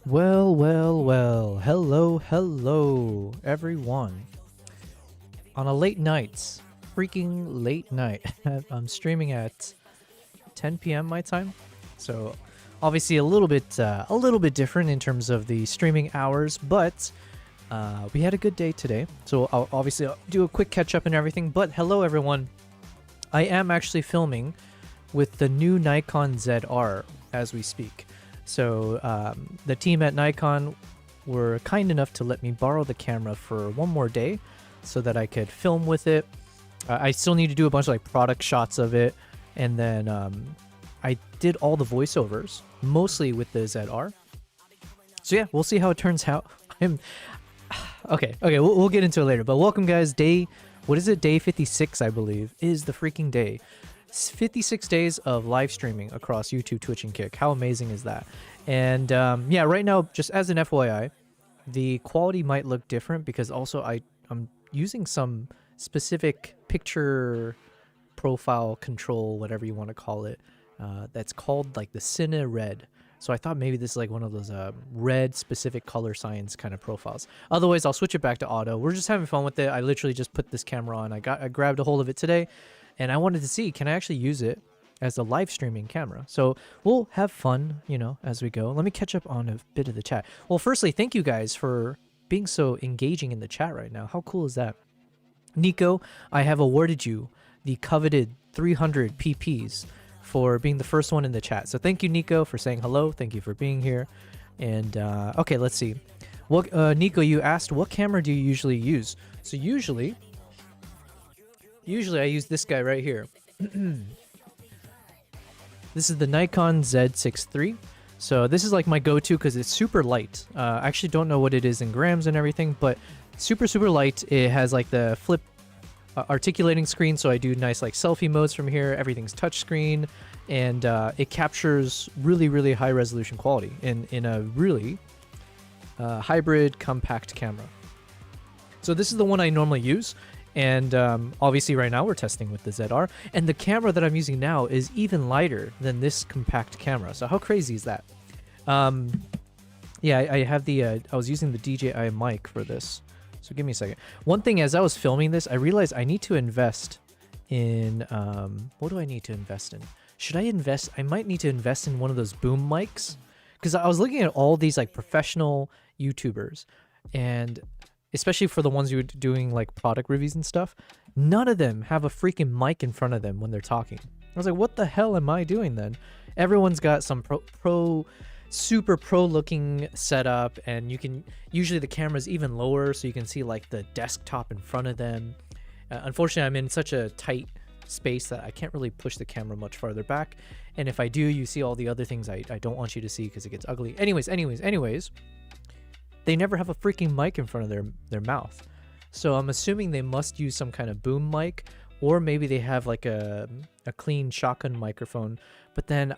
Well. Hello, everyone. On a late night, freaking late night, I'm streaming at 10 p.m. my time. So obviously a little bit different in terms of the streaming hours, but we had a good day today. So I'll do a quick catch up and everything. But hello, everyone. I am actually filming with the new Nikon ZR as we speak. So the team at Nikon were kind enough to let me borrow the camera for one more day so that I could film with it. I still need to do a bunch of like product shots of it, and then I did all the voiceovers mostly with the ZR. So yeah, we'll see how it turns out. Okay, we'll get into it later. But welcome, guys. Day 56, I believe, is the freaking day. 56 days of live streaming across YouTube, Twitch, and Kick. How amazing is that? And yeah, right now, just as an FYI, the quality might look different because also I'm using some specific picture profile control, whatever you want to call it, that's called like the Cine Red. So I thought maybe this is like one of those red specific color science kind of profiles. Otherwise, I'll switch it back to auto. We're just having fun with it. I literally just put this camera on. I grabbed a hold of it today, and I wanted to see, can I actually use it as a live streaming camera? So we'll have fun, as we go. Let me catch up on a bit of the chat. Well, firstly, thank you guys for being so engaging in the chat right now. How cool is that? Nico, I have awarded you the coveted 300 PPs for being the first one in the chat. So thank you, Nico, for saying hello. Thank you for being here. And okay, let's see. What Nico, you asked, what camera do you usually use? So usually I use this guy right here. This is the Nikon Z6 III. So this is like my go-to because it's super light. I actually don't know what it is in grams and everything, but super light. It has like the flip articulating screen, so I do nice like selfie modes from here. Everything's touchscreen, and it captures really high resolution quality in a really hybrid compact camera. So this is the one I normally use. And obviously right now we're testing with the ZR, and the camera that I'm using now is even lighter than this compact camera. So how crazy is that? Yeah, I have the I was using the DJI mic for this. So give me a second. One thing, as I was filming this, I realized I need to invest in what do I need to invest in? Should I invest? I might need to invest in one of those boom mics, because I was looking at all these like professional YouTubers, and especially for the ones who are doing like product reviews and stuff, none of them have a freaking mic in front of them when they're talking. I was like, what the hell am I doing then? Everyone's got some super pro looking setup, and usually the camera's even lower so you can see like the desktop in front of them. Unfortunately, I'm in such a tight space that I can't really push the camera much farther back. And if I do, you see all the other things I don't want you to see because it gets ugly. Anyways. They never have a freaking mic in front of their mouth. So I'm assuming they must use some kind of boom mic, or maybe they have like a clean shotgun microphone. But then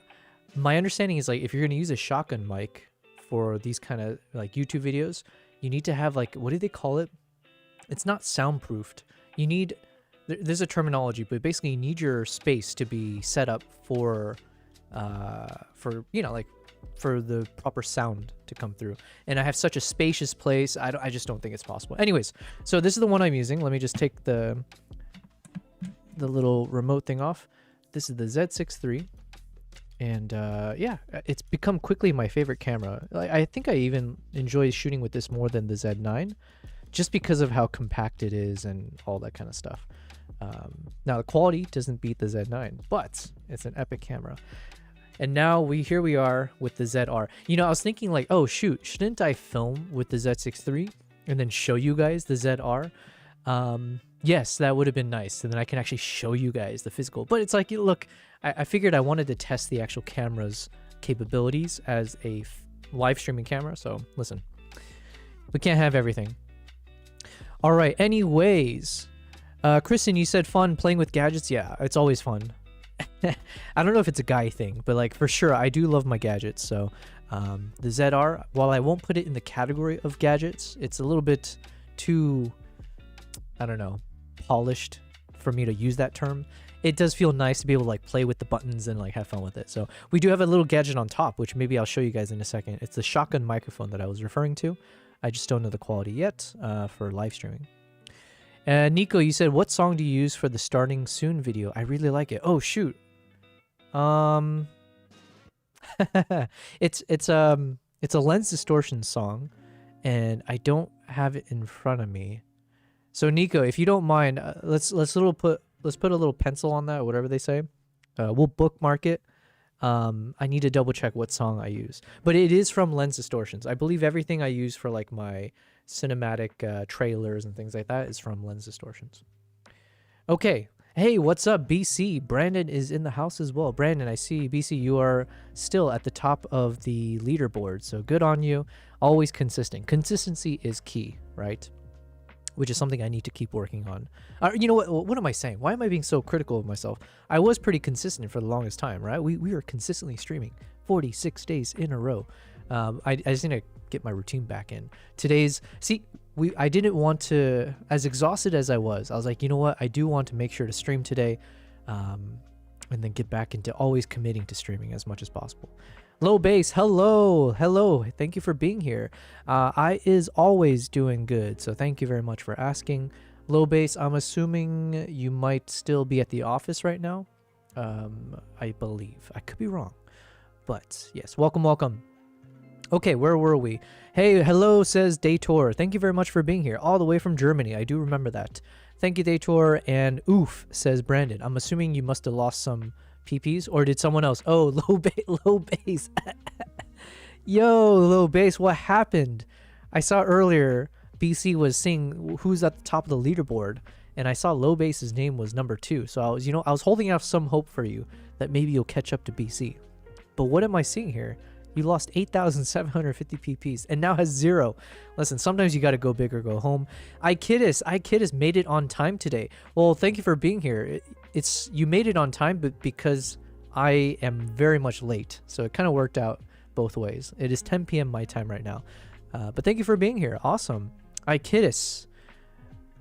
my understanding is like if you're going to use a shotgun mic for these kind of like YouTube videos, you need to have like, what do they call it? It's not soundproofed. There's a terminology, but basically you need your space to be set up for for the proper sound to come through. And I have such a spacious place, I just don't think it's possible. Anyways, so this is the one I'm using. Let me just take the little remote thing off. This is the Z6 III, and yeah, it's become quickly my favorite camera. I think I even enjoy shooting with this more than the Z9, just because of how compact it is and all that kind of stuff. Now the quality doesn't beat the Z9, but it's an epic camera. And now here we are with the ZR. I was thinking like, oh shoot, shouldn't I film with the Z6 III and then show you guys the ZR? Yes, that would have been nice. And then I can actually show you guys the physical. But it's like, look, I figured I wanted to test the actual camera's capabilities as a live streaming camera. So listen, we can't have everything. All right, anyways, Kristen, you said fun playing with gadgets. Yeah, it's always fun. I don't know if it's a guy thing, but like for sure I do love my gadgets. So the ZR, while I won't put it in the category of gadgets, it's a little bit too, I don't know, polished for me to use that term. it does feel nice to be able to like play with the buttons and like have fun with it. So we do have a little gadget on top, which maybe I'll show you guys in a second. It's the shotgun microphone that I was referring to. I just don't know the quality yet for live streaming. And Nico, you said, what song do you use for the starting soon video? I really like it. Oh shoot. It's a lens distortion song, and I don't have it in front of me. So Nico, if you don't mind, let's put a little pencil on that, or whatever they say. We'll bookmark it. I need to double check what song I use, but it is from Lens Distortions. I believe everything I use for like my cinematic trailers and things like that is from Lens Distortions. Okay. Hey, what's up, BC? Brandon is in the house as well. Brandon, I see, BC, you are still at the top of the leaderboard, so good on you. Always consistent. Consistency is key, right? Which is something I need to keep working on. You know what? What am I saying? Why am I being so critical of myself? I was pretty consistent for the longest time, right? We were consistently streaming 46 days in a row. I just need to get my routine back in. I didn't want to, as exhausted as I was like, you know what? I do want to make sure to stream today, and then get back into always committing to streaming as much as possible. Low Bass, hello. Thank you for being here. I is always doing good, so thank you very much for asking. Low Bass, I'm assuming you might still be at the office right now. I believe. I could be wrong, but yes, welcome. Okay, where were we? Hey, hello, says Daytor. Thank you very much for being here, all the way from Germany. I do remember that. Thank you, Daytor. And oof, says Brandon. I'm assuming you must have lost some PPs, or did someone else? Oh, low bass. Yo, Low Bass, what happened? I saw earlier BC was seeing who's at the top of the leaderboard, and I saw Low Bass's name was number 2. So I was holding out some hope for you that maybe you'll catch up to BC. But what am I seeing here? You lost 8,750 PPs and now has 0. Listen, sometimes you got to go big or go home. Ikidis made it on time today. Well, thank you for being here. You made it on time, but because I am very much late, so it kind of worked out both ways. It is 10 p.m. my time right now, but thank you for being here. Awesome. Ikidis,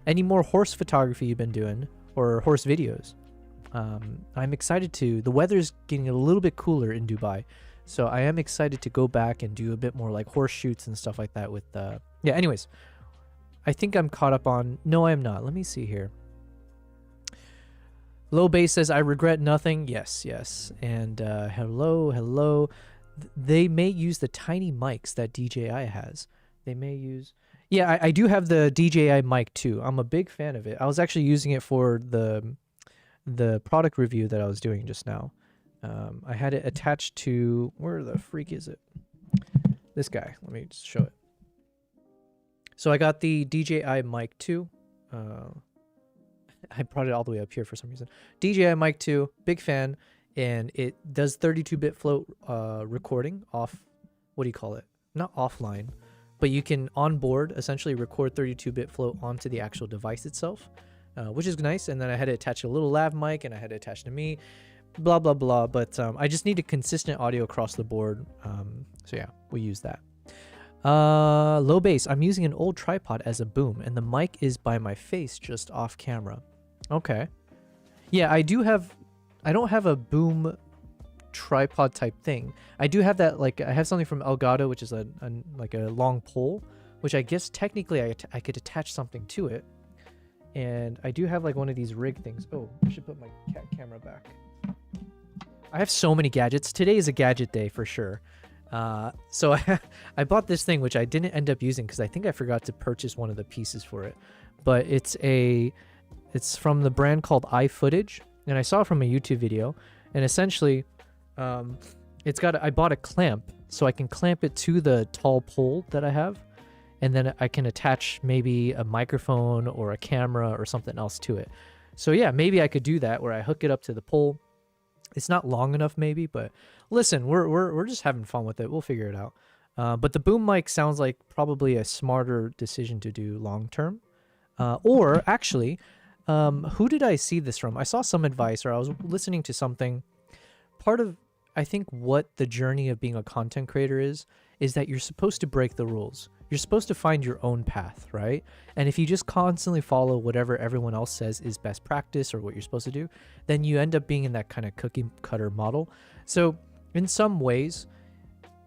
any more horse photography you've been doing or horse videos? I'm excited to. The weather's getting a little bit cooler in Dubai. So I am excited to go back and do a bit more like horse shoots and stuff like that with, yeah, anyways. I think I'm caught up on, no, I am not. Let me see here. Low Bass says, I regret nothing. Yes. And hello. They may use the tiny mics that DJI has. They may use, yeah, I do have the DJI mic too. I'm a big fan of it. I was actually using it for the product review that I was doing just now. I had it attached to, where the freak is it? This guy. Let me just show it. So I got the DJI mic 2. I brought it all the way up here for some reason. DJI mic 2, big fan, and it does 32-bit float recording off, what do you call it? Not offline, but you can onboard essentially record 32-bit float onto the actual device itself, which is nice. And then I had to attach a little lav mic, and I had it attached to me. Blah blah blah, but I just need a consistent audio across the board, so yeah, we use that. Low Bass, I'm using an old tripod as a boom, and the mic is by my face just off camera. Okay, yeah, I don't have a boom tripod type thing. I do have that, like I have something from Elgato, which is like a long pole, which I guess technically I could attach something to it. And I do have like one of these rig things. Oh, I should put my camera back. I have so many gadgets. Today is a gadget day for sure. So I bought this thing, which I didn't end up using because I think I forgot to purchase one of the pieces for it. But it's from the brand called iFootage, and I saw it from a YouTube video. And essentially, I bought a clamp, so I can clamp it to the tall pole that I have, and then I can attach maybe a microphone or a camera or something else to it. So yeah, maybe I could do that where I hook it up to the pole. It's not long enough maybe, but listen, we're just having fun with it. We'll figure it out. But the boom mic sounds like probably a smarter decision to do long term. Or actually, who did I see this from? I saw some advice, or I was listening to something. Part of, I think, what the journey of being a content creator is that you're supposed to break the rules. You're supposed to find your own path, right? And if you just constantly follow whatever everyone else says is best practice or what you're supposed to do, then you end up being in that kind of cookie cutter model. So in some ways,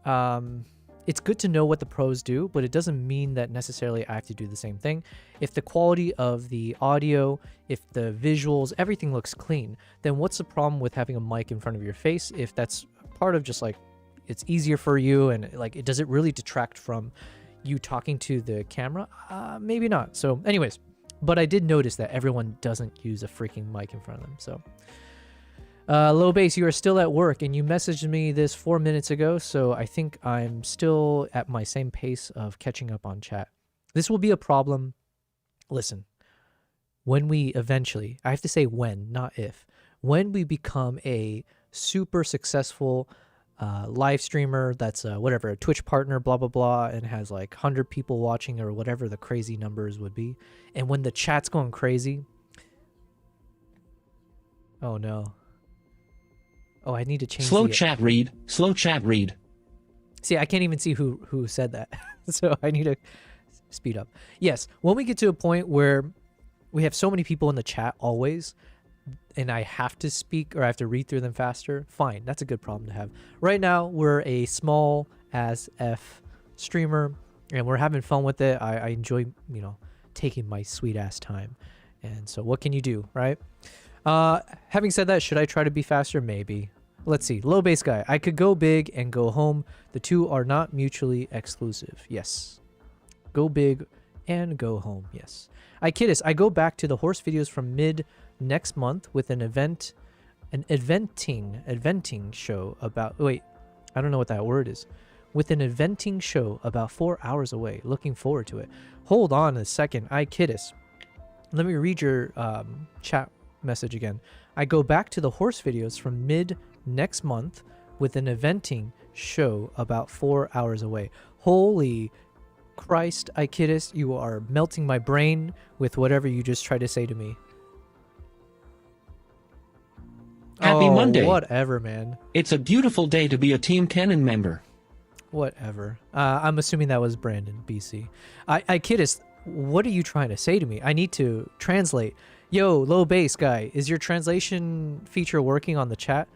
it's good to know what the pros do, but it doesn't mean that necessarily I have to do the same thing. If the quality of the audio, if the visuals, everything looks clean, then what's the problem with having a mic in front of your face? If that's part of just like, it's easier for you and like, does it really detract from you talking to the camera? Maybe not. So anyways, but I did notice that everyone doesn't use a freaking mic in front of them. So Low Bass, you are still at work and you messaged me this 4 minutes ago, so I think I'm still at my same pace of catching up on chat. This will be a problem. Listen, when we eventually, I have to say when, not if, when we become a super successful live streamer that's whatever, a Twitch partner, blah, blah, blah, and has like 100 people watching or whatever the crazy numbers would be, and when the chat's going crazy, oh no. Oh, I need to change Slow chat read. Slow chat read. See, I can't even see who said that. So I need to speed up. Yes, when we get to a point where we have so many people in the chat always, and I have to speak or I have to read through them faster, fine. That's a good problem to have. Right now, we're a small as F streamer, and we're having fun with it. I enjoy, you know, taking my sweet ass time. And so what can you do, right? Having said that, should I try to be faster? Maybe. Let's see. Low Bass guy. I could go big and go home. The two are not mutually exclusive. Yes. Go big and go home. Yes. I kid us. I go back to the horse videos from mid next month with an eventing show about, wait, I don't know what that word is. With an eventing show about 4 hours away. Looking forward to it. Hold on a second. I kid us. Let me read your chat message again. I go back to the horse videos from mid next month with an eventing show about 4 hours away. Holy Christ, Ikidis, you are melting my brain with whatever you just tried to say to me. Happy Monday. Whatever, man. It's a beautiful day to be a Team Canon member. Whatever. I'm assuming that was Brandon, BC. Ikidis, what are you trying to say to me? I need to translate. Yo, Low Bass guy, is your translation feature working on the chat?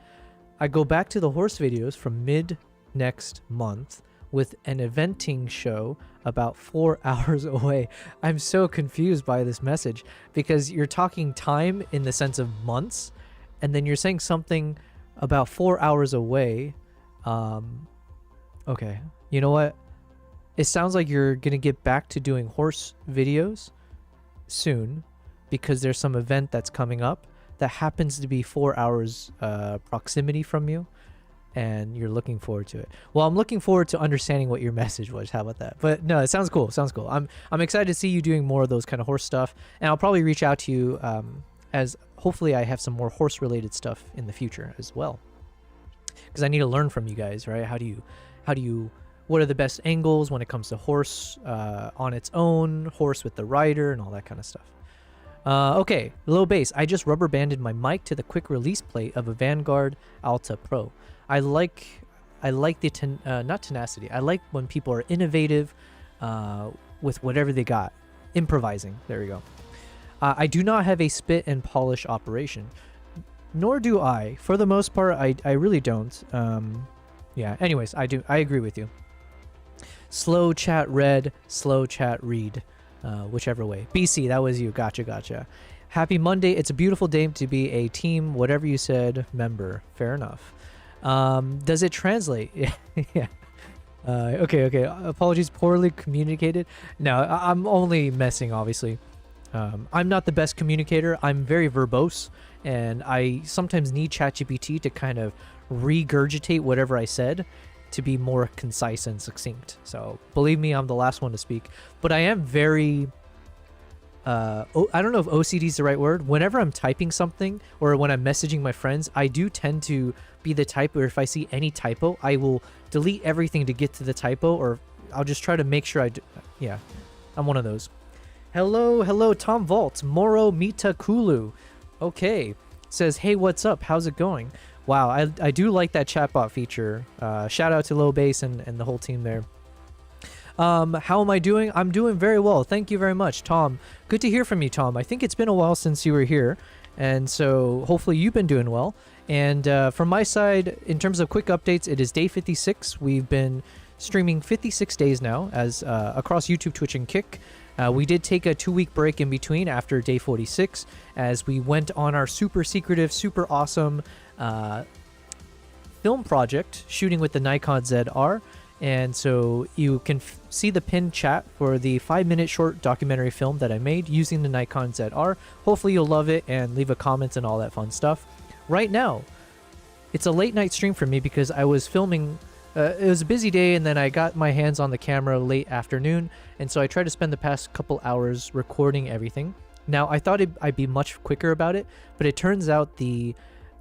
I go back to the horse videos from mid next month with an eventing show about 4 hours away. I'm so confused by this message because you're talking time in the sense of months, and then you're saying something about 4 hours away. Okay, you know what? It sounds like you're gonna get back to doing horse videos soon because there's some event that's coming up that happens to be 4 hours proximity from you, and you're looking forward to it. Well, I'm looking forward to understanding what your message was. How about that? But no, it sounds cool. Sounds cool. I'm excited to see you doing more of those kind of horse stuff, and I'll probably reach out to you as hopefully I have some more horse related stuff in the future as well, because I need to learn from you guys, right? How do you what are the best angles when it comes to horse on its own, horse with the rider, and all that kind of stuff. Okay, Low Bass. I just rubber banded my mic to the quick release plate of a Vanguard Alta Pro. I like the not tenacity. I like when people are innovative with whatever they got, improvising. There we go. I do not have a spit and polish operation, nor do I. For the most part, I really don't. Yeah. Anyways, I do. I agree with you. Slow chat read, slow chat read. Whichever way. BC, that was you. Gotcha. Happy Monday. It's a beautiful day to be a team, whatever you said, member. Fair enough. Does it translate? Yeah. Okay. Apologies, poorly communicated. No, I'm only messing, obviously. I'm not the best communicator. I'm very verbose, and I sometimes need ChatGPT to kind of regurgitate whatever I said to be more concise and succinct. So believe me, I'm the last one to speak, but I am very I don't know if OCD is the right word. Whenever I'm typing something or when I'm messaging my friends, I do tend to be the type where if I see any typo, I will delete everything to get to the typo, or I'll just try to make sure I do. Yeah, I'm one of those. Hello, Tom Vault, Moro Mitakulu. Okay, says, hey, what's up? How's it going? Wow, I do like that chatbot feature. Shout out to Low Bass and the whole team there. How am I doing? I'm doing very well. Thank you very much, Tom. Good to hear from you, Tom. I think it's been a while since you were here, and so hopefully you've been doing well. And from my side, in terms of quick updates, it is day 56. We've been streaming 56 days now as across YouTube, Twitch, and Kick. We did take a 2-week break in between after day 46 as we went on our super secretive, super awesome film project shooting with the Nikon ZR. And so you can see the pinned chat for the 5-minute short documentary film that I made using the Nikon ZR. Hopefully you'll love it and leave a comment and all that fun stuff. Right now, it's a late night stream for me because I was filming. It was a busy day, and then I got my hands on the camera late afternoon, and so I tried to spend the past couple hours recording everything. Now, I thought I'd be much quicker about it, but it turns out the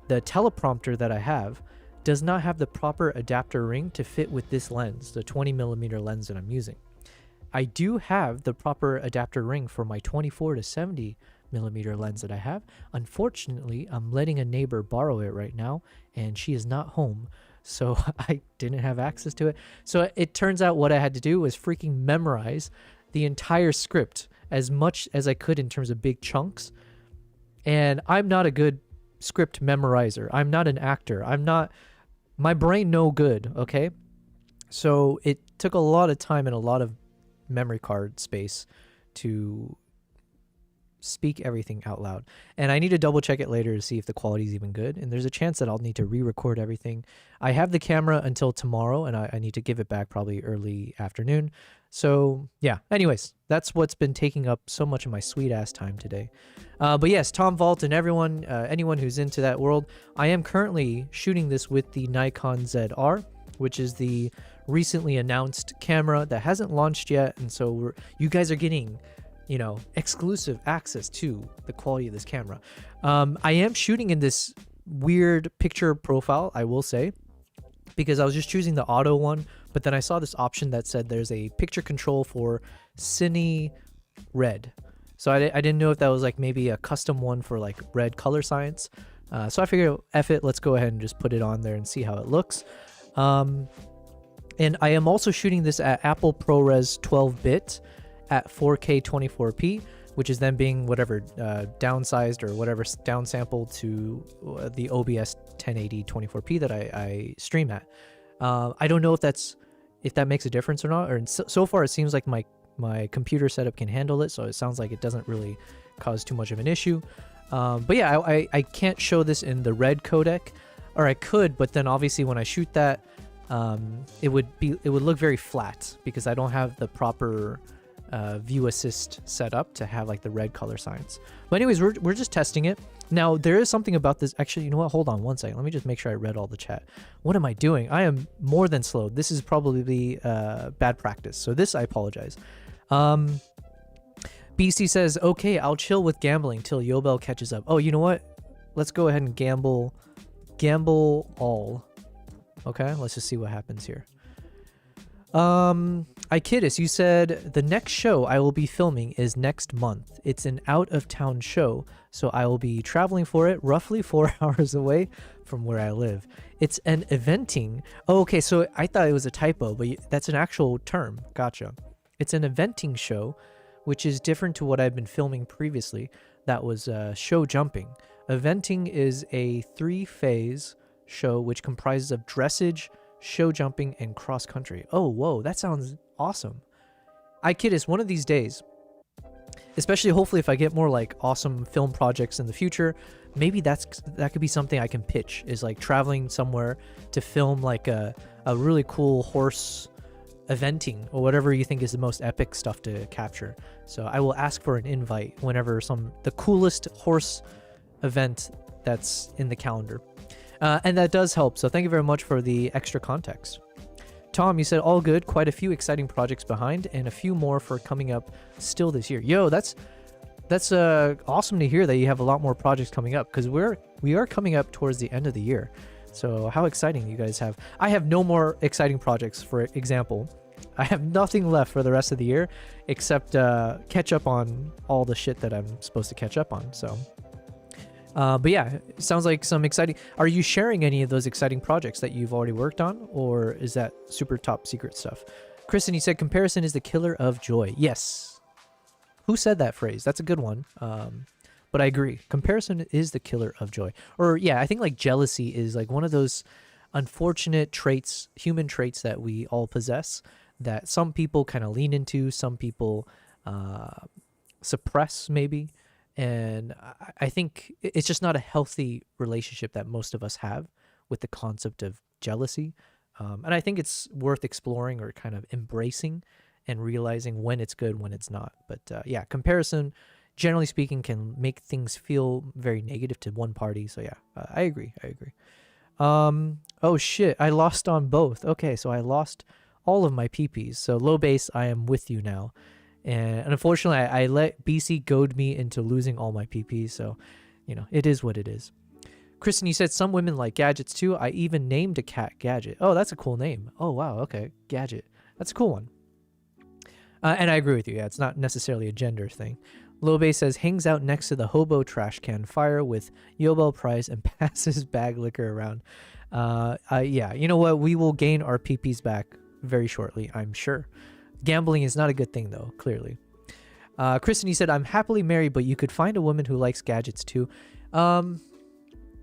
teleprompter that I have does not have the proper adapter ring to fit with this lens, the 20mm lens that I'm using. I do have the proper adapter ring for my 24 to 70mm lens that I have. Unfortunately, I'm letting a neighbor borrow it right now, and she is not home. So I didn't have access to it. So it turns out what I had to do was freaking memorize the entire script as much as I could in terms of big chunks. And I'm not a good script memorizer. I'm not an actor. My brain no good, okay? So it took a lot of time and a lot of memory card space to speak everything out loud, and I need to double check it later to see if the quality is even good, and there's a chance that I'll need to re-record everything. I have the camera until tomorrow, and I need to give it back probably early afternoon. So yeah, anyways, that's what's been taking up so much of my sweet ass time today. But yes, Tom Vault and everyone, anyone who's into that world, I am currently shooting this with the Nikon ZR, which is the recently announced camera that hasn't launched yet, and so you guys are getting, you know, exclusive access to the quality of this camera. I am shooting in this weird picture profile, I will say, because I was just choosing the auto one, but then I saw this option that said there's a picture control for Cine Red. So I didn't know if that was like maybe a custom one for like red color science. So I figured, F it, let's go ahead and just put it on there and see how it looks. And I am also shooting this at Apple ProRes 12-bit at 4K 24p, which is then being whatever downsized or whatever downsampled to the OBS 1080 24p that I stream at. I don't know if that makes a difference or not. Or so far, it seems like my computer setup can handle it, so it sounds like it doesn't really cause too much of an issue. But yeah, I can't show this in the red codec, or I could, but then obviously when I shoot that, it would look very flat because I don't have the proper view assist set up to have like the red color science. But anyways, we're just testing it. Now there is something about this. Actually, you know what? Hold on one second. Let me just make sure I read all the chat. What am I doing? I am more than slow. This is probably bad practice. So this, I apologize. BC says, okay, I'll chill with gambling till Yobel catches up. Oh, you know what? Let's go ahead and gamble all. Okay, let's just see what happens here. Ikidis, you said the next show I will be filming is next month. It's an out-of-town show, so I will be traveling for it roughly 4 hours away from where I live. It's an eventing. Oh, okay, so I thought it was a typo, but that's an actual term. Gotcha. It's an eventing show, which is different to what I've been filming previously. That was show jumping. Eventing is a 3-phase show which comprises of dressage, show jumping, and cross country. Oh, whoa, that sounds awesome. Ikidis, one of these days, especially hopefully if I get more like awesome film projects in the future, maybe that could be something I can pitch, is like traveling somewhere to film like a really cool horse eventing or whatever you think is the most epic stuff to capture. So I will ask for an invite whenever the coolest horse event that's in the calendar. And that does help, so thank you very much for the extra context. Tom, you said all good, quite a few exciting projects behind, and a few more for coming up still this year. Yo, that's awesome to hear that you have a lot more projects coming up, because we are coming up towards the end of the year. So how exciting you guys have. I have no more exciting projects, for example. I have nothing left for the rest of the year except catch up on all the shit that I'm supposed to catch up on, so... but yeah, it sounds like some exciting... Are you sharing any of those exciting projects that you've already worked on, or is that super top secret stuff? Kristen, you said comparison is the killer of joy. Yes. Who said that phrase? That's a good one. But I agree. Comparison is the killer of joy. Or yeah, I think like jealousy is like one of those unfortunate traits, human traits that we all possess that some people kind of lean into, some people suppress maybe. And I think it's just not a healthy relationship that most of us have with the concept of jealousy. And I think it's worth exploring or kind of embracing and realizing when it's good, when it's not. But yeah, comparison, generally speaking, can make things feel very negative to one party. So yeah, I agree. Oh shit, I lost on both. Okay, so I lost all of my PPs. So low base, I am with you now. And unfortunately, I let BC goad me into losing all my PPs. So, you know, it is what it is. Kristen, you said some women like gadgets too. I even named a cat Gadget. Oh, that's a cool name. Oh, wow. Okay. Gadget. That's a cool one. And I agree with you. Yeah, it's not necessarily a gender thing. Lobe says, hangs out next to the hobo trash can fire with Yobel Prize and passes bag liquor around. Yeah, you know what? We will gain our PPs back very shortly, I'm sure. Gambling is not a good thing, though, clearly. Kristen, you said, I'm happily married, but you could find a woman who likes gadgets too.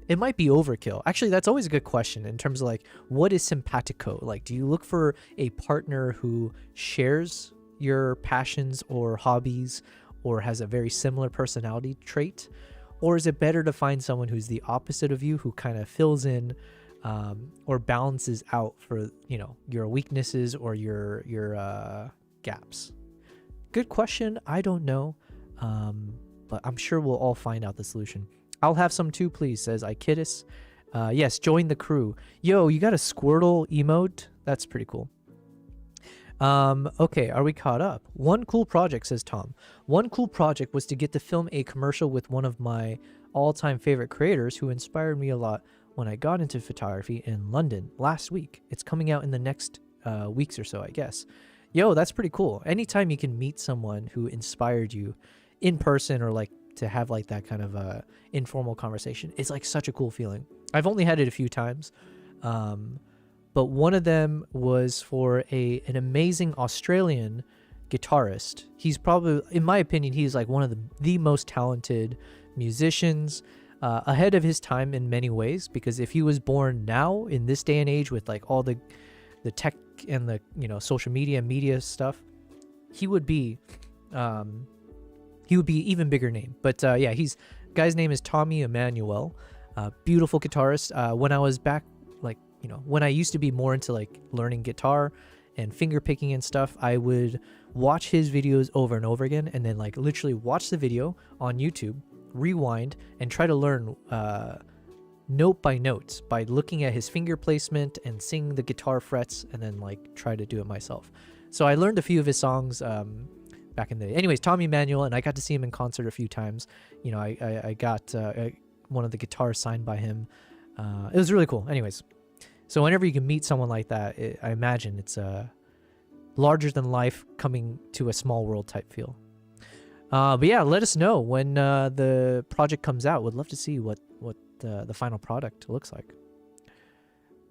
It might be overkill. Actually, that's always a good question in terms of like, what is simpatico? Like, do you look for a partner who shares your passions or hobbies or has a very similar personality trait? Or is it better to find someone who's the opposite of you, who kind of fills in or balances out for, you know, your weaknesses or your gaps? Good question. I don't know. But I'm sure we'll all find out the solution. I'll have some too, please, says Ikidis. Yes, join the crew. Yo, you got a Squirtle emote? That's pretty cool. Okay, are we caught up? One cool project, says Tom. One cool project was to get to film a commercial with one of my all-time favorite creators who inspired me a lot when I got into photography in London last week. It's coming out in the next weeks or so, I guess. Yo, that's pretty cool. Anytime you can meet someone who inspired you in person, or like to have like that kind of informal conversation, it's like such a cool feeling. I've only had it a few times, but one of them was for an amazing Australian guitarist. He's probably, in my opinion, he's like one of the most talented musicians, ahead of his time in many ways, because if he was born now in this day and age with like all the tech and the, you know, social media stuff, he would be even bigger name. But yeah, guy's name is Tommy Emmanuel. Beautiful guitarist. When I was back, like, you know, when I used to be more into like learning guitar and finger picking and stuff, I would watch his videos over and over again, and then like literally watch the video on YouTube, rewind, and try to learn note by note by looking at his finger placement and seeing the guitar frets, and then like try to do it myself. So I learned a few of his songs back in the day. Anyways, Tommy Emmanuel, and I got to see him in concert a few times. You know, I got one of the guitars signed by him. It was really cool. Anyways, so whenever you can meet someone like that, I imagine it's a larger than life coming to a small world type feel. But yeah, let us know when the project comes out. Would love to see what the final product looks like.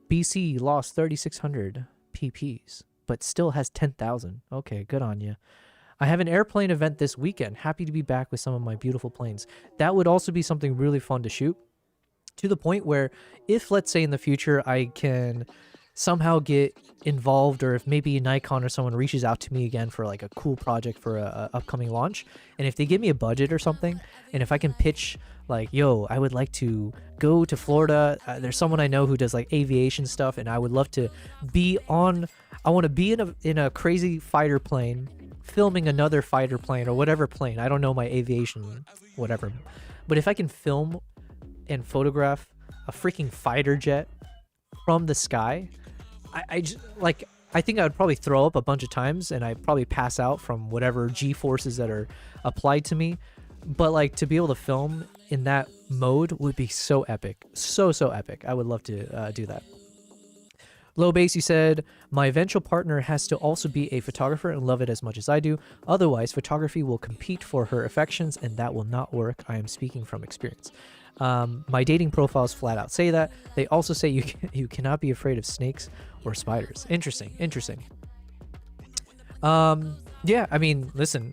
BC lost 3,600 PPs, but still has 10,000. Okay, good on you. I have an airplane event this weekend. Happy to be back with some of my beautiful planes. That would also be something really fun to shoot, to the point where if, let's say in the future, I can somehow get involved, or if maybe Nikon or someone reaches out to me again for like a cool project for a upcoming launch, and if they give me a budget or something, and if I can pitch like, yo, I would like to go to Florida, there's someone I know who does like aviation stuff, and I would love to be on, I want to be in a crazy fighter plane filming another fighter plane or whatever plane. I don't know my aviation whatever, but if I can film and photograph a freaking fighter jet from the sky, I just like, I think I would probably throw up a bunch of times, and I'd probably pass out from whatever G forces that are applied to me. But like, to be able to film in that mode would be so epic. So epic. I would love to do that. Low base, you said, my eventual partner has to also be a photographer and love it as much as I do. Otherwise, photography will compete for her affections, and that will not work. I am speaking from experience. My dating profiles flat out say that. They also say you cannot be afraid of snakes or spiders. Interesting. Yeah, I mean, listen,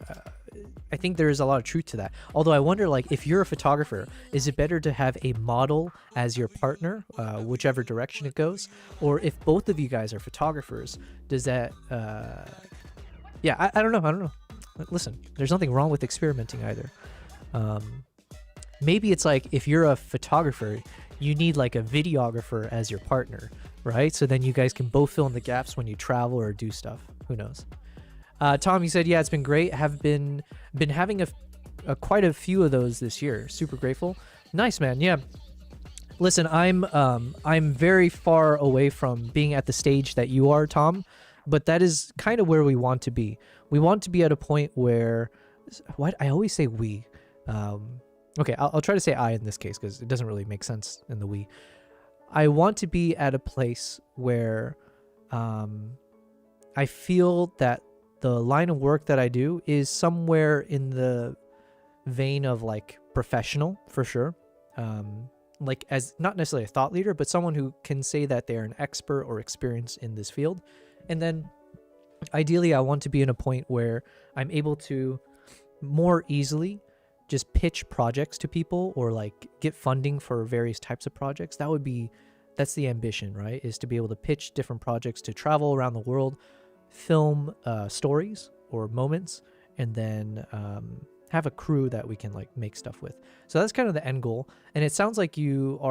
I think there is a lot of truth to that. Although I wonder, like, if you're a photographer, is it better to have a model as your partner, whichever direction it goes, or if both of you guys are photographers, does that? Yeah, I don't know. I don't know. Listen, there's nothing wrong with experimenting either. Maybe it's like if you're a photographer, you need like a videographer as your partner, right? So then you guys can both fill in the gaps when you travel or do stuff. Who knows? Tom, you said, yeah, it's been great. Have been having quite a few of those this year. Super grateful. Nice, man. Yeah. Listen, I'm very far away from being at the stage that you are, Tom, but that is kind of where we want to be. We want to be at a point where, what I always say we. Okay, I'll try to say I in this case because it doesn't really make sense in the we. I want to be at a place where I feel that the line of work that I do is somewhere in the vein of like professional for sure. Like as not necessarily a thought leader, but someone who can say that they're an expert or experienced in this field. And then ideally I want to be in a point where I'm able to more easily just pitch projects to people or like get funding for various types of projects. That's the ambition, right? Is to be able to pitch different projects to travel around the world, film stories or moments, and then have a crew that we can like make stuff with. So that's kind of the end goal. And it sounds like you're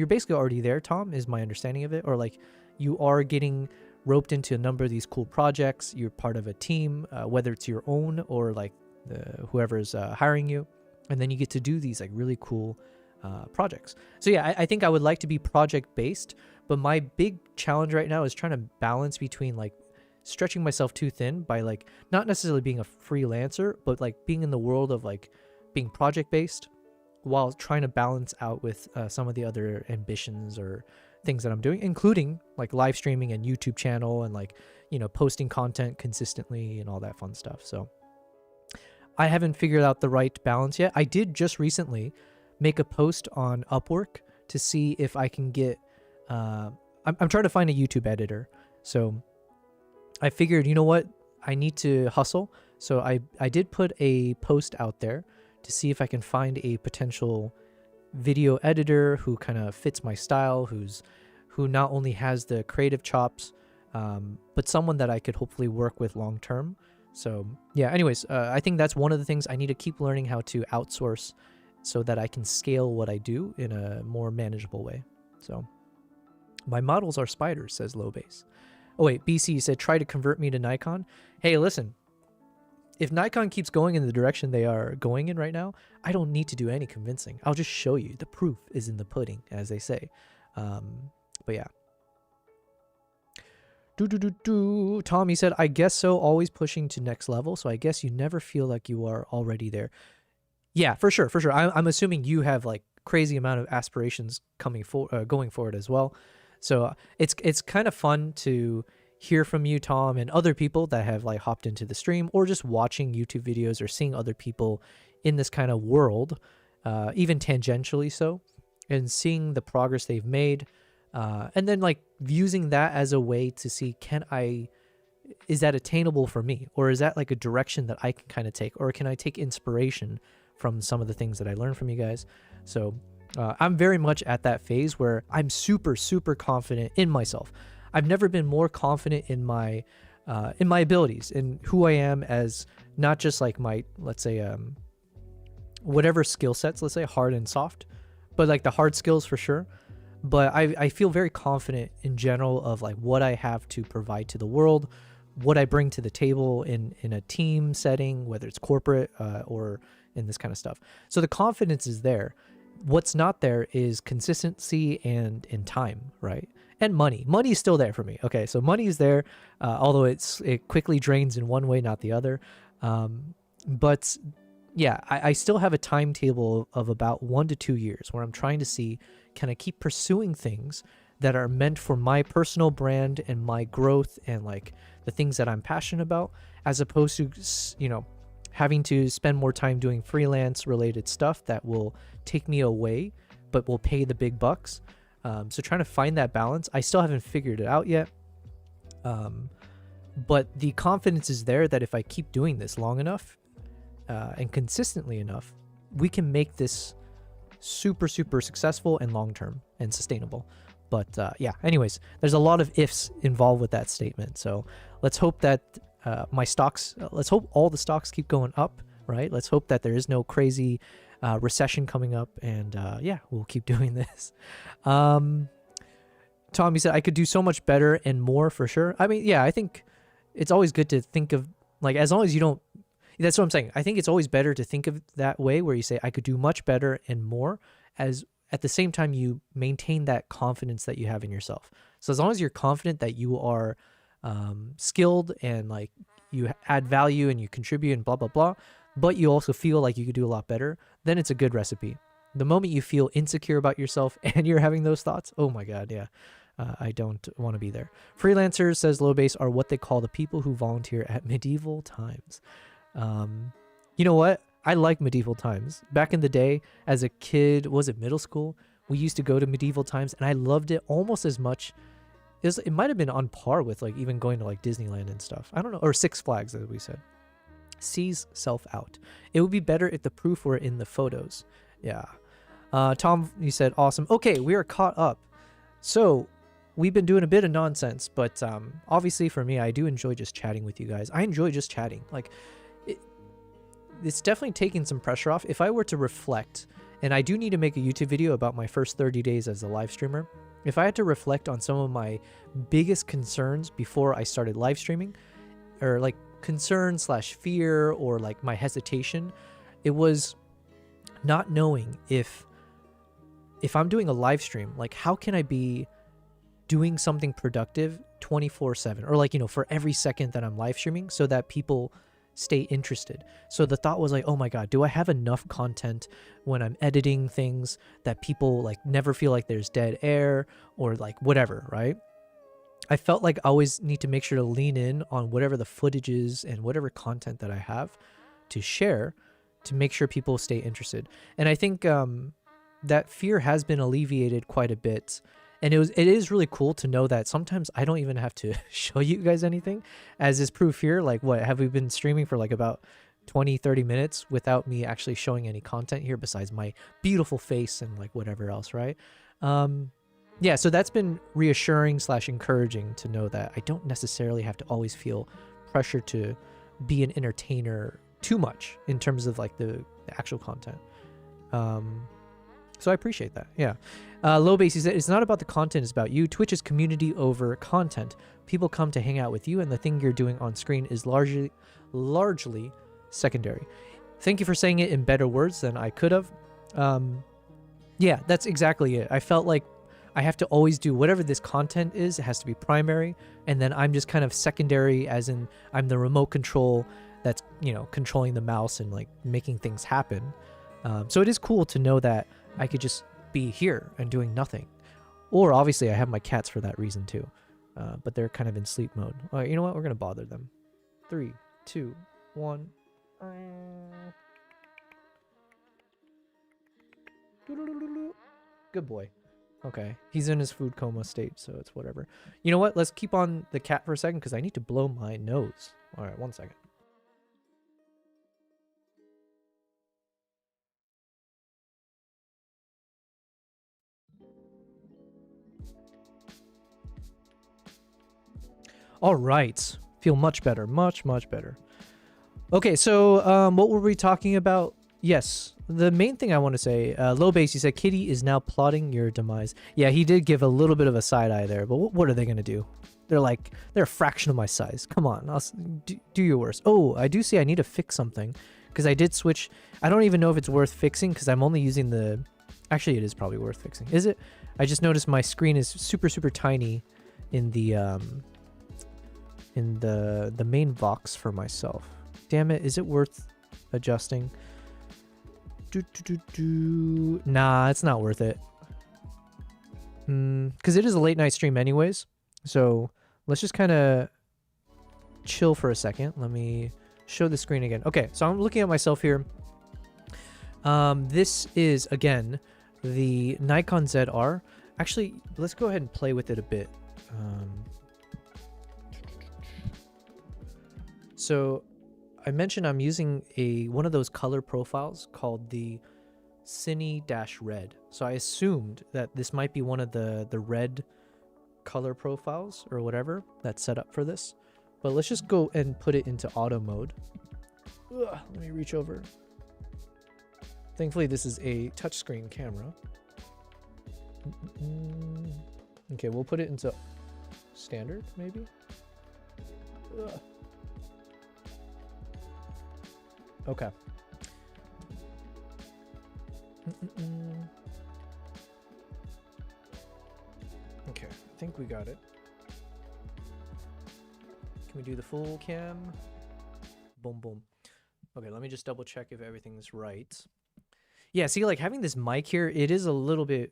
basically already there, Tom, is my understanding of it. Or like you are getting roped into a number of these cool projects. You're part of a team, whether it's your own or like whoever's hiring you. And then you get to do these like really cool projects. So yeah, I think I would like to be project based, but my big challenge right now is trying to balance between like stretching myself too thin by like not necessarily being a freelancer, but like being in the world of like being project based while trying to balance out with some of the other ambitions or things that I'm doing, including like live streaming and YouTube channel and like, you know, posting content consistently and all that fun stuff. So I haven't figured out the right balance yet. I did just recently make a post on Upwork to see if I can get, I'm trying to find a YouTube editor. So I figured, you know what, I need to hustle. So I did put a post out there to see if I can find a potential video editor who kind of fits my style, who not only has the creative chops, but someone that I could hopefully work with long term. So yeah, anyways, I think that's one of the things I need to keep learning how to outsource so that I can scale what I do in a more manageable way. So my models are spiders, says Low Base. Oh wait, BC said, try to convert me to Nikon. Hey, listen, if Nikon keeps going in the direction they are going in right now, I don't need to do any convincing. I'll just show you. The proof is in the pudding, as they say. But yeah. Tommy said, I guess so, always pushing to next level, so I guess you never feel like you are already there. Yeah, for sure. I'm assuming you have like crazy amount of aspirations going forward as well. So it's kind of fun to hear from you, Tom, and other people that have like hopped into the stream or just watching YouTube videos or seeing other people in this kind of world, even tangentially so, and seeing the progress they've made. And then like using that as a way to see, is that attainable for me? Or is that like a direction that I can kind of take? Or can I take inspiration from some of the things that I learned from you guys? So I'm very much at that phase where I'm super, super confident in myself. I've never been more confident in my abilities, in who I am as not just like my, let's say, whatever skill sets, let's say hard and soft, but like the hard skills for sure. But I feel very confident in general of like what I have to provide to the world, what I bring to the table in a team setting, whether it's corporate or in this kind of stuff. So the confidence is there. What's not there is consistency and in time, right? And money. Money is still there for me. Okay, so money is there, although it quickly drains in one way, not the other. But yeah, I still have a timetable of about 1 to 2 years where I'm trying to see, can I keep pursuing things that are meant for my personal brand and my growth and like the things that I'm passionate about, as opposed to, you know, having to spend more time doing freelance related stuff that will take me away, but will pay the big bucks. So trying to find that balance, I still haven't figured it out yet. But the confidence is there that if I keep doing this long enough and consistently enough, we can make this super, super successful and long-term and sustainable. But yeah, anyways, there's a lot of ifs involved with that statement. So let's hope that my stocks, let's hope all the stocks keep going up, right? Let's hope that there is no crazy recession coming up. And yeah, we'll keep doing this. Tommy said, I could do so much better and more for sure. I mean, yeah, I think it's always good to think of, like, as long as you don't, that's what I'm saying. I think it's always better to think of that way where you say, I could do much better and more, as at the same time you maintain that confidence that you have in yourself. So as long as you're confident that you are skilled and like you add value and you contribute and blah, blah, blah, but you also feel like you could do a lot better, then it's a good recipe. The moment you feel insecure about yourself and you're having those thoughts, oh my God, yeah. I don't want to be there. Freelancers, says Low Base, are what they call the people who volunteer at medieval times. You know what? I like medieval times. Back in the day, as a kid, was it middle school? We used to go to medieval times, and I loved it almost as much. It might have been on par with like even going to like Disneyland and stuff. I don't know, or Six Flags, as we said. Sees self out. It would be better if the proof were in the photos. Yeah. Tom, you said awesome. Okay, we are caught up. So we've been doing a bit of nonsense, but obviously for me, I do enjoy just chatting with you guys. I enjoy just chatting. Like, it's definitely taking some pressure off. If I were to reflect, and I do need to make a YouTube video about my first 30 days as a live streamer. If I had to reflect on some of my biggest concerns before I started live streaming, or like concern / fear, or like my hesitation, it was not knowing if I'm doing a live stream, like how can I be doing something productive 24/7, or like, you know, for every second that I'm live streaming so that people stay interested. So the thought was like, oh my God, do I have enough content when I'm editing things that people like never feel like there's dead air or like whatever, right? I felt like I always need to make sure to lean in on whatever the footage is and whatever content that I have to share to make sure people stay interested. And I think that fear has been alleviated quite a bit. And it is really cool to know that sometimes I don't even have to show you guys anything, as is proof here. Like, what have we been streaming for like about 20-30 minutes without me actually showing any content here besides my beautiful face and like whatever else, right? Yeah, so that's been reassuring / encouraging to know that I don't necessarily have to always feel pressure to be an entertainer too much in terms of like the actual content. So I appreciate that. Yeah. Low Base, he said, it's not about the content, it's about you. Twitch is community over content. People come to hang out with you, and the thing you're doing on screen is largely secondary. Thank you for saying it in better words than I could have. Yeah, that's exactly it. I felt like I have to always do whatever this content is. It has to be primary, and then I'm just kind of secondary, as in I'm the remote control that's, you know, controlling the mouse and like making things happen. So it is cool to know that I could just be here and doing nothing. Or obviously I have my cats for that reason too. But they're kind of in sleep mode. All right, you know what? We're going to bother them. 3, 2, 1. Good boy. Okay. He's in his food coma state, so it's whatever. You know what? Let's keep on the cat for a second because I need to blow my nose. All right, 1 second. All right. Feel much better. Much, much better. Okay, so what were we talking about? Yes, the main thing I want to say, Low Base, you said Kitty is now plotting your demise. Yeah, he did give a little bit of a side eye there, but what are they going to do? They're a fraction of my size. Come on, do your worst. Oh, I do see I need to fix something because I did switch. I don't even know if it's worth fixing because I'm only using the... Actually, it is probably worth fixing. Is it? I just noticed my screen is super, super tiny in the main box for myself. Damn it, is it worth adjusting? Nah, it's not worth it. Because it is a late night stream anyways. So let's just kind of chill for a second. Let me show the screen again. Okay, so I'm looking at myself here. This is, again, the Nikon ZR. Actually, let's go ahead and play with it a bit. So I mentioned I'm using one of those color profiles called the Cine-Red. So I assumed that this might be one of the red color profiles or whatever that's set up for this. But let's just go and put it into auto mode. Ugh, let me reach over. Thankfully, this is a touchscreen camera. Okay, we'll put it into standard, maybe? Ugh. Okay. Okay, I think we got it. Can we do the full cam? Boom, boom. Okay, let me just double check if everything's right. Yeah, see, like having this mic here, it is a little bit...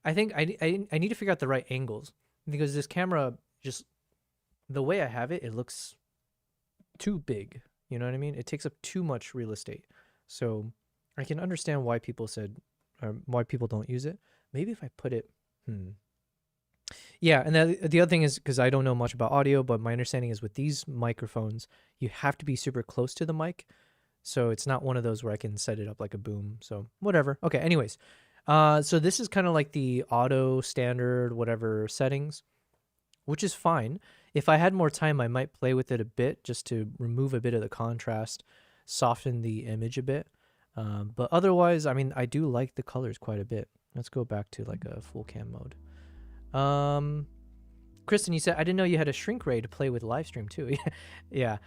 I think I need to figure out the right angles because this camera, just the way I have it, it looks too big. You know what I mean? It takes up too much real estate. So I can understand why people said, or why people don't use it. Maybe if I put it... Yeah, and the other thing is, because I don't know much about audio, but my understanding is with these microphones, you have to be super close to the mic. So it's not one of those where I can set it up like a boom. So whatever. Okay, anyways. So this is kind of like the auto standard whatever settings, which is fine. If I had more time, I might play with it a bit just to remove a bit of the contrast, soften the image a bit. But otherwise, I mean, I do like the colors quite a bit. Let's go back to like a full cam mode. Kristen, you said, I didn't know you had a shrink ray to play with Livestream too. Yeah.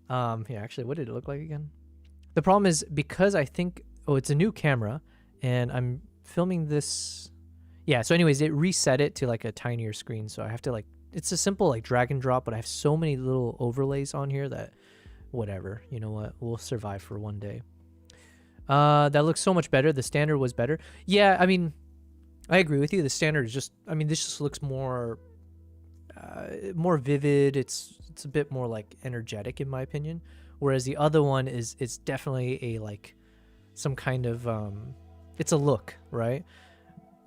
Yeah, actually, what did it look like again? The problem is because I think, it's a new camera and I'm filming this. Yeah. So anyways, it reset it to like a tinier screen. So I have to like, it's a simple like drag and drop, but I have so many little overlays on here that whatever, you know what, we'll survive for one day. That looks so much better. The standard was better. Yeah. I mean, I agree with you. The standard is just, I mean, this just looks more vivid. It's a bit more like energetic in my opinion. Whereas the other one is, it's definitely a like some kind of, it's a look, right?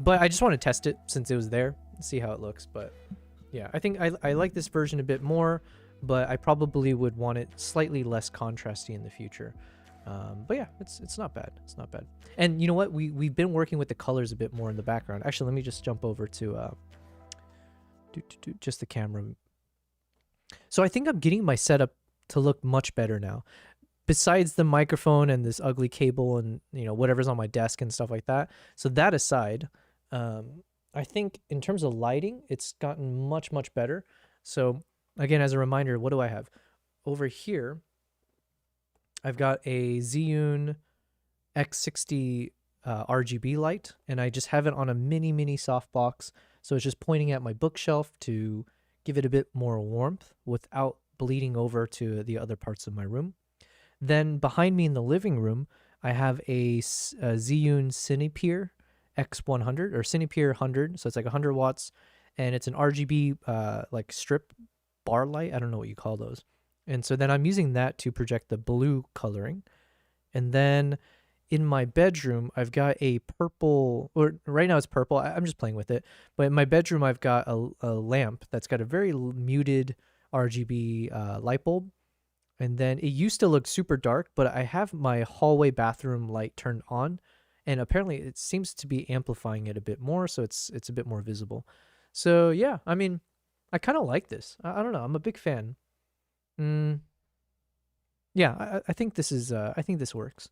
But I just want to test it since it was there and see how it looks. But yeah, I think I like this version a bit more, but I probably would want it slightly less contrasty in the future. But yeah, it's not bad. It's not bad. And you know what? We've been working with the colors a bit more in the background. Actually, let me just jump over to just the camera. So I think I'm getting my setup to look much better now. Besides the microphone and this ugly cable and, you know, whatever's on my desk and stuff like that. So that aside, I think in terms of lighting, it's gotten much, much better. So again, as a reminder, what do I have? Over here, I've got a Zhiyun X60 RGB light, and I just have it on a mini softbox. So it's just pointing at my bookshelf to give it a bit more warmth without bleeding over to the other parts of my room. Then behind me in the living room, I have a Zhiyun Cinepeer X100 or Cinepeer 100. So it's like 100 watts, and it's an RGB like strip bar light. I don't know what you call those. And so then I'm using that to project the blue coloring. And then in my bedroom, I've got a purple, or right now it's purple. I'm just playing with it. But in my bedroom, I've got a lamp that's got a very muted RGB light bulb. And then it used to look super dark, but I have my hallway bathroom light turned on. And apparently it seems to be amplifying it a bit more. So it's a bit more visible. So yeah, I mean, I kind of like this. I don't know. I'm a big fan. Yeah, I think this is I think this works.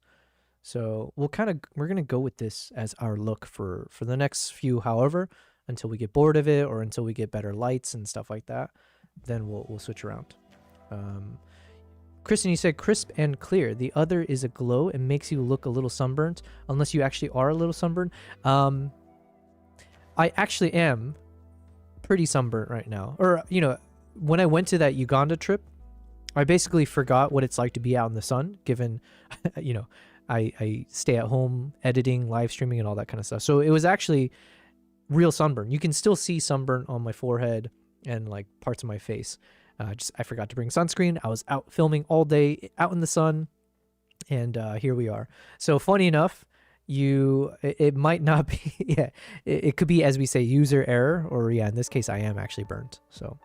So we're gonna go with this as our look for the next few, however, until we get bored of it or until we get better lights and stuff like that. Then we'll switch around. Kristen, you said crisp and clear. The other is a glow and makes you look a little sunburnt, unless you actually are a little sunburned. I actually am pretty sunburnt right now. Or, you know, when I went to that Uganda trip, I basically forgot what it's like to be out in the sun, given, you know, I stay at home editing, live streaming, and all that kind of stuff. So it was actually real sunburn. You can still see sunburn on my forehead and like parts of my face. I forgot to bring sunscreen. I was out filming all day out in the sun, and here we are. So funny enough, it might not be, yeah, it could be, as we say, user error, or yeah, in this case, I am actually burnt. So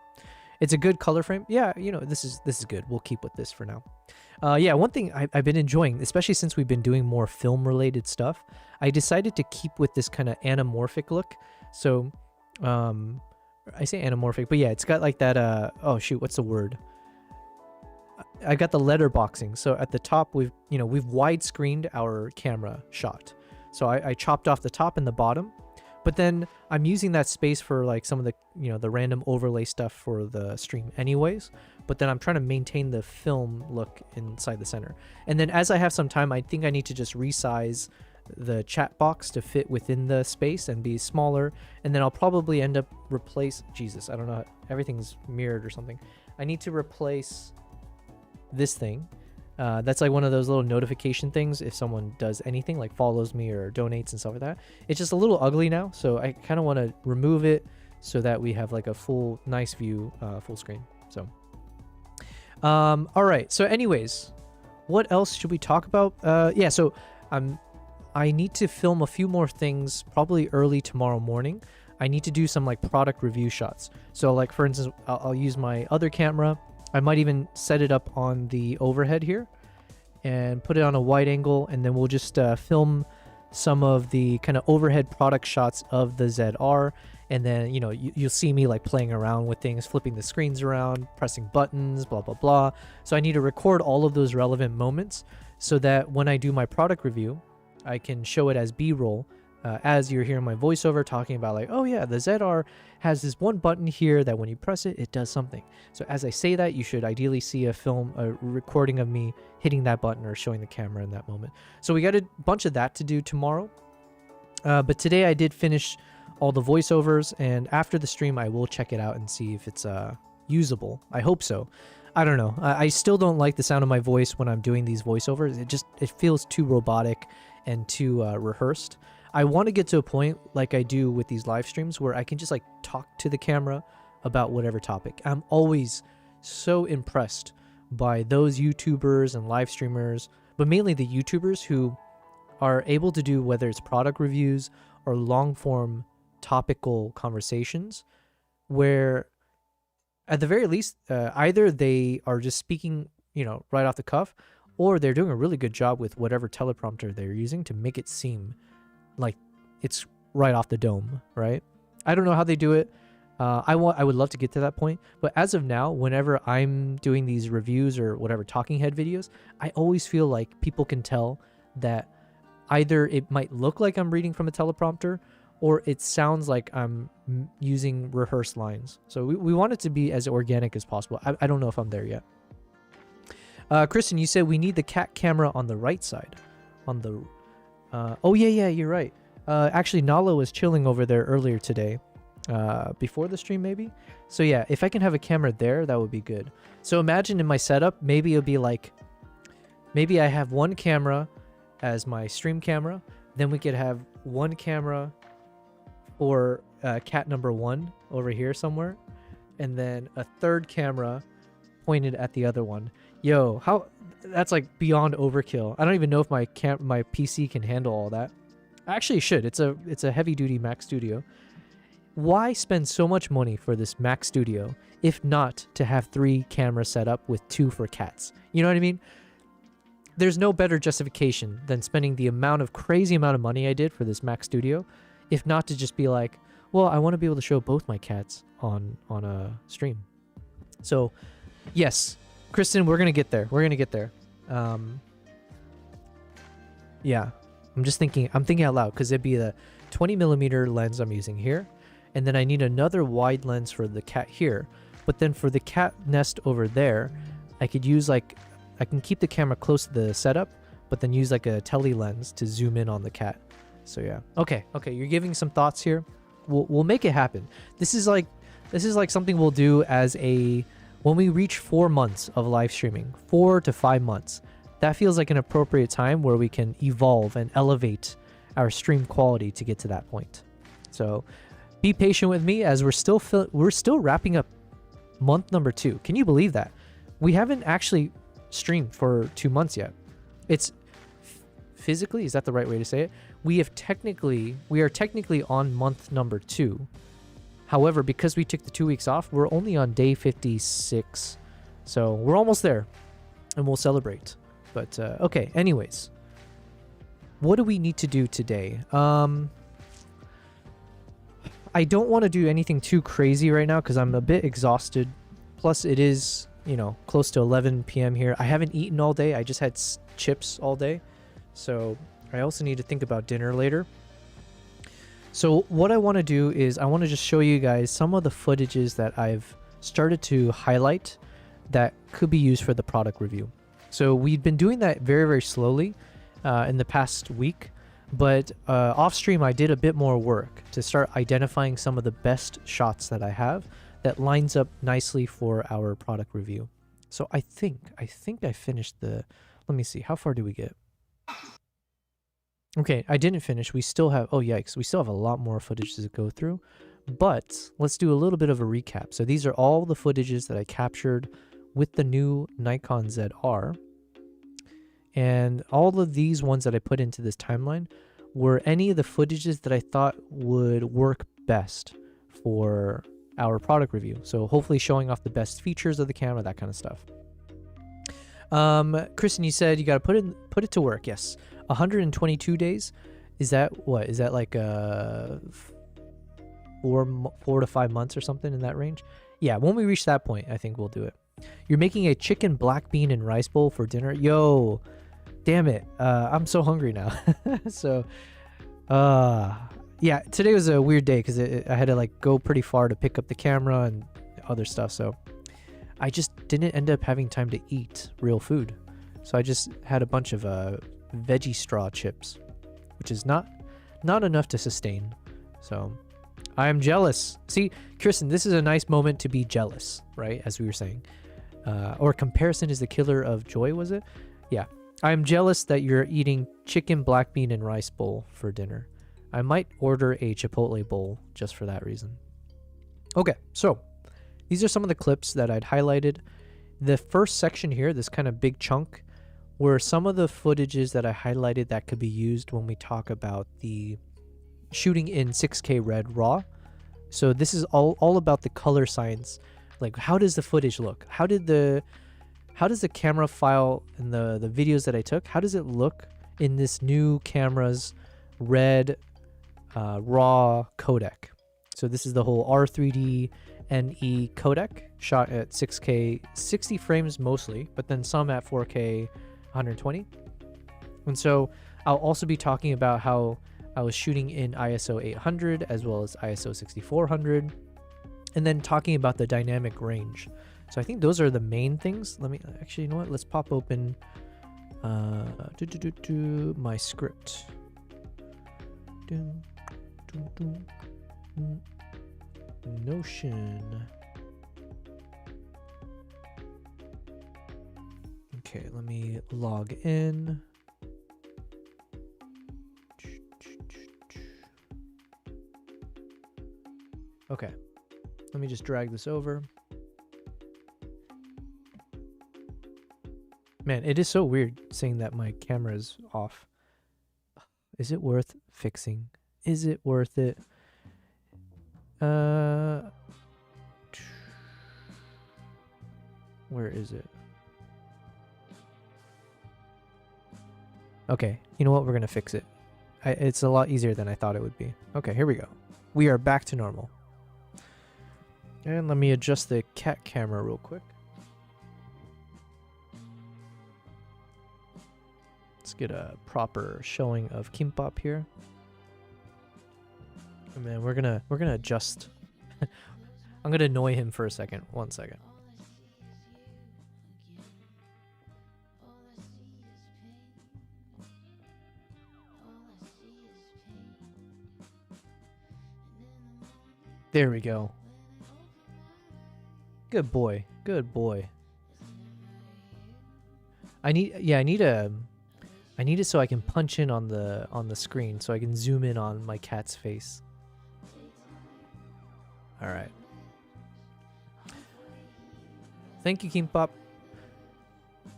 It's a good color frame. Yeah, this is good. We'll keep with this for now. Yeah, one thing I've been enjoying, especially since we've been doing more film related stuff, I decided to keep with this kind of anamorphic look. So I say anamorphic, but yeah, it's got like that oh shoot, what's the word? I got the letterboxing. So at the top we've widescreened our camera shot. So I chopped off the top and the bottom, but then I'm using that space for like some of the the random overlay stuff for the stream anyways. But then I'm trying to maintain the film look inside the center. And then as I have some time, I think I need to just resize the chat box to fit within the space and be smaller. And then I'll probably end up Jesus, I don't know, everything's mirrored or something. I need to replace this thing. That's like one of those little notification things if someone does anything, like follows me or donates and stuff like that. It's just a little ugly now, so I kind of want to remove it so that we have like a full nice view, full screen. So all right, so anyways, what else should we talk about? Yeah, so I need to film a few more things probably early tomorrow morning. I need to do some like product review shots. So like for instance, I'll use my other camera. I might even set it up on the overhead here and put it on a wide angle, and then we'll just film some of the kind of overhead product shots of the ZR. And then, you'll see me like playing around with things, flipping the screens around, pressing buttons, blah, blah, blah. So I need to record all of those relevant moments so that when I do my product review, I can show it as B-roll as you're hearing my voiceover talking about like, oh yeah, the ZR has this one button here that when you press it, it does something. So as I say that, you should ideally see a recording of me hitting that button or showing the camera in that moment. So we got a bunch of that to do tomorrow. But today I did finish all the voiceovers, and after the stream, I will check it out and see if it's usable. I hope so. I don't know. I still don't like the sound of my voice when I'm doing these voiceovers. It feels too robotic and too rehearsed. I want to get to a point like I do with these live streams where I can just like talk to the camera about whatever topic. I'm always so impressed by those YouTubers and live streamers, but mainly the YouTubers who are able to do, whether it's product reviews or long form topical conversations, where at the very least, either they are just speaking, right off the cuff, or they're doing a really good job with whatever teleprompter they're using to make it seem like it's right off the dome, right? I don't know how they do it. I would love to get to that point, but as of now, whenever I'm doing these reviews or whatever talking head videos, I always feel like people can tell that either it might look like I'm reading from a teleprompter, or it sounds like I'm using rehearsed lines. So we want it to be as organic as possible. I don't know if I'm there yet. Kristen, you said we need the cat camera on the right side. On the... oh, yeah, you're right. Actually, Nala was chilling over there earlier today. Before the stream, maybe? So yeah, if I can have a camera there, that would be good. So imagine in my setup, maybe it'll be like... Maybe I have one camera as my stream camera. Then we could have one camera for cat number 1 over here somewhere, and then a third camera pointed at the other one. Yo, how that's like beyond overkill. I don't even know if my PC can handle all that. Actually, it should. It's a heavy duty Mac Studio. Why spend so much money for this Mac Studio if not to have 3 cameras set up with 2 for cats? You know what I mean? There's no better justification than spending the crazy amount of money I did for this Mac Studio, if not to just be like, well, I want to be able to show both my cats on a stream. So, yes, Kristen, we're gonna get there. We're gonna get there. Yeah, I'm thinking out loud, because it'd be the 20mm lens I'm using here, and then I need another wide lens for the cat here. But then for the cat nest over there, I could use I can keep the camera close to the setup, but then use like a tele lens to zoom in on the cat. So yeah. Okay, you're giving some thoughts here. We'll make it happen. This is like something we'll do when we reach 4 months of live streaming, 4 to 5 months. That feels like an appropriate time where we can evolve and elevate our stream quality to get to that point. So be patient with me as we're still wrapping up month number 2. Can you believe that? We haven't actually streamed for 2 months yet. It's physically, is that the right way to say it? We are technically on month number 2. However, because we took the 2 weeks off, we're only on day 56. So we're almost there, and we'll celebrate. But okay, anyways. What do we need to do today? I don't want to do anything too crazy right now because I'm a bit exhausted. Plus, it is, you know, close to 11 p.m. here. I haven't eaten all day. I just had chips all day. So I also need to think about dinner later. So what I want to do is I want to just show you guys some of the footages that I've started to highlight that could be used for the product review. So we've been doing that very, very slowly in the past week. But off stream, I did a bit more work to start identifying some of the best shots that I have that lines up nicely for our product review. So I think I finished the, let me see, how far do we get? Okay, I didn't finish. We still have, oh yikes, we still have a lot more footage to go through. But let's do a little bit of a recap. So these are all the footages that I captured with the new Nikon ZR. And all of these ones that I put into this timeline were any of the footages that I thought would work best for our product review. So hopefully showing off the best features of the camera, that kind of stuff. Kristen, you said you got to put it to work. Yes. 122 days. Is that what? Is that like 4 to 5 months or something in that range? Yeah, when we reach that point, I think we'll do it. You're making a chicken black bean and rice bowl for dinner? Yo, damn it. I'm so hungry now. So, yeah, today was a weird day because I had to like go pretty far to pick up the camera and other stuff. So I just didn't end up having time to eat real food. So I just had a bunch of veggie straw chips, which is not enough to sustain. So I am jealous. See, Kristen, this is a nice moment to be jealous, right? As we were saying. Or comparison is the killer of joy, was it? Yeah. I'm jealous that you're eating chicken black bean and rice bowl for dinner. I might order a Chipotle bowl just for that reason. Okay, so these are some of the clips that I'd highlighted. The first section here, this kind of big chunk, were some of the footages that I highlighted that could be used when we talk about the shooting in 6K red raw. So this is all about the color science. Like, how does the footage look? How does the camera file and the videos that I took, how does it look in this new camera's red raw codec? So this is the whole R3D NE codec shot at 6K, 60 frames mostly, but then some at 4K 120. And so I'll also be talking about how I was shooting in ISO 800 as well as ISO 6400, and then talking about the dynamic range. So I think those are the main things. Let me actually, you know what? Let's pop open my script. Notion. Okay, let me log in. Okay, let me just drag this over. Man, it is so weird saying that my camera is off. Is it worth fixing? Is it worth it? Where is it? Okay, you know what? We're gonna fix it. It's a lot easier than I thought it would be. Okay, here we go. We are back to normal. And let me adjust the cat camera real quick. Let's get a proper showing of Kimbap here. And then we're gonna adjust. I'm gonna annoy him for a second. 1 second. There we go. Good boy. Good boy. I need it so I can punch in on the screen so I can zoom in on my cat's face. All right. Thank you, Kimbap.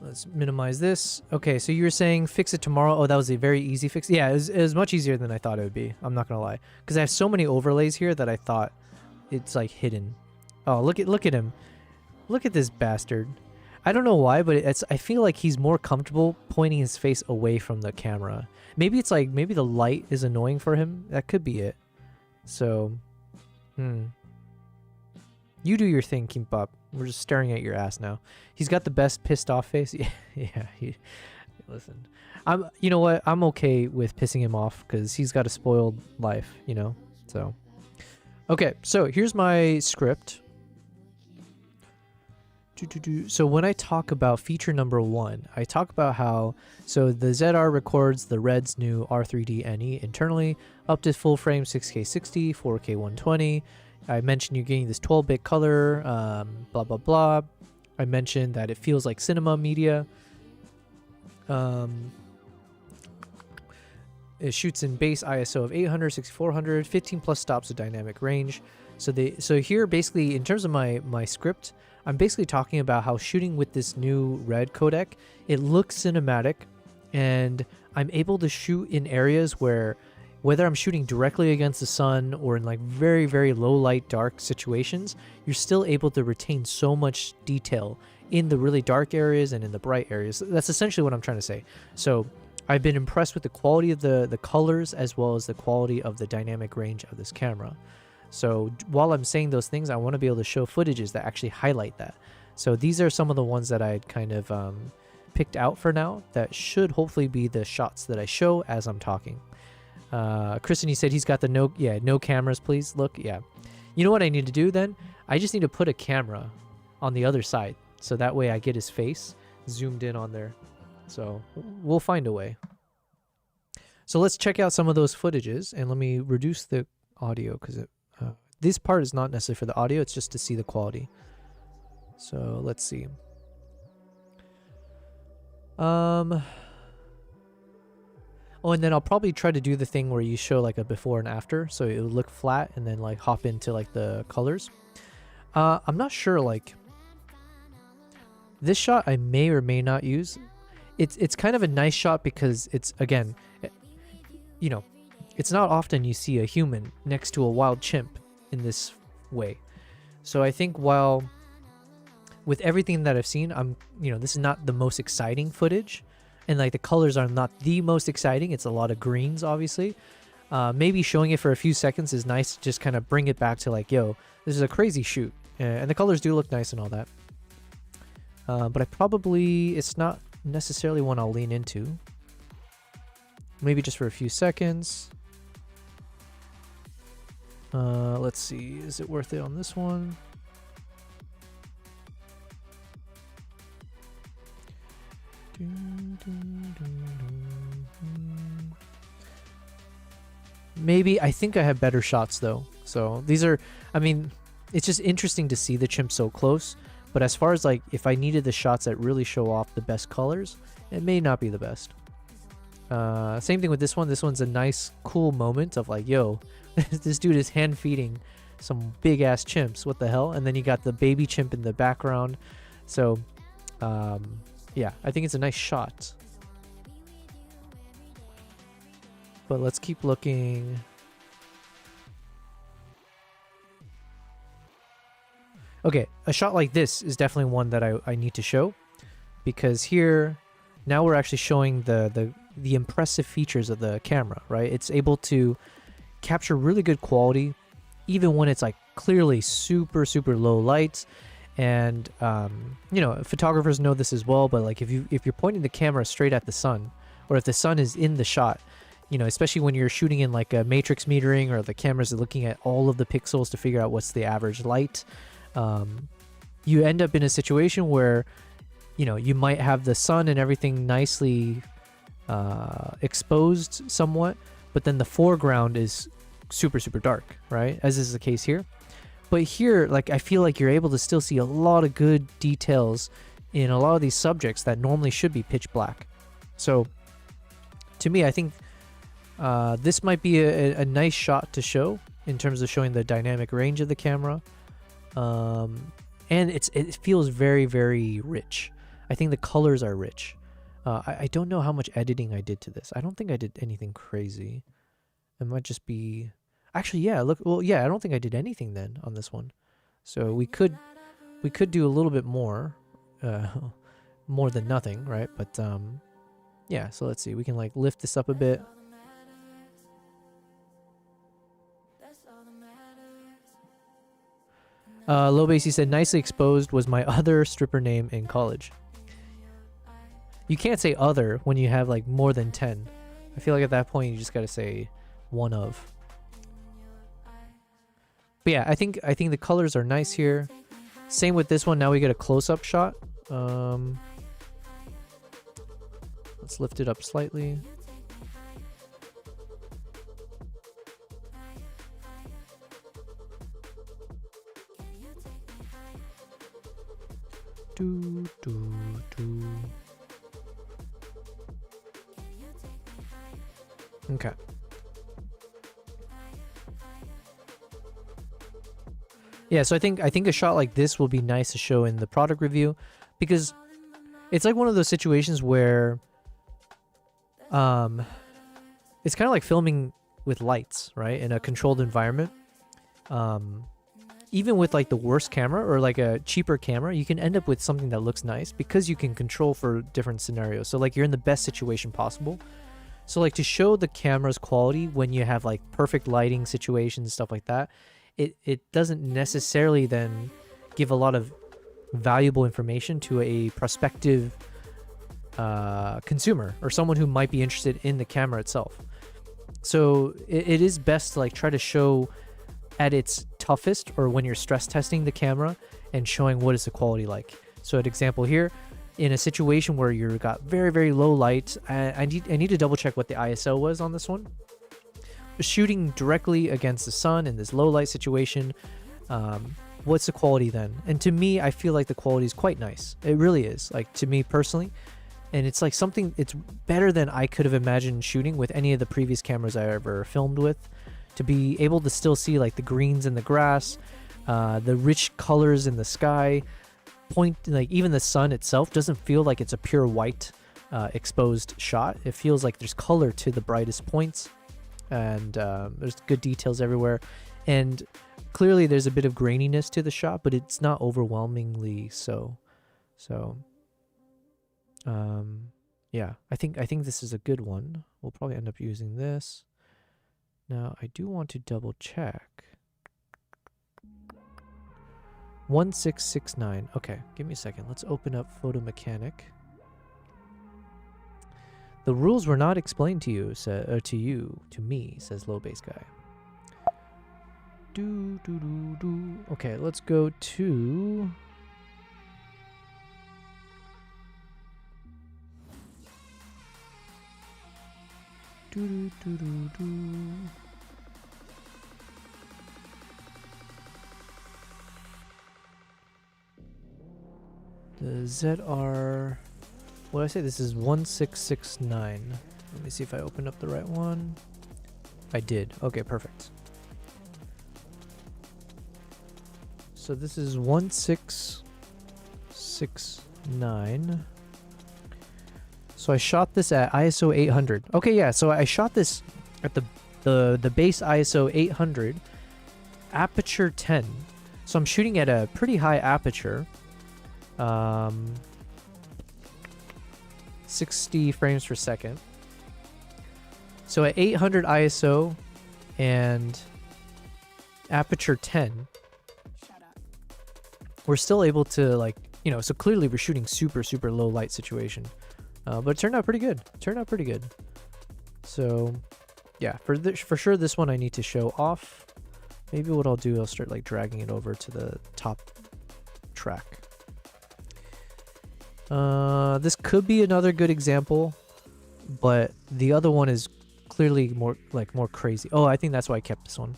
Let's minimize this. Okay, so you were saying fix it tomorrow. Oh, that was a very easy fix. Yeah, it was much easier than I thought it would be. I'm not gonna lie, because I have so many overlays here that I thought it's like hidden. Oh, look at him. Look at this bastard. I don't know why, but I feel like he's more comfortable pointing his face away from the camera. Maybe it's like, maybe the light is annoying for him. That could be it. So, you do your thing, Kimbap. We're just staring at your ass now. He's got the best pissed off face. Yeah, listen. You know what? I'm okay with pissing him off because he's got a spoiled life, you know? So, okay. So here's my script. So when I talk about feature number 1, I talk about how, so the ZR records the Red's new R3D NE internally up to full frame 6K 60, 4K 120. I mentioned you're getting this 12-bit color, blah, blah, blah. I mentioned that it feels like cinema media. It shoots in base ISO of 800, 6400, 15 plus stops of dynamic range. So here, basically, in terms of my script, I'm basically talking about how shooting with this new Red codec, it looks cinematic, and I'm able to shoot in areas where, whether I'm shooting directly against the sun or in like very, very low light, dark situations, you're still able to retain so much detail in the really dark areas and in the bright areas. That's essentially what I'm trying to say. So I've been impressed with the quality of the colors as well as the quality of the dynamic range of this camera. So while I'm saying those things, I want to be able to show footages that actually highlight that. So these are some of the ones that I kind of picked out for now that should hopefully be the shots that I show as I'm talking. Kristen, he said he's got the no cameras, please. Look, yeah. You know what I need to do then? I just need to put a camera on the other side. So that way I get his face zoomed in on there. So we'll find a way. So let's check out some of those footages, and let me reduce the audio because this part is not necessarily for the audio, it's just to see the quality. So let's see. Oh, and then I'll probably try to do the thing where you show like a before and after, so it would look flat and then like hop into like the colors. I'm not sure, like this shot I may or may not use. It's kind of a nice shot because it's, again, you know, it's not often you see a human next to a wild chimp in this way. So I think while with everything that I've seen, this is not the most exciting footage, and like the colors are not the most exciting. It's a lot of greens, obviously. Maybe showing it for a few seconds is nice to just kind of bring it back to like, yo, this is a crazy shoot. And the colors do look nice and all that. But it's not necessarily one I'll lean into. Maybe just for a few seconds. Let's see, is it worth it on this one? Maybe, I think I have better shots though. So these are, it's just interesting to see the chimp so close. But as far as like, if I needed the shots that really show off the best colors, it may not be the best. Same thing with this one. This one's a nice, cool moment of like, yo, this dude is hand feeding some big ass chimps. What the hell? And then you got the baby chimp in the background. So, yeah, I think it's a nice shot. But let's keep looking. Okay, a shot like this is definitely one that I need to show, because here, now we're actually showing the impressive features of the camera, right? It's able to capture really good quality, even when it's like clearly super, super low lights. And, photographers know this as well, but like if you're pointing the camera straight at the sun, or if the sun is in the shot, especially when you're shooting in like a matrix metering, or the cameras are looking at all of the pixels to figure out what's the average light, you end up in a situation where, you might have the sun and everything nicely exposed somewhat, but then the foreground is super, super dark, right? As is the case here. But here, like, I feel like you're able to still see a lot of good details in a lot of these subjects that normally should be pitch black. So to me, I think this might be a nice shot to show in terms of showing the dynamic range of the camera. And it feels very, very rich. I think the colors are rich. I don't know how much editing I did to this. I don't think I did anything crazy. It might just be... Actually, yeah, look, well, yeah, I don't think I did anything then on this one. So we could do a little bit more, uh, more than nothing, right? But yeah, so let's see. We can like lift this up a bit. Low Basie said, nicely exposed was my other stripper name in college. You can't say other when you have like more than 10. I feel like at that point you just gotta say one of. But yeah, I think the colors are nice here. Same with this one. Now we get a close-up shot. Let's lift it up slightly. Do, do, do. Okay. Yeah, so I think a shot like this will be nice to show in the product review, because it's like one of those situations where it's kind of like filming with lights, right? In a controlled environment. Even with like the worst camera or like a cheaper camera, you can end up with something that looks nice because you can control for different scenarios. So like you're in the best situation possible. So like to show the camera's quality when you have like perfect lighting situations, stuff like that, it doesn't necessarily then give a lot of valuable information to a prospective consumer or someone who might be interested in the camera itself. So it is best to like try to show at its toughest, or when you're stress testing the camera and showing what is the quality like. So an example here, in a situation where you've got very, very low light, I need to double check what the ISO was on this one. Shooting directly against the sun in this low light situation, what's the quality then? And to me, I feel like the quality is quite nice. It really is, like to me personally. And it's like something, it's better than I could have imagined shooting with any of the previous cameras I ever filmed with. To be able to still see like the greens in the grass, the rich colors in the sky, like even the sun itself doesn't feel like it's a pure white exposed shot. It feels like there's color to the brightest points, and there's good details everywhere. And clearly there's a bit of graininess to the shot, but it's not overwhelmingly so. So yeah, I think this is a good one. We'll probably end up using this. Now, I do want to double check. 1669. Okay, give me a second. Let's open up Photo Mechanic. The rules were not explained to you, to me, says Low Bass Guy. Okay, let's go to... The ZR, what did I say? This is 1669. Let me see if I opened up the right one. I did. Okay, perfect. So this is 1669. So I shot this at ISO 800. Okay, yeah, so I shot this at the base ISO 800, aperture 10. So I'm shooting at a pretty high aperture. 60 frames per second. So at 800 ISO and aperture 10, we're still able to, like, you know, so clearly we're shooting super low light situation. But it turned out pretty good. So yeah, for sure this one I need to show off. Maybe what I'll do, I'll start like dragging it over to the top track. This could be another good example, but the other one is clearly more crazy. Oh, I think that's why I kept this one.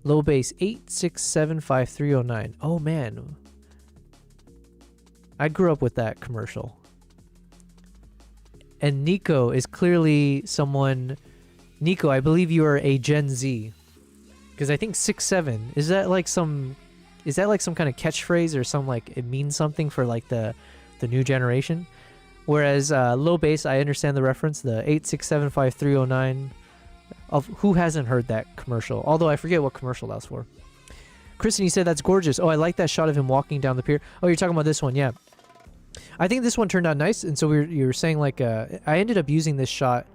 Low base 8675309. Oh man, I grew up with that commercial. And Nico is clearly someone. Nico, I believe you are a Gen Z, because I think 67 is that like some kind of catchphrase or some, like, it means something for like the new generation. Whereas low base, I understand the reference, the 8675309. of who hasn't heard that commercial, although I forget what commercial that was for. Kristen, you said that's gorgeous. Oh, I like that shot of him walking down the pier. Oh, you're talking about this one. Yeah. I think this one turned out nice. And so you were saying like, I ended up using this shot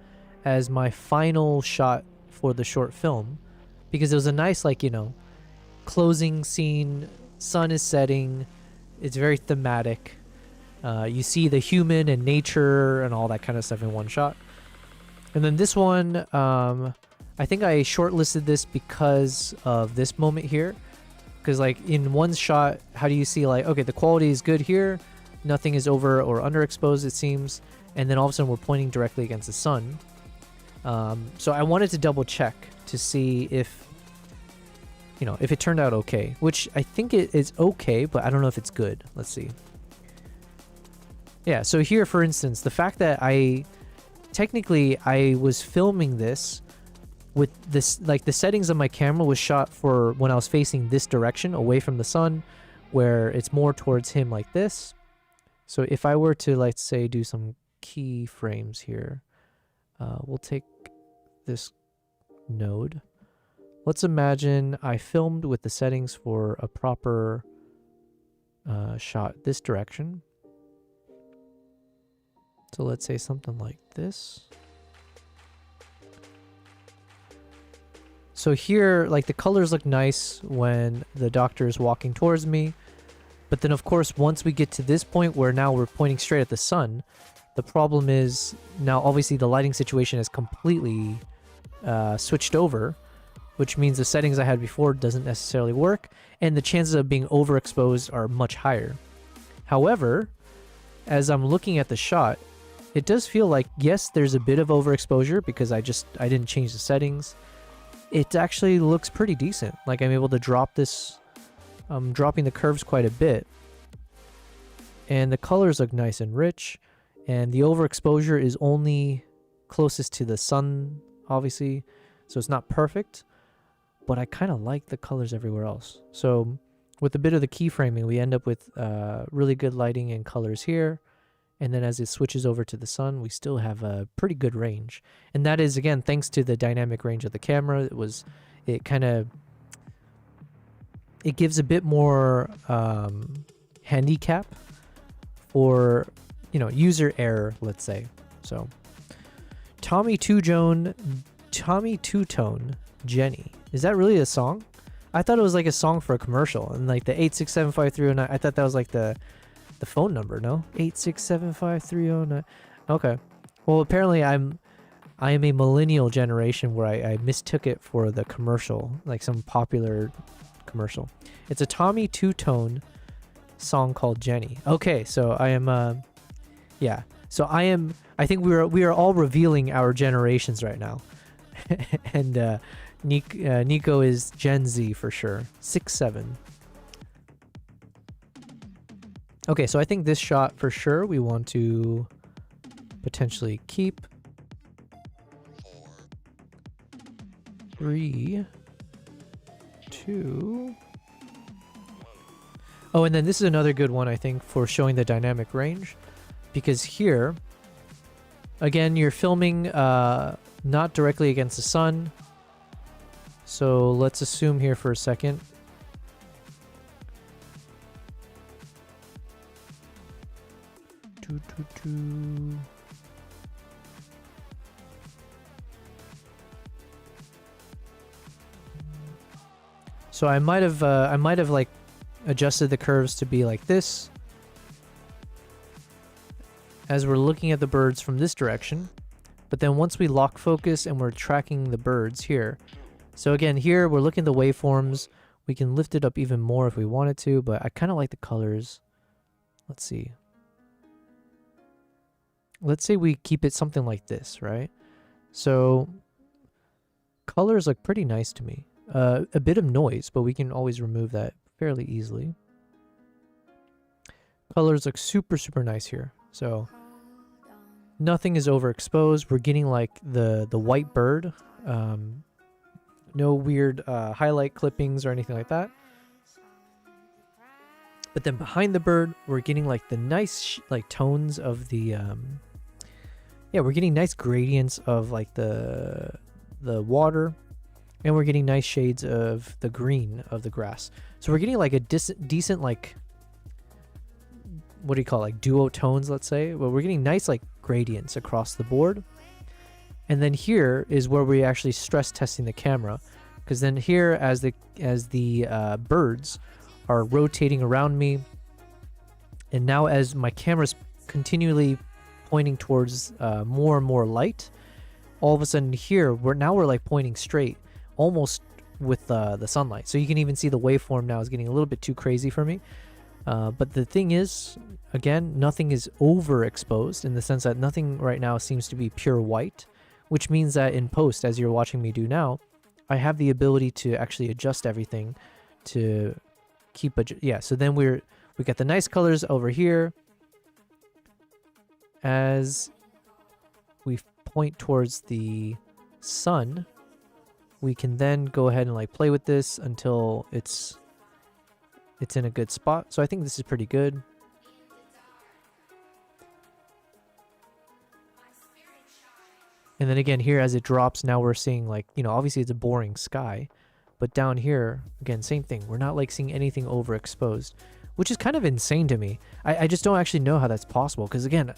as my final shot for the short film because it was a nice, like, you know, closing scene. Sun is setting. It's very thematic. You see the human and nature and all that kind of stuff in one shot. And then this one, I think I shortlisted this because of this moment here. Because like in one shot, how do you see like, okay, the quality is good here. Nothing is over or underexposed, it seems. And then all of a sudden we're pointing directly against the sun. So I wanted to double check to see if, you know, if it turned out okay. Which I think it is okay, but I don't know if it's good. Let's see. Yeah, so here, for instance, the fact that technically I was filming this with this, like the settings of my camera was shot for when I was facing this direction away from the sun, where it's more towards him like this. So if I were to, let's say, do some keyframes here, we'll take this node. Let's imagine I filmed with the settings for a proper shot this direction. So let's say something like this. So here, like the colors look nice when the doctor is walking towards me. But then of course, once we get to this point where now we're pointing straight at the sun, the problem is now obviously the lighting situation has completely switched over, which means the settings I had before doesn't necessarily work. And the chances of being overexposed are much higher. However, as I'm looking at the shot, it does feel like, yes, there's a bit of overexposure because I didn't change the settings. It actually looks pretty decent. Like I'm able to drop this, dropping the curves quite a bit. And the colors look nice and rich. And the overexposure is only closest to the sun, obviously. So it's not perfect, but I kind of like the colors everywhere else. So with a bit of the keyframing, we end up with really good lighting and colors here. And then as it switches over to the sun, we still have a pretty good range. And that is, again, thanks to the dynamic range of the camera. It gives a bit more handicap for, you know, user error, let's say. So Tommy Two-Tone Jenny. Is that really a song? I thought it was like a song for a commercial. And like the 8675309, I thought that was like the phone number, no? 8675309. Okay. Well, apparently I am a millennial generation where I mistook it for the commercial, like some popular commercial. It's a Tommy Two-Tone song called Jenny. Okay, so I am yeah. So I think we are all revealing our generations right now. And Nico is Gen Z for sure. 6'7". Okay, so I think this shot for sure we want to potentially keep. 3, 2. Oh, and then this is another good one, I think, for showing the dynamic range. Because here, again, you're filming not directly against the sun. So let's assume here for a second. So I might have like adjusted the curves to be like this as we're looking at the birds from this direction. But then once we lock focus and we're tracking the birds here. So again, here we're looking at the waveforms. We can lift it up even more if we wanted to, but I kind of like the colors. Let's see. Let's say we keep it something like this, right? So colors look pretty nice to me. A bit of noise, but we can always remove that fairly easily. Colors look super, super nice here. So nothing is overexposed. We're getting like the white bird. No weird highlight clippings or anything like that. But then behind the bird, we're getting like the nice like tones of the yeah, we're getting nice gradients of like the the water, and we're getting nice shades of the green of the grass. So we're getting like a decent like, what do you call it, like duo tones, let's say. But we're getting nice like gradients across the board. And then here is where we're actually stress testing the camera, because then here as the birds are rotating around me, and now as my camera's continually pointing towards more and more light, all of a sudden here we're like pointing straight, almost with the sunlight. So you can even see the waveform now is getting a little bit too crazy for me. But the thing is, again, nothing is overexposed in the sense that nothing right now seems to be pure white, which means that in post, as you're watching me do now, I have the ability to actually adjust everything to keep so then we got the nice colors over here as we point towards the sun. We can then go ahead and like play with this until it's in a good spot. So I think this is pretty good. And then again here as it drops, now we're seeing like, you know, obviously it's a boring sky, but down here again, same thing. We're not like seeing anything overexposed, which is kind of insane to me. I just don't actually know how that's possible, because again,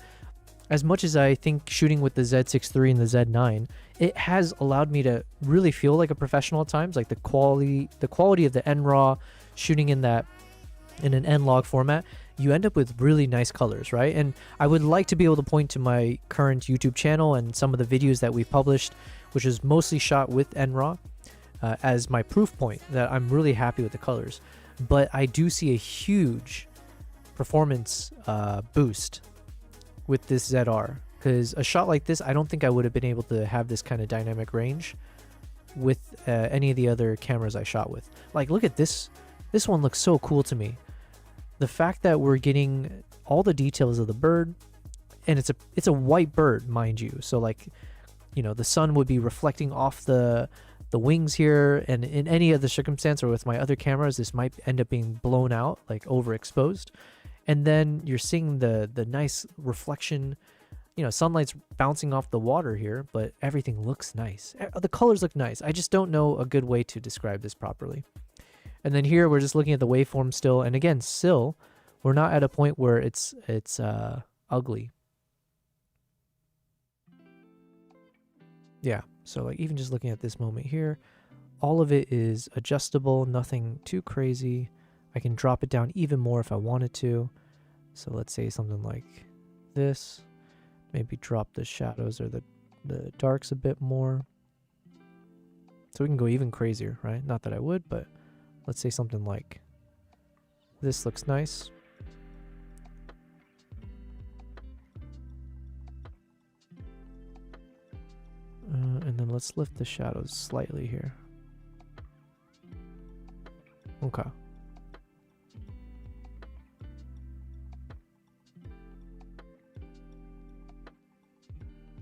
as much as I think shooting with the Z6 III and the Z9, it has allowed me to really feel like a professional at times. Like the quality of the NRAW, shooting in an N-Log format, you end up with really nice colors, right? And I would like to be able to point to my current YouTube channel and some of the videos that we've published, which is mostly shot with NRAW, as my proof point that I'm really happy with the colors. But I do see a huge performance boost with this ZR, because a shot like this, I don't think I would have been able to have this kind of dynamic range with any of the other cameras I shot with. Like, look at this. This one looks so cool to me. The fact that we're getting all the details of the bird, and it's a white bird, mind you. So like, you know, the sun would be reflecting off the wings here, and in any other circumstance or with my other cameras, this might end up being blown out, like overexposed. And then you're seeing the nice reflection, you know, sunlight's bouncing off the water here, but everything looks nice. The colors look nice. I just don't know a good way to describe this properly. And then here we're just looking at the waveform still, and again, still, we're not at a point where it's ugly. Yeah, so like even just looking at this moment here, all of it is adjustable, nothing too crazy. I can drop it down even more if I wanted to. So let's say something like this. Maybe drop the shadows or the darks a bit more. So we can go even crazier, right? Not that I would, but let's say something like this looks nice. And then let's lift the shadows slightly here. Okay.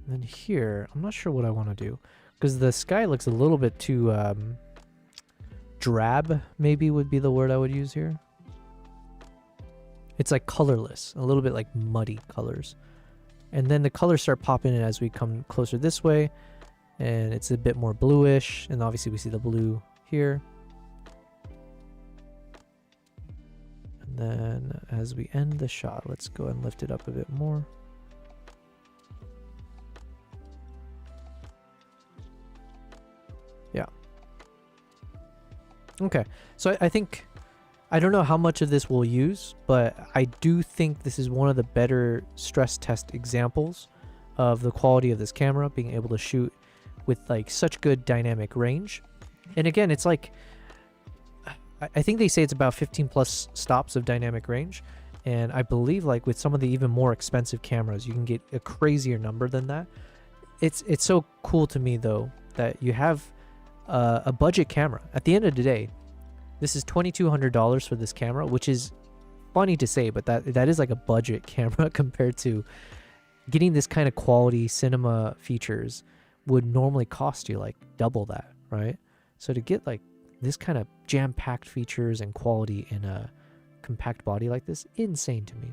And then here, I'm not sure what I want to do, because the sky looks a little bit too drab, maybe would be the word I would use here. It's like colorless, a little bit like muddy colors. And then the colors start popping in as we come closer this way, and it's a bit more bluish, and obviously we see the blue here. And then as we end the shot, let's go and lift it up a bit more. Yeah. Okay, so I think, I don't know how much of this we'll use, but I do think this is one of the better stress test examples of the quality of this camera, being able to shoot with like such good dynamic range. And again, it's like, I think they say it's about 15 plus stops of dynamic range. And I believe like with some of the even more expensive cameras, you can get a crazier number than that. It's so cool to me though, that you have a budget camera. At the end of the day, this is $2,200 for this camera, which is funny to say, but that is like a budget camera compared to getting this kind of quality cinema features would normally cost you like double that, right? So to get like this kind of jam-packed features and quality in a compact body like this, insane to me.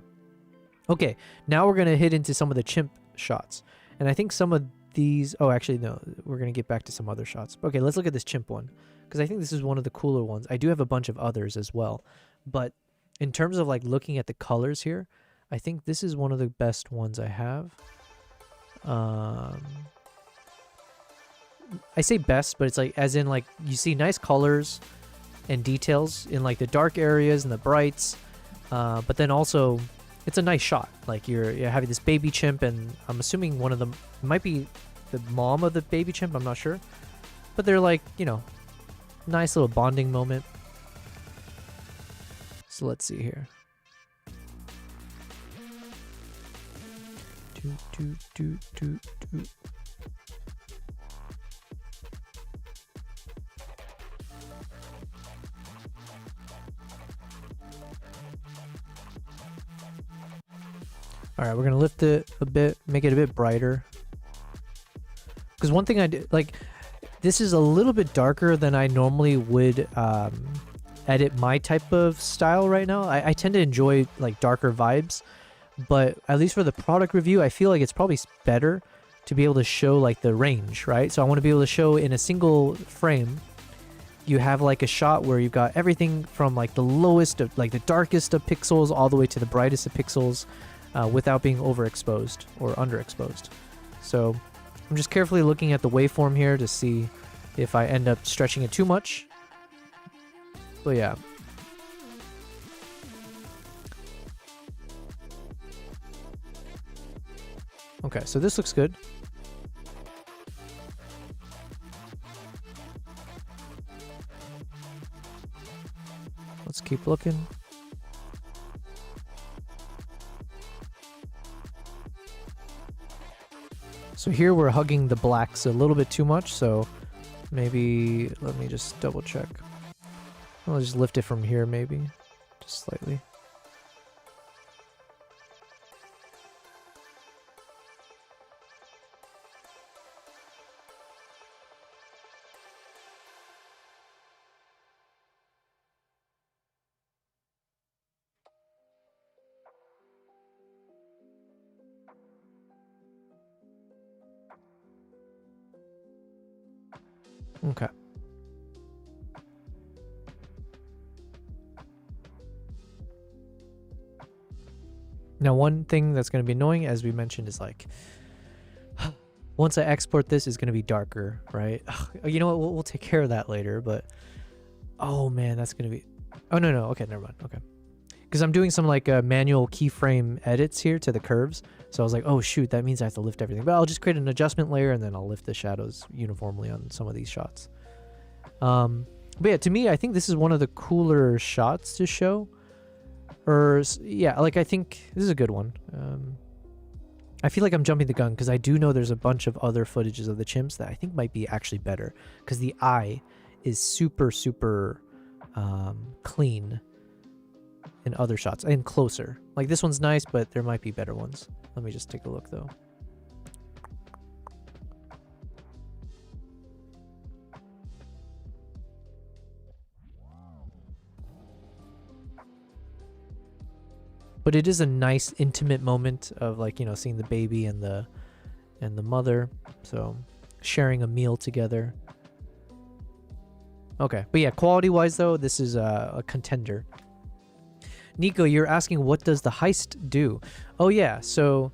Okay, now we're gonna hit into some of the chimp shots, and I think some of these. Oh, actually, no. We're going to get back to some other shots. Okay, let's look at this chimp one, because I think this is one of the cooler ones. I do have a bunch of others as well. But in terms of like looking at the colors here, I think this is one of the best ones I have. I say best, but it's like as in like you see nice colors and details in like the dark areas and the brights, but then also it's a nice shot. Like you're having this baby chimp, and I'm assuming one of them might be the mom of the baby chimp. I'm not sure, but they're like, you know, nice little bonding moment. So let's see here. All right, we're gonna lift it a bit, make it a bit brighter. Because one thing I did, like, this is a little bit darker than I normally would edit my type of style right now. I tend to enjoy like darker vibes, but at least for the product review, I feel like it's probably better to be able to show like the range, right? So I want to be able to show in a single frame. You have like a shot where you've got everything from like the lowest of like the darkest of pixels all the way to the brightest of pixels. Without being overexposed or underexposed. So I'm just carefully looking at the waveform here to see if I end up stretching it too much. But yeah. Okay, so this looks good. Let's keep looking. So here we're hugging the blacks a little bit too much, so maybe let me just double check. I'll just lift it from here maybe, just slightly. Okay. Now, one thing that's going to be annoying, as we mentioned, is like, once I export this, it's going to be darker, right? You know what? We'll take care of that later, but, oh man, that's going to be, oh no, okay, never mind, okay. Because I'm doing some like manual keyframe edits here to the curves, so I was like, oh shoot, that means I have to lift everything, but I'll just create an adjustment layer and then I'll lift the shadows uniformly on some of these shots. But yeah, to me, I think this is one of the cooler shots to show. Or yeah, like I think this is a good one. I feel like I'm jumping the gun because I do know there's a bunch of other footages of the chimps that I think might be actually better because the eye is super clean in other shots and closer. Like this one's nice, but there might be better ones. Let me just take a look though. But it is a nice intimate moment of like, you know, seeing the baby and the mother, so sharing a meal together. Okay, but yeah, quality wise though, this is a contender. Nico, you're asking what does the heist do? Oh yeah, so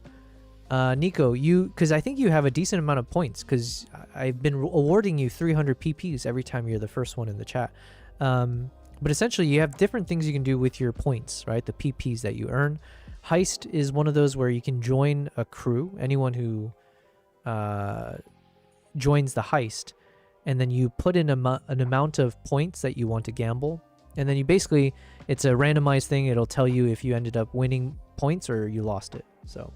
Nico, because I think you have a decent amount of points because I've been awarding you 300 PPs every time you're the first one in the chat. But essentially, you have different things you can do with your points, right? The PPs that you earn. Heist is one of those where you can join a crew, anyone who joins the heist, and then you put in an amount of points that you want to gamble. And then you basically, it's a randomized thing. It'll tell you if you ended up winning points or you lost it. So,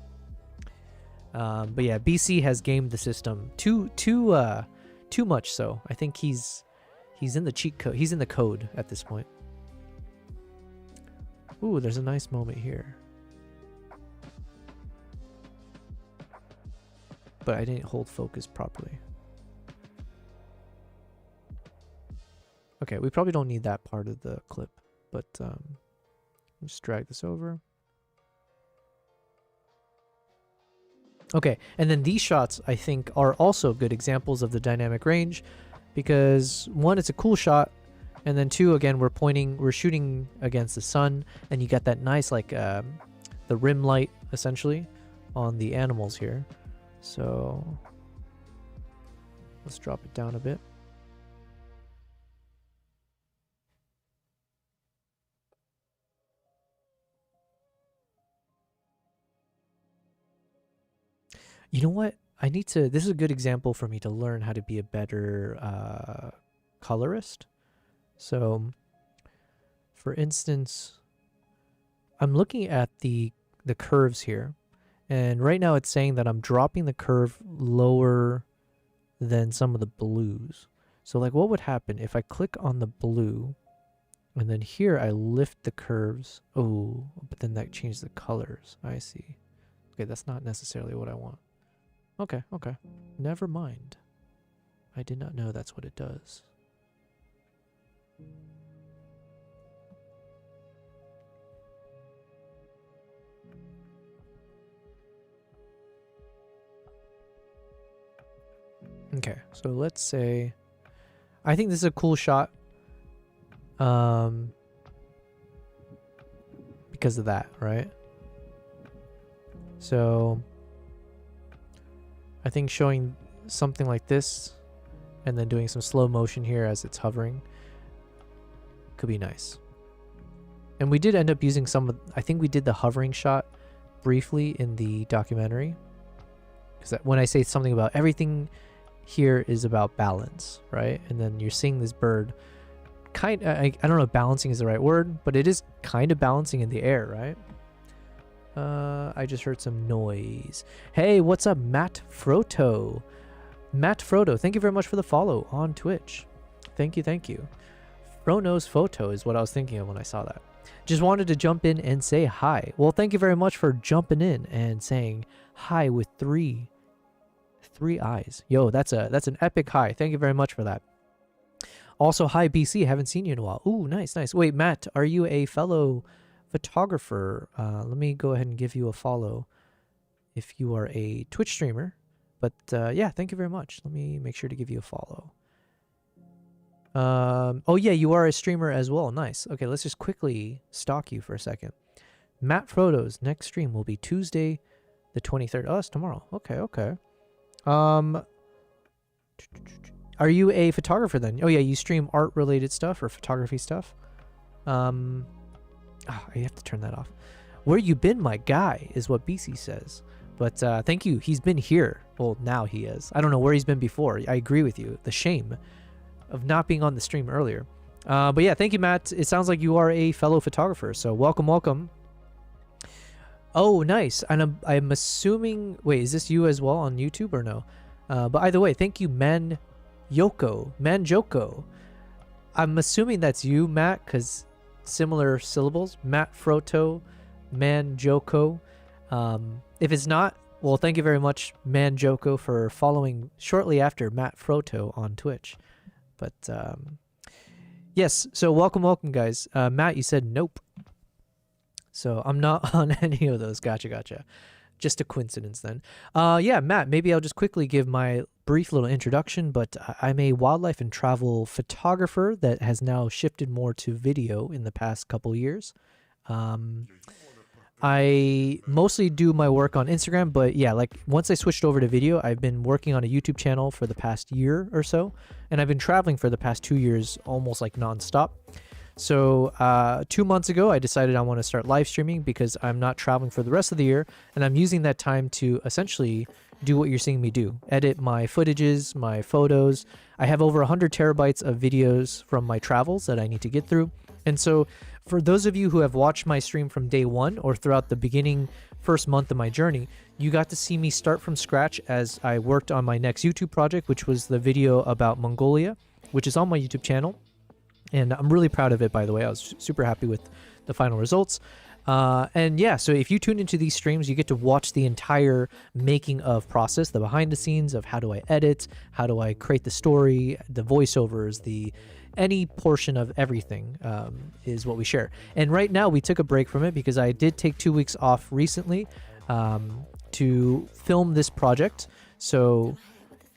but yeah, BC has gamed the system too much. So I think he's in the cheat code. He's in the code at this point. Ooh, there's a nice moment here. But I didn't hold focus properly. Okay, we probably don't need that part of the clip, but just drag this over. Okay, and then these shots I think are also good examples of the dynamic range, because one, it's a cool shot, and then two, again, we're shooting against the sun, and you got that nice like the rim light essentially on the animals here. So let's drop it down a bit. You know what? I need to, this is a good example for me to learn how to be a better colorist. So for instance, I'm looking at the curves here, and right now it's saying that I'm dropping the curve lower than some of the blues. So like what would happen if I click on the blue and then here I lift the curves? Oh, but then that changed the colors. I see. Okay, that's not necessarily what I want. Okay, okay. Never mind. I did not know that's what it does. Okay, so let's say I think this is a cool shot because of that, right? So I think showing something like this and then doing some slow motion here as it's hovering could be nice. And we did end up using some of, I think we did the hovering shot briefly in the documentary, because when I say something about everything here is about balance, right? And then you're seeing this bird I don't know if balancing is the right word, but it is kind of balancing in the air, right? I just heard some noise. Hey, what's up, Matt Froto? Matt Froto, thank you very much for the follow on Twitch. Thank you, thank you. Frono's photo is what I was thinking of when I saw that. Just wanted to jump in and say hi. Well, thank you very much for jumping in and saying hi with three eyes. Yo, that's an epic hi. Thank you very much for that. Also, hi BC, haven't seen you in a while. Ooh, nice, nice. Wait, Matt, are you a fellow photographer? Let me go ahead and give you a follow if you are a Twitch streamer. But yeah, thank you very much. Let me make sure to give you a follow. Oh yeah, you are a streamer as well. Nice. Okay, let's just quickly stalk you for a second. Matt Frodo's next stream will be Tuesday the 23rd. Oh, that's tomorrow. Okay, okay. Are you a photographer then? Oh yeah, you stream art related stuff or photography stuff? I have to turn that off. Where you been, my guy, is what BC says. But thank you. He's been here. Well, now he is. I don't know where he's been before. I agree with you. The shame of not being on the stream earlier. But yeah, thank you, Matt. It sounds like you are a fellow photographer. So welcome, welcome. Oh, nice. And I'm assuming... Wait, is this you as well on YouTube or no? But either way, thank you, Manjoko. I'm assuming that's you, Matt, because similar syllables. Matt Froto, Manjoko. If it's not, well, thank you very much, Manjoko, for following shortly after Matt Froto on Twitch. But yes, so welcome, welcome, guys. Matt, you said nope. So I'm not on any of those. Gotcha, gotcha. Just a coincidence then. Yeah, Matt, maybe I'll just quickly give my brief little introduction, but I'm a wildlife and travel photographer that has now shifted more to video in the past couple years. I mostly do my work on Instagram, but yeah, like once I switched over to video, I've been working on a YouTube channel for the past year or so, and I've been traveling for the past 2 years, almost like nonstop. So 2 months ago, I decided I want to start live streaming because I'm not traveling for the rest of the year, and I'm using that time to essentially do what you're seeing me do. Edit my footages, my photos. I have over 100 terabytes of videos from my travels that I need to get through. And so for those of you who have watched my stream from day one or throughout the beginning first month of my journey, you got to see me start from scratch as I worked on my next YouTube project, which was the video about Mongolia, which is on my YouTube channel. And I'm really proud of it, by the way. I was super happy with the final results. And yeah, so if you tune into these streams, you get to watch the entire making of process, the behind the scenes of how do I edit, how do I create the story, the voiceovers, any portion of everything is what we share. And right now we took a break from it because I did take 2 weeks off recently to film this project. So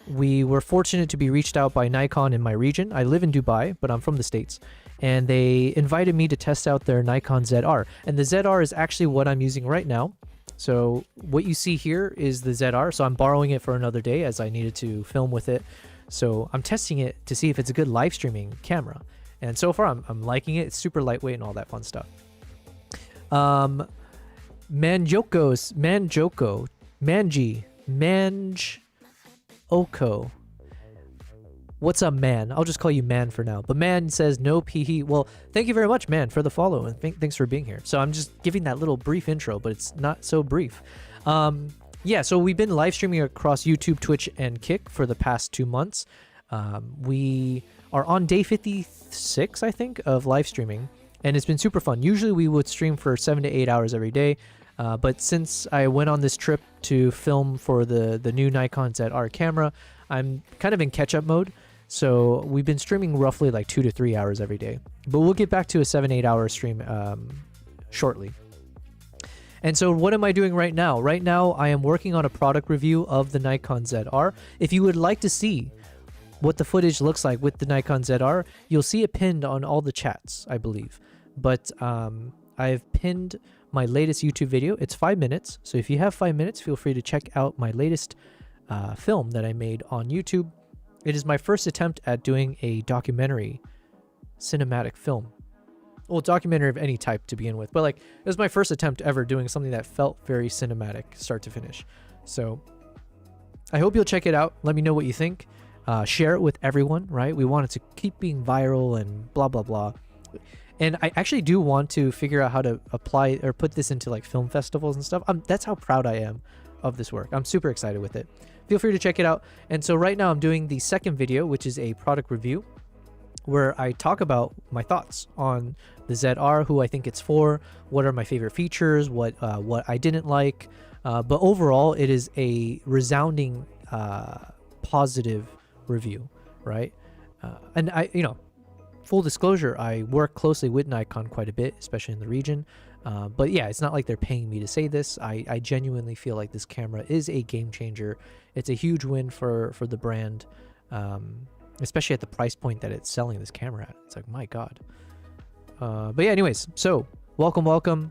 we were fortunate to be reached out by Nikon in my region. I live in Dubai, but I'm from the States. And they invited me to test out their Nikon ZR. And the ZR is actually what I'm using right now. So what you see here is the ZR. So I'm borrowing it for another day as I needed to film with it. So I'm testing it to see if it's a good live streaming camera. And so far I'm liking it. It's super lightweight and all that fun stuff. Oko. What's up, man? I'll just call you man for now. But man says no pee. Well, thank you very much, man, for the follow, and thanks for being here. So I'm just giving that little brief intro, but it's not so brief. Yeah, so we've been live streaming across YouTube, Twitch, and Kick for the past 2 months. We are on day 56, I think, of live streaming, and it's been super fun. Usually we would stream for 7 to 8 hours every day. But since I went on this trip to film for the new Nikon ZR camera, I'm kind of in catch-up mode. So we've been streaming roughly like 2 to 3 hours every day. But we'll get back to a 7-8 hour stream shortly. And so what am I doing right now? Right now, I am working on a product review of the Nikon ZR. If you would like to see what the footage looks like with the Nikon ZR, you'll see it pinned on all the chats, I believe. But I've pinned my latest YouTube video. It's 5 minutes. So if you have 5 minutes, feel free to check out my latest film that I made on YouTube. It is my first attempt at doing a documentary cinematic film. Well, documentary of any type to begin with, but like it was my first attempt ever doing something that felt very cinematic start to finish. So I hope you'll check it out. Let me know what you think. Share it with everyone, right? We want it to keep being viral and blah, blah, blah. And I actually do want to figure out how to apply or put this into like film festivals and stuff. That's how proud I am of this work. I'm super excited with it. Feel free to check it out. And so right now I'm doing the second video, which is a product review where I talk about my thoughts on the ZR, who I think it's for, what are my favorite features, what I didn't like. But overall, it is a resounding positive review, right? And full disclosure, I work closely with Nikon quite a bit, especially in the region. But yeah, it's not like they're paying me to say this. I genuinely feel like this camera is a game changer. It's a huge win for the brand, especially at the price point that it's selling this camera at. It's like, my God. But yeah, anyways, so welcome.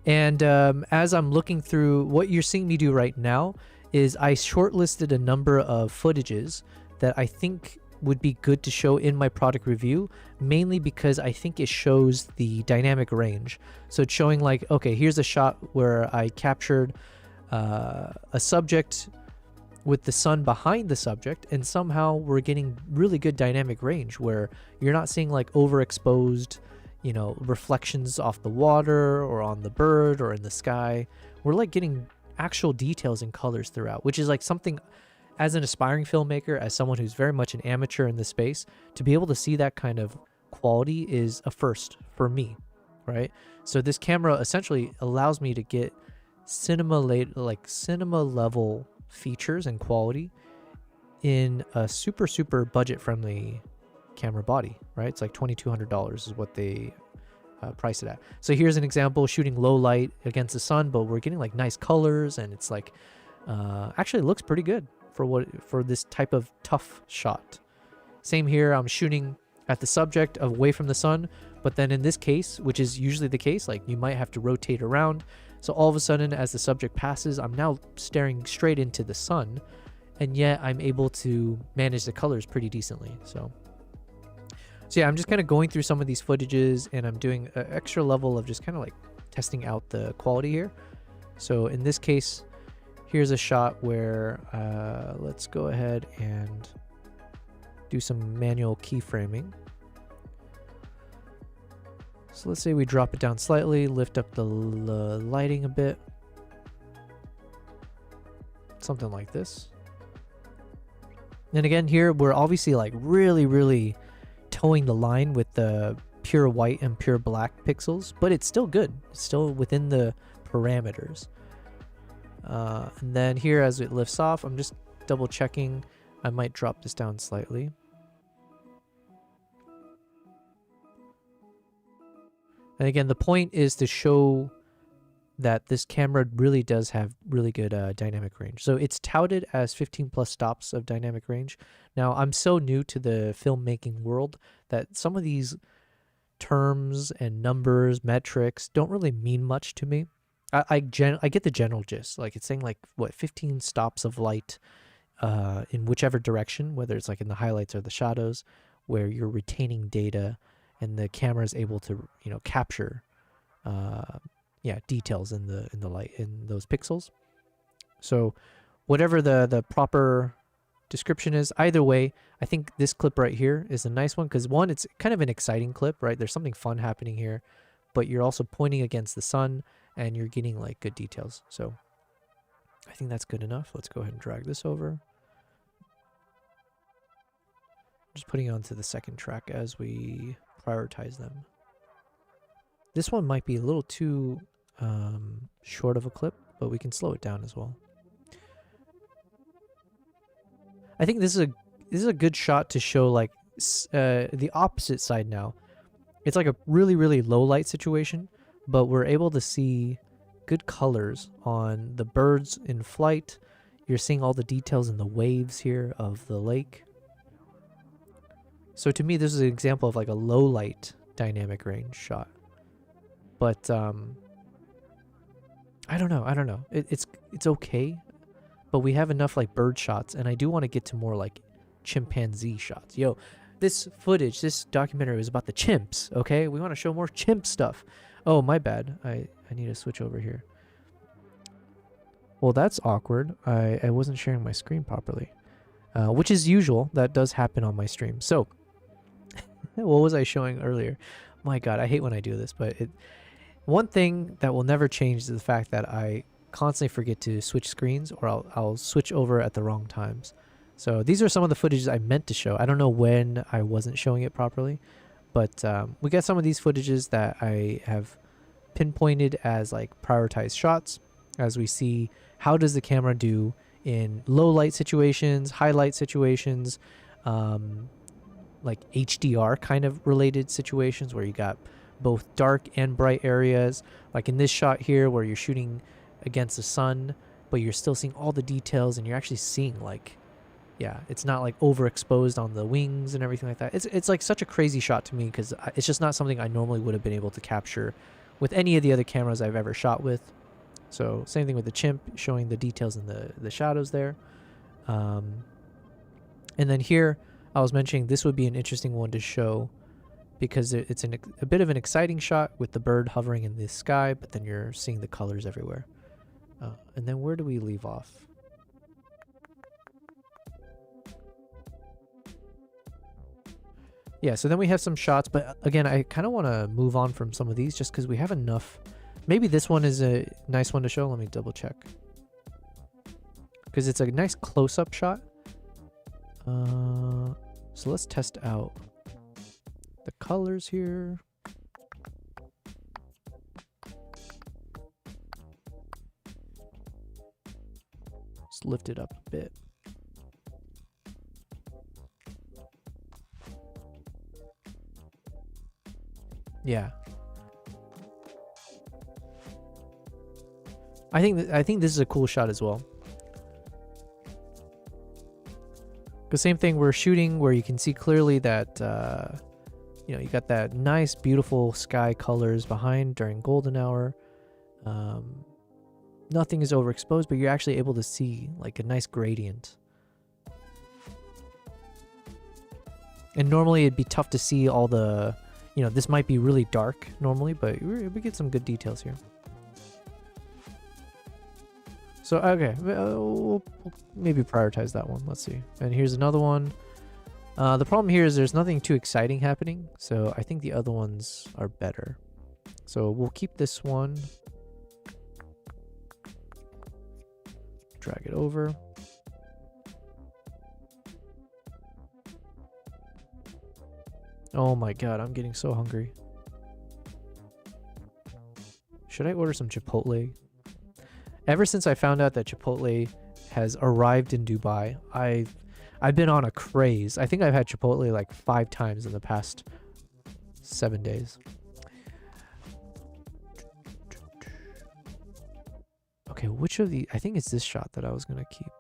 And as I'm looking through, what you're seeing me do right now is I shortlisted a number of footages that I think would be good to show in my product review, mainly because I think it shows the dynamic range. So it's showing like, okay, here's a shot where I captured a subject with the sun behind the subject, and somehow we're getting really good dynamic range where you're not seeing like overexposed, reflections off the water or on the bird or in the sky. We're like getting actual details and colors throughout, which is like something as an aspiring filmmaker, as someone who's very much an amateur in this space, to be able to see that kind of quality is a first for me, right? So this camera essentially allows me to get cinema level features and quality in a super budget friendly camera body, right? It's like $2,200 is what they price it at. So here's an example shooting low light against the sun, but we're getting like nice colors, and it's like actually it looks pretty good for this type of tough shot. Same here, I'm shooting at the subject away from the sun, but then in this case, which is usually the case, like you might have to rotate around. So all of a sudden, as the subject passes, I'm now staring straight into the sun, and yet I'm able to manage the colors pretty decently. So yeah, I'm just kind of going through some of these footages, and I'm doing an extra level of just kind of like testing out the quality here. So in this case, here's a shot where let's go ahead and do some manual keyframing. So let's say we drop it down slightly, lift up the lighting a bit. Something like this. And again, here we're obviously like really towing the line with the pure white and pure black pixels, but it's still good. It's still within the parameters. And then here as it lifts off, I'm just double checking. I might drop this down slightly. And again, the point is to show that this camera really does have really good dynamic range. So it's touted as 15 plus stops of dynamic range. Now, I'm so new to the filmmaking world that some of these terms and numbers, metrics don't really mean much to me. I get the general gist. Like it's saying like what 15 stops of light in whichever direction, whether it's like in the highlights or the shadows, where you're retaining data and the camera is able to, you know, capture details in the light in those pixels. So whatever the proper description is, either way, I think this clip right here is a nice one because one, it's kind of an exciting clip, right? There's something fun happening here, but you're also pointing against the sun and you're getting like good details. So I think that's good enough. Let's go ahead and drag this over. Just putting it onto the second track as we prioritize them. This one might be a little too short of a clip, but we can slow it down as well. I think this is a good shot to show like the opposite side now. It's like a really, really low light situation, but we're able to see good colors on the birds in flight. You're seeing all the details in the waves here of the lake. So to me, this is an example of like a low light dynamic range shot. But I don't know. It's okay, but we have enough like bird shots, and I do want to get to more like chimpanzee shots. Yo, this footage, this documentary was about the chimps, okay? We want to show more chimp stuff. Oh, my bad. I need to switch over here. Well, that's awkward. I wasn't sharing my screen properly, which is usual. That does happen on my stream. So, what was I showing earlier? My God, I hate when I do this, but one thing that will never change is the fact that I constantly forget to switch screens, or I'll switch over at the wrong times. So these are some of the footages I meant to show. I don't know when I wasn't showing it properly, but we got some of these footages that I have pinpointed as like prioritized shots, as we see how does the camera do in low light situations, highlight situations, like HDR kind of related situations where you got both dark and bright areas, like in this shot here where you're shooting against the sun, but you're still seeing all the details, and you're actually seeing like, yeah, it's not like overexposed on the wings and everything like that. It's like such a crazy shot to me because it's just not something I normally would have been able to capture with any of the other cameras I've ever shot with. So same thing with the chimp, showing the details in the shadows there. And then here, I was mentioning this would be an interesting one to show because it's a bit of an exciting shot with the bird hovering in the sky, but then you're seeing the colors everywhere. And then where do we leave off? Yeah, so then we have some shots, but again, I kind of want to move on from some of these just because we have enough. Maybe this one is a nice one to show. Let me double check. Because it's a nice close-up shot. So let's test out the colors here. Let's lift it up a bit. Yeah. I think this is a cool shot as well. The same thing, we're shooting where you can see clearly that you know, you got that nice beautiful sky colors behind during golden hour. Nothing is overexposed, but you're actually able to see like a nice gradient. And normally it'd be tough to see all the, you know, this might be really dark normally, but we get some good details here. So, okay, we'll maybe prioritize that one. Let's see. And here's another one. The problem here is there's nothing too exciting happening, so I think the other ones are better. So we'll keep this one. Drag it over. Oh my God, I'm getting so hungry. Should I order some Chipotle? Ever since I found out that Chipotle has arrived in Dubai, I've been on a craze. I think I've had Chipotle like 5 times in the past 7 days. Okay, which of the... I think it's this shot that I was going to keep.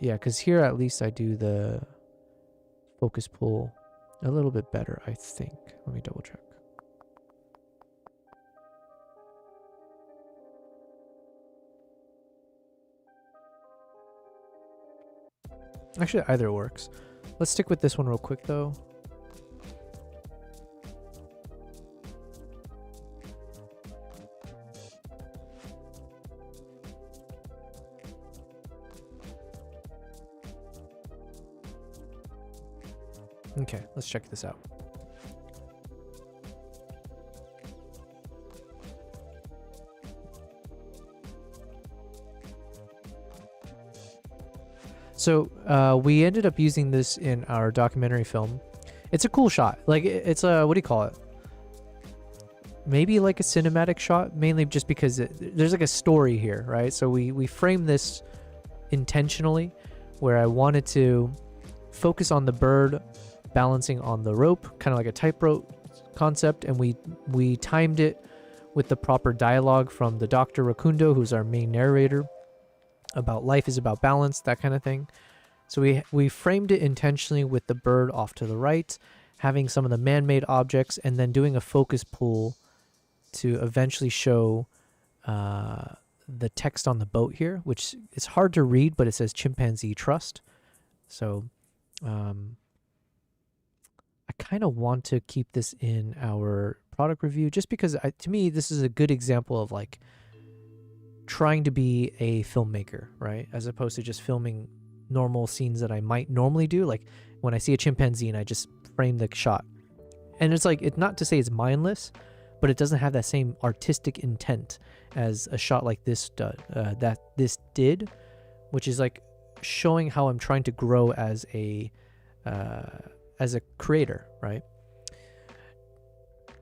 Yeah, because here at least I do the focus pull a little bit better, I think. Let me double check. Actually, either works. Let's stick with this one real quick, though. Okay, let's check this out. So we ended up using this in our documentary film. It's a cool shot. Like it's a, what do you call it? Maybe like a cinematic shot, mainly just because there's like a story here, right? So we framed this intentionally, where I wanted to focus on the bird balancing on the rope, kind of like a tightrope concept, and we timed it with the proper dialogue from the Dr. Rakundo, who's our main narrator, about life is about balance, that kind of thing. So we framed it intentionally with the bird off to the right, having some of the man-made objects, and then doing a focus pull to eventually show the text on the boat here, which is hard to read, but it says Chimpanzee Trust. So I kind of want to keep this in our product review, just because to me this is a good example of like trying to be a filmmaker, right? As opposed to just filming normal scenes that I might normally do. Like when I see a chimpanzee and I just frame the shot. And it's like, it's not to say it's mindless, but it doesn't have that same artistic intent as a shot like this that this did, which is like showing how I'm trying to grow as a creator, right?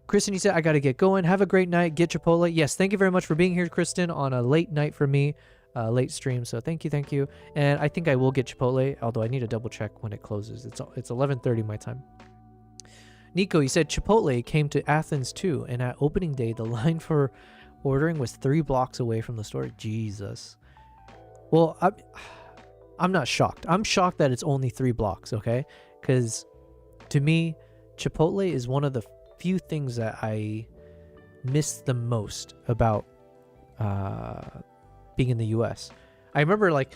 Kristen, you said I got to get going. Have a great night. Get Chipotle. Yes, thank you very much for being here, Kristen, on a late night for me, late stream. So thank you. And I think I will get Chipotle, although I need to double check when it closes. It's 11:30 my time. Nico, you said Chipotle came to Athens too, and at opening day, the line for ordering was 3 blocks away from the store. Jesus. Well, I'm not shocked. I'm shocked that it's only 3 blocks, okay? Because to me, Chipotle is one of the few things that I miss the most about being in the US. I remember like,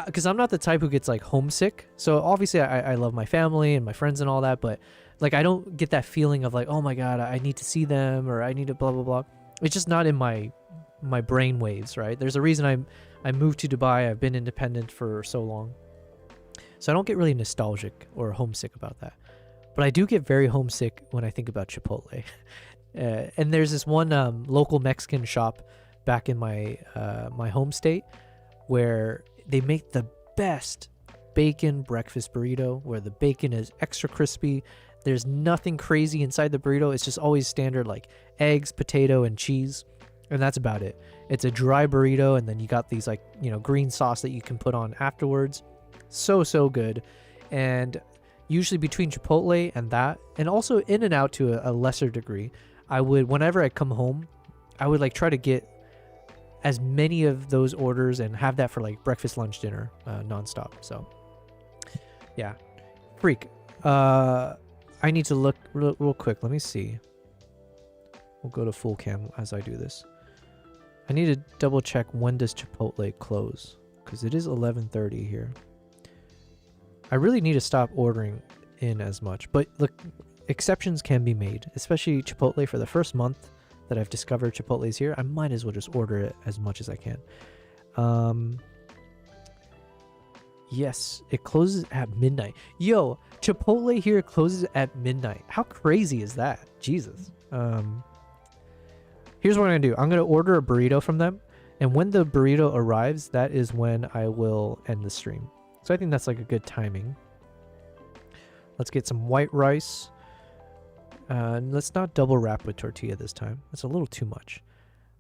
because I'm not the type who gets like homesick. So obviously I love my family and my friends and all that, but like I don't get that feeling of like, oh my God, I need to see them, or I need to blah, blah, blah. It's just not in my brain waves, right? There's a reason I moved to Dubai. I've been independent for so long. So I don't get really nostalgic or homesick about that. But I do get very homesick when I think about Chipotle. And there's this one local Mexican shop back in my my home state where they make the best bacon breakfast burrito, where the bacon is extra crispy. There's nothing crazy inside the burrito. It's just always standard like eggs, potato, and cheese. And that's about it. It's a dry burrito, and then you got these like, you know, green sauce that you can put on afterwards. So good. And usually between Chipotle and that, and also In-N-Out to a lesser degree, I would, whenever I come home, I would like try to get as many of those orders and have that for like breakfast, lunch, dinner, nonstop. So yeah, freak. I need to look real quick. Let me see. We'll go to full cam as I do this. I need to double check when does Chipotle close, because it is 11:30 here. I really need to stop ordering in as much, but look, exceptions can be made, especially Chipotle. For the first month that I've discovered Chipotle's here, I might as well just order it as much as I can. Yes, it closes at midnight. Yo, Chipotle here closes at midnight. How crazy is that? Jesus. Here's what I'm gonna do. I'm gonna order a burrito from them, and when the burrito arrives, that is when I will end the stream. So I think that's like a good timing. Let's get some white rice. Let's not double wrap with tortilla this time. That's a little too much.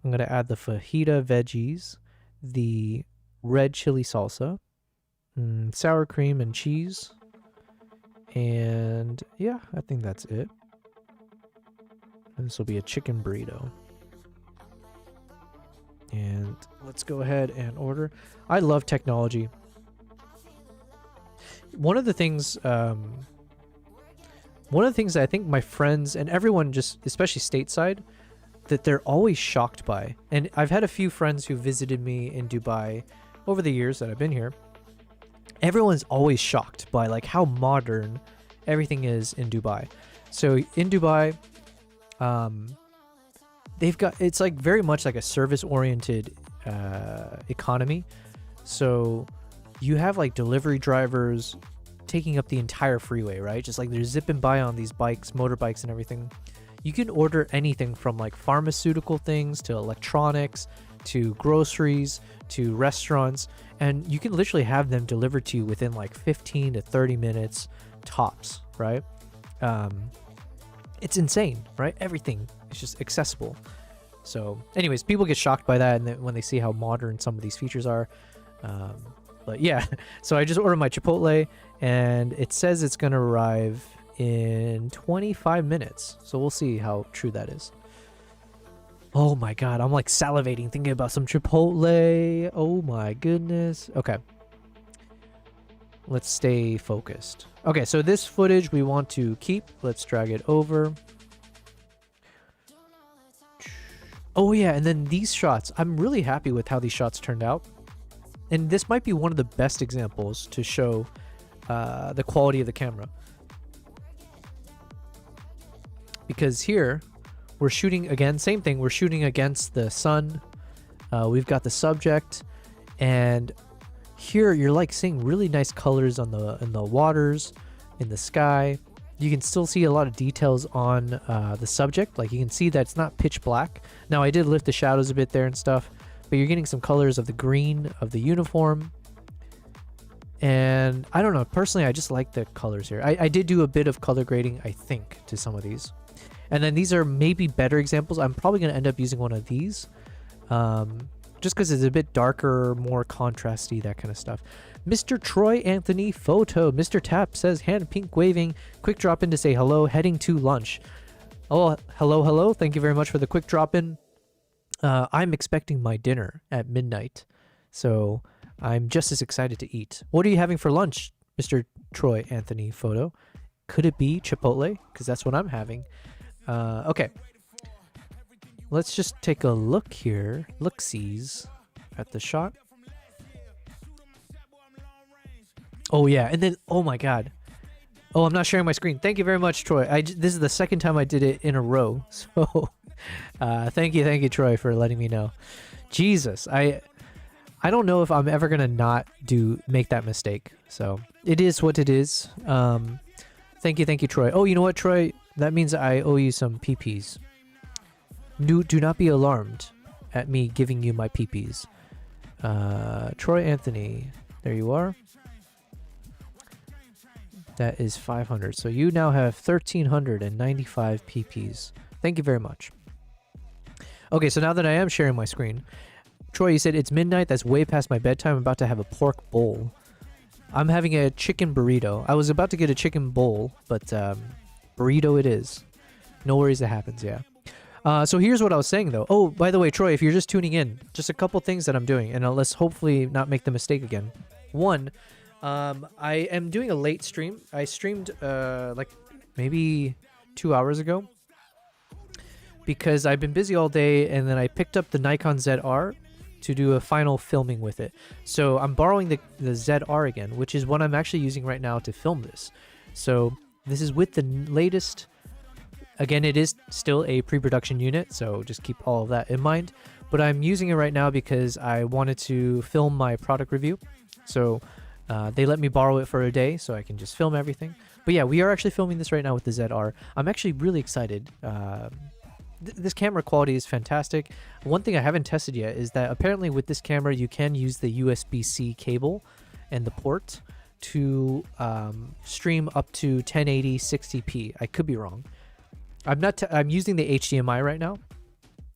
I'm going to add the fajita veggies, the red chili salsa, sour cream and cheese. And yeah, I think that's it. And this will be a chicken burrito. And let's go ahead and order. I love technology. One of the things that I think my friends and everyone, just especially stateside, that they're always shocked by. And I've had a few friends who visited me in Dubai over the years that I've been here. Everyone's always shocked by like how modern everything is in Dubai. So in Dubai, they've got, it's like very much like a service-oriented economy. So you have like delivery drivers taking up the entire freeway, right? Just like they're zipping by on these bikes, motorbikes and everything. You can order anything from like pharmaceutical things to electronics to groceries to restaurants, and you can literally have them delivered to you within like 15 to 30 minutes tops, right? It's insane, right? Everything is just accessible. So anyways, people get shocked by that, and then when they see how modern some of these features are. But yeah, so I just ordered my Chipotle, and it says it's going to arrive in 25 minutes. So we'll see how true that is. Oh my god, I'm like salivating thinking about some Chipotle. Oh my goodness. Okay. Let's stay focused. Okay, so this footage we want to keep. Let's drag it over. Oh yeah, and then these shots. I'm really happy with how these shots turned out. And this might be one of the best examples to show the quality of the camera. Because here, we're shooting, again, same thing. We're shooting against the sun. We've got the subject. And here, you're like seeing really nice colors on in the waters, in the sky. You can still see a lot of details on the subject. Like you can see that it's not pitch black. Now, I did lift the shadows a bit there and stuff. But you're getting some colors of the green of the uniform. And I don't know, personally, I just like the colors here. I did do a bit of color grading, I think, to some of these. And then these are maybe better examples. I'm probably going to end up using one of these. Just because it's a bit darker, more contrasty, that kind of stuff. Mr. Troy Anthony Photo. Mr. Tap says, hand pink waving. Quick drop in to say hello, heading to lunch. Oh, hello, hello. Thank you very much for the quick drop in. I'm expecting my dinner at midnight. So I'm just as excited to eat. What are you having for lunch, Mr. Troy Anthony Photo? Could it be Chipotle? Because that's what I'm having. Okay. Let's just take a look here. Look-sees at the shot. Oh, yeah. And then, oh my God. Oh, I'm not sharing my screen. Thank you very much, Troy. This is the second time I did it in a row. So thank you, Troy, for letting me know. Jesus, I don't know if I'm ever going to not make that mistake. So it is what it is. Thank you, Troy. Oh, you know what, Troy? That means I owe you some PPs. Do not be alarmed at me giving you my PPs. Troy Anthony, there you are. That is 500. So you now have 1,395 PPs. Thank you very much. Okay, so now that I am sharing my screen, Troy, you said it's midnight. That's way past my bedtime. I'm about to have a pork bowl. I'm having a chicken burrito. I was about to get a chicken bowl, but burrito it is. No worries, it happens, yeah. So here's what I was saying, though. Oh, by the way, Troy, if you're just tuning in, just a couple things that I'm doing, and let's hopefully not make the mistake again. One, I am doing a late stream. I streamed like maybe 2 hours ago because I've been busy all day, and then I picked up the Nikon ZR to do a final filming with it. So I'm borrowing the ZR again, which is what I'm actually using right now to film this. So this is with the latest. Again, it is still a pre-production unit, so just keep all of that in mind. But I'm using it right now because I wanted to film my product review. So they let me borrow it for a day so I can just film everything. But yeah, we are actually filming this right now with the ZR. I'm actually really excited. This camera quality is fantastic. One thing I haven't tested yet is that apparently with this camera you can use the USB-C cable and the port to stream up to 1080 60p. I could be wrong. I'm using the HDMI right now,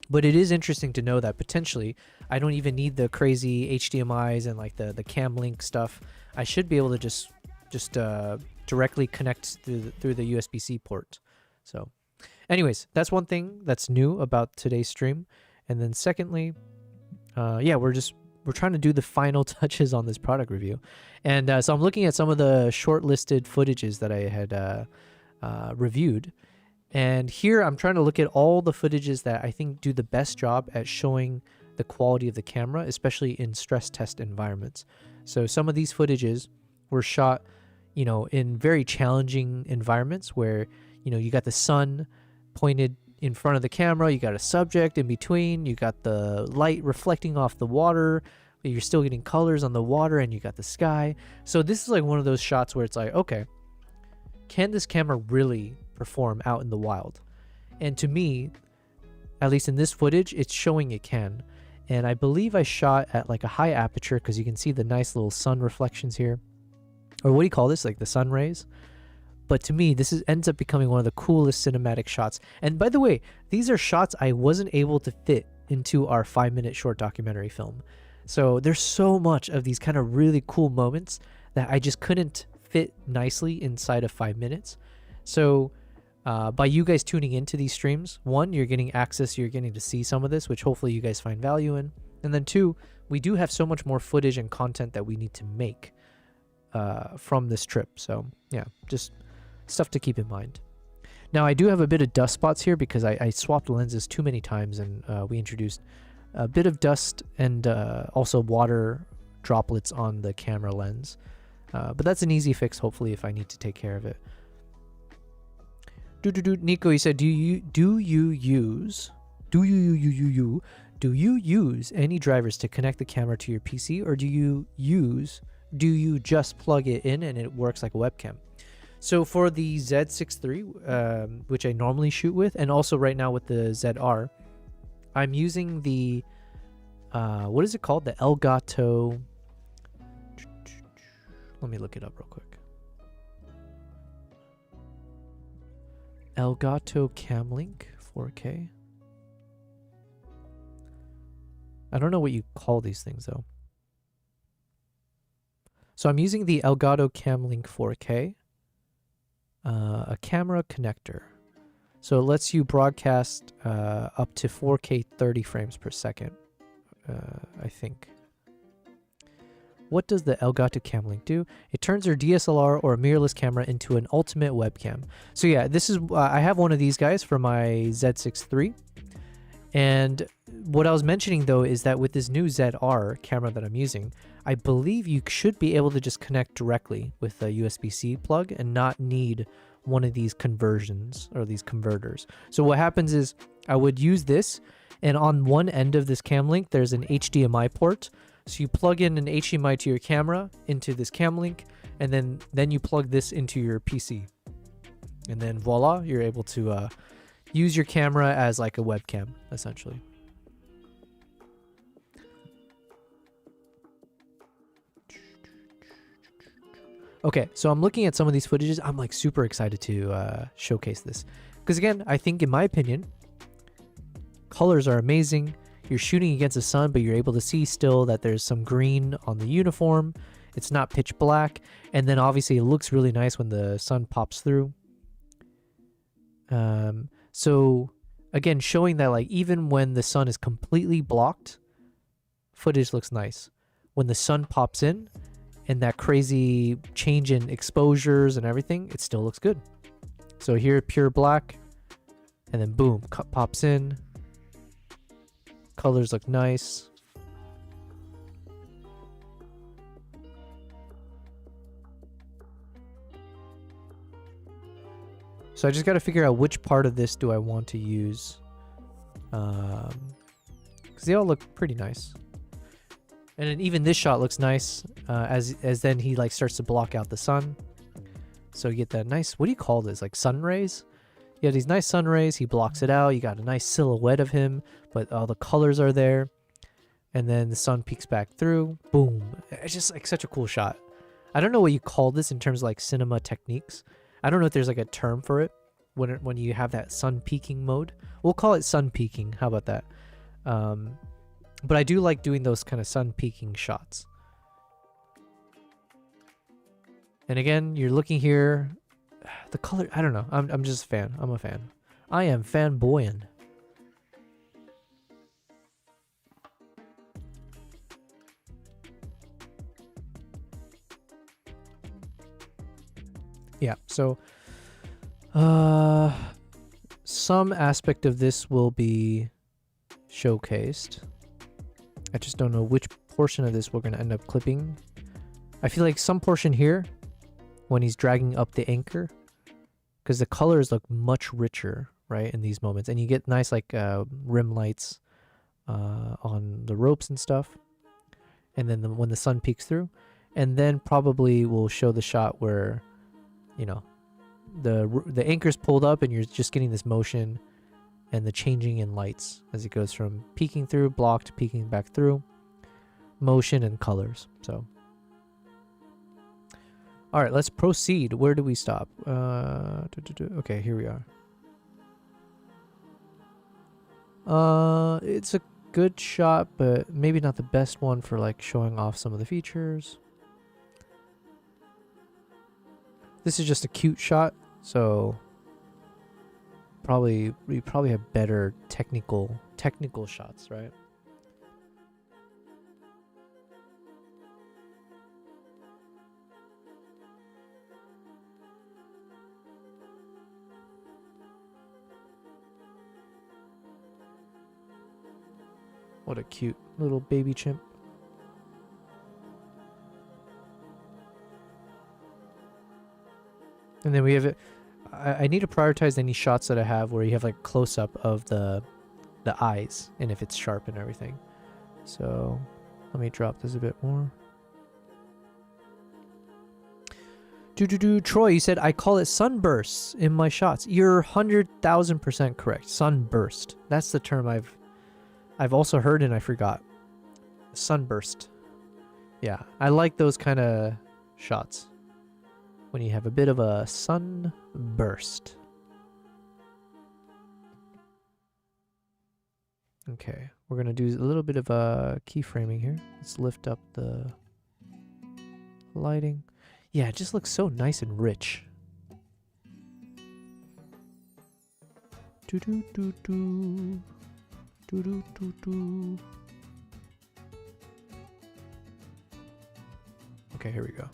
but it is interesting to know that potentially I don't even need the crazy HDMIs and like the cam link stuff. I should be able to just directly connect through the USB-C port. So anyways, that's one thing that's new about today's stream. And then secondly, yeah, we're trying to do the final touches on this product review. And so I'm looking at some of the shortlisted footages that I had reviewed. And here I'm trying to look at all the footages that I think do the best job at showing the quality of the camera, especially in stress test environments. So some of these footages were shot, you know, in very challenging environments where, you know, you got the sun pointed in front of the camera, you got a subject in between, you got the light reflecting off the water, but you're still getting colors on the water, and you got the sky. So this is like one of those shots where it's like, okay, can this camera really perform out in the wild? And to me, at least in this footage, it's showing it can. And I believe I shot at like a high aperture because you can see the nice little sun reflections here. Or what do you call this? Like the sun rays? But to me, this ends up becoming one of the coolest cinematic shots. And by the way, these are shots I wasn't able to fit into our 5-minute short documentary film. So there's so much of these kind of really cool moments that I just couldn't fit nicely inside of 5 minutes. So by you guys tuning into these streams, one, you're getting access, you're getting to see some of this, which hopefully you guys find value in. And then two, we do have so much more footage and content that we need to make from this trip. So yeah, just stuff to keep in mind. Now I do have a bit of dust spots here because I swapped lenses too many times, and we introduced a bit of dust and also water droplets on the camera lens. But that's an easy fix, hopefully, if I need to take care of it. Nico, you said, do you use any drivers to connect the camera to your PC, or do you just plug it in and it works like a webcam? So for the Z6 III, which I normally shoot with, and also right now with the ZR, I'm using the what is it called? The Elgato. Let me look it up real quick. Elgato Camlink 4K. I don't know what you call these things though. So I'm using the Elgato Camlink 4K, a camera connector. So it lets you broadcast up to 4K 30 frames per second, I think. What does the Elgato Camlink do? It turns your DSLR or a mirrorless camera into an ultimate webcam. So yeah, this is I have one of these guys for my Z6 III. And what I was mentioning though is that with this new ZR camera that I'm using, I believe you should be able to just connect directly with a USB-C plug and not need one of these conversions or these converters. So what happens is I would use this, and on one end of this Camlink there's an HDMI port. So you plug in an HDMI to your camera into this Camlink, and then you plug this into your PC, and then voila, you're able to use your camera as like a webcam essentially. Okay, so I'm looking at some of these footages. I'm like super excited to showcase this because again, I think in my opinion, colors are amazing. You're shooting against the sun, but you're able to see still that there's some green on the uniform. It's not pitch black. And then obviously it looks really nice when the sun pops through. So again, showing that like even when the sun is completely blocked, footage looks nice. When the sun pops in and that crazy change in exposures and everything, it still looks good. So here, pure black, and then boom, pops in. Colors look nice. So I just got to figure out which part of this do I want to use, because they all look pretty nice. And then even this shot looks nice as then he like starts to block out the sun. So you get that nice, what do you call this? Like sun rays? You have these nice sun rays, he blocks it out, you got a nice silhouette of him, but all the colors are there. And then the sun peeks back through, boom. It's just like such a cool shot. I don't know what you call this in terms of like cinema techniques. I don't know if there's like a term for it when you have that sun peaking mode. We'll call it sun peaking, how about that? But I do like doing those kind of sun peaking shots. And again, you're looking here, the color, I don't know. I'm just a fan. I'm a fan. I am fanboying. Yeah, so some aspect of this will be showcased. I just don't know which portion of this we're going to end up clipping. I feel like some portion here, when he's dragging up the anchor, because the colors look much richer, right, in these moments. And you get nice, like, rim lights on the ropes and stuff. And then when the sun peeks through. And then probably we'll show the shot where, you know, the anchor's pulled up and you're just getting this motion and the changing in lights as it goes from peeking through, block, to peeking back through, motion and colors. So, all right, let's proceed. Where do we stop? Okay, here we are. It's a good shot, but maybe not the best one for like showing off some of the features. This is just a cute shot, so we probably have better technical shots, right? What a cute little baby chimp. And then we have it. I need to prioritize any shots that I have where you have like close up of the eyes and if it's sharp and everything. So let me drop this a bit more. Troy, you said I call it sunbursts in my shots. You're 100,000% correct. Sunburst. That's the term I've also heard and I forgot. Sunburst. Yeah, I like those kind of shots. When you have a bit of a sunburst. Okay, we're gonna do a little bit of keyframing here. Let's lift up the lighting. Yeah, it just looks so nice and rich. Do do do do do do do do. Okay, here we go.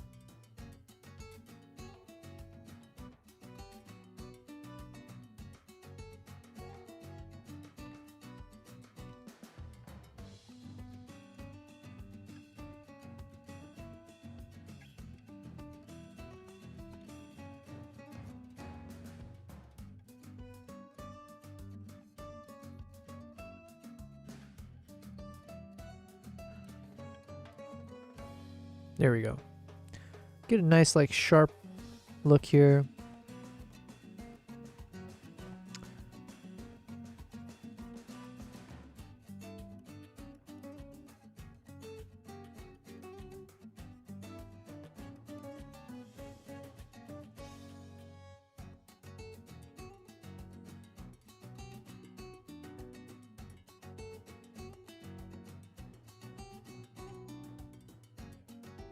There we go. Get a nice, like, sharp look here.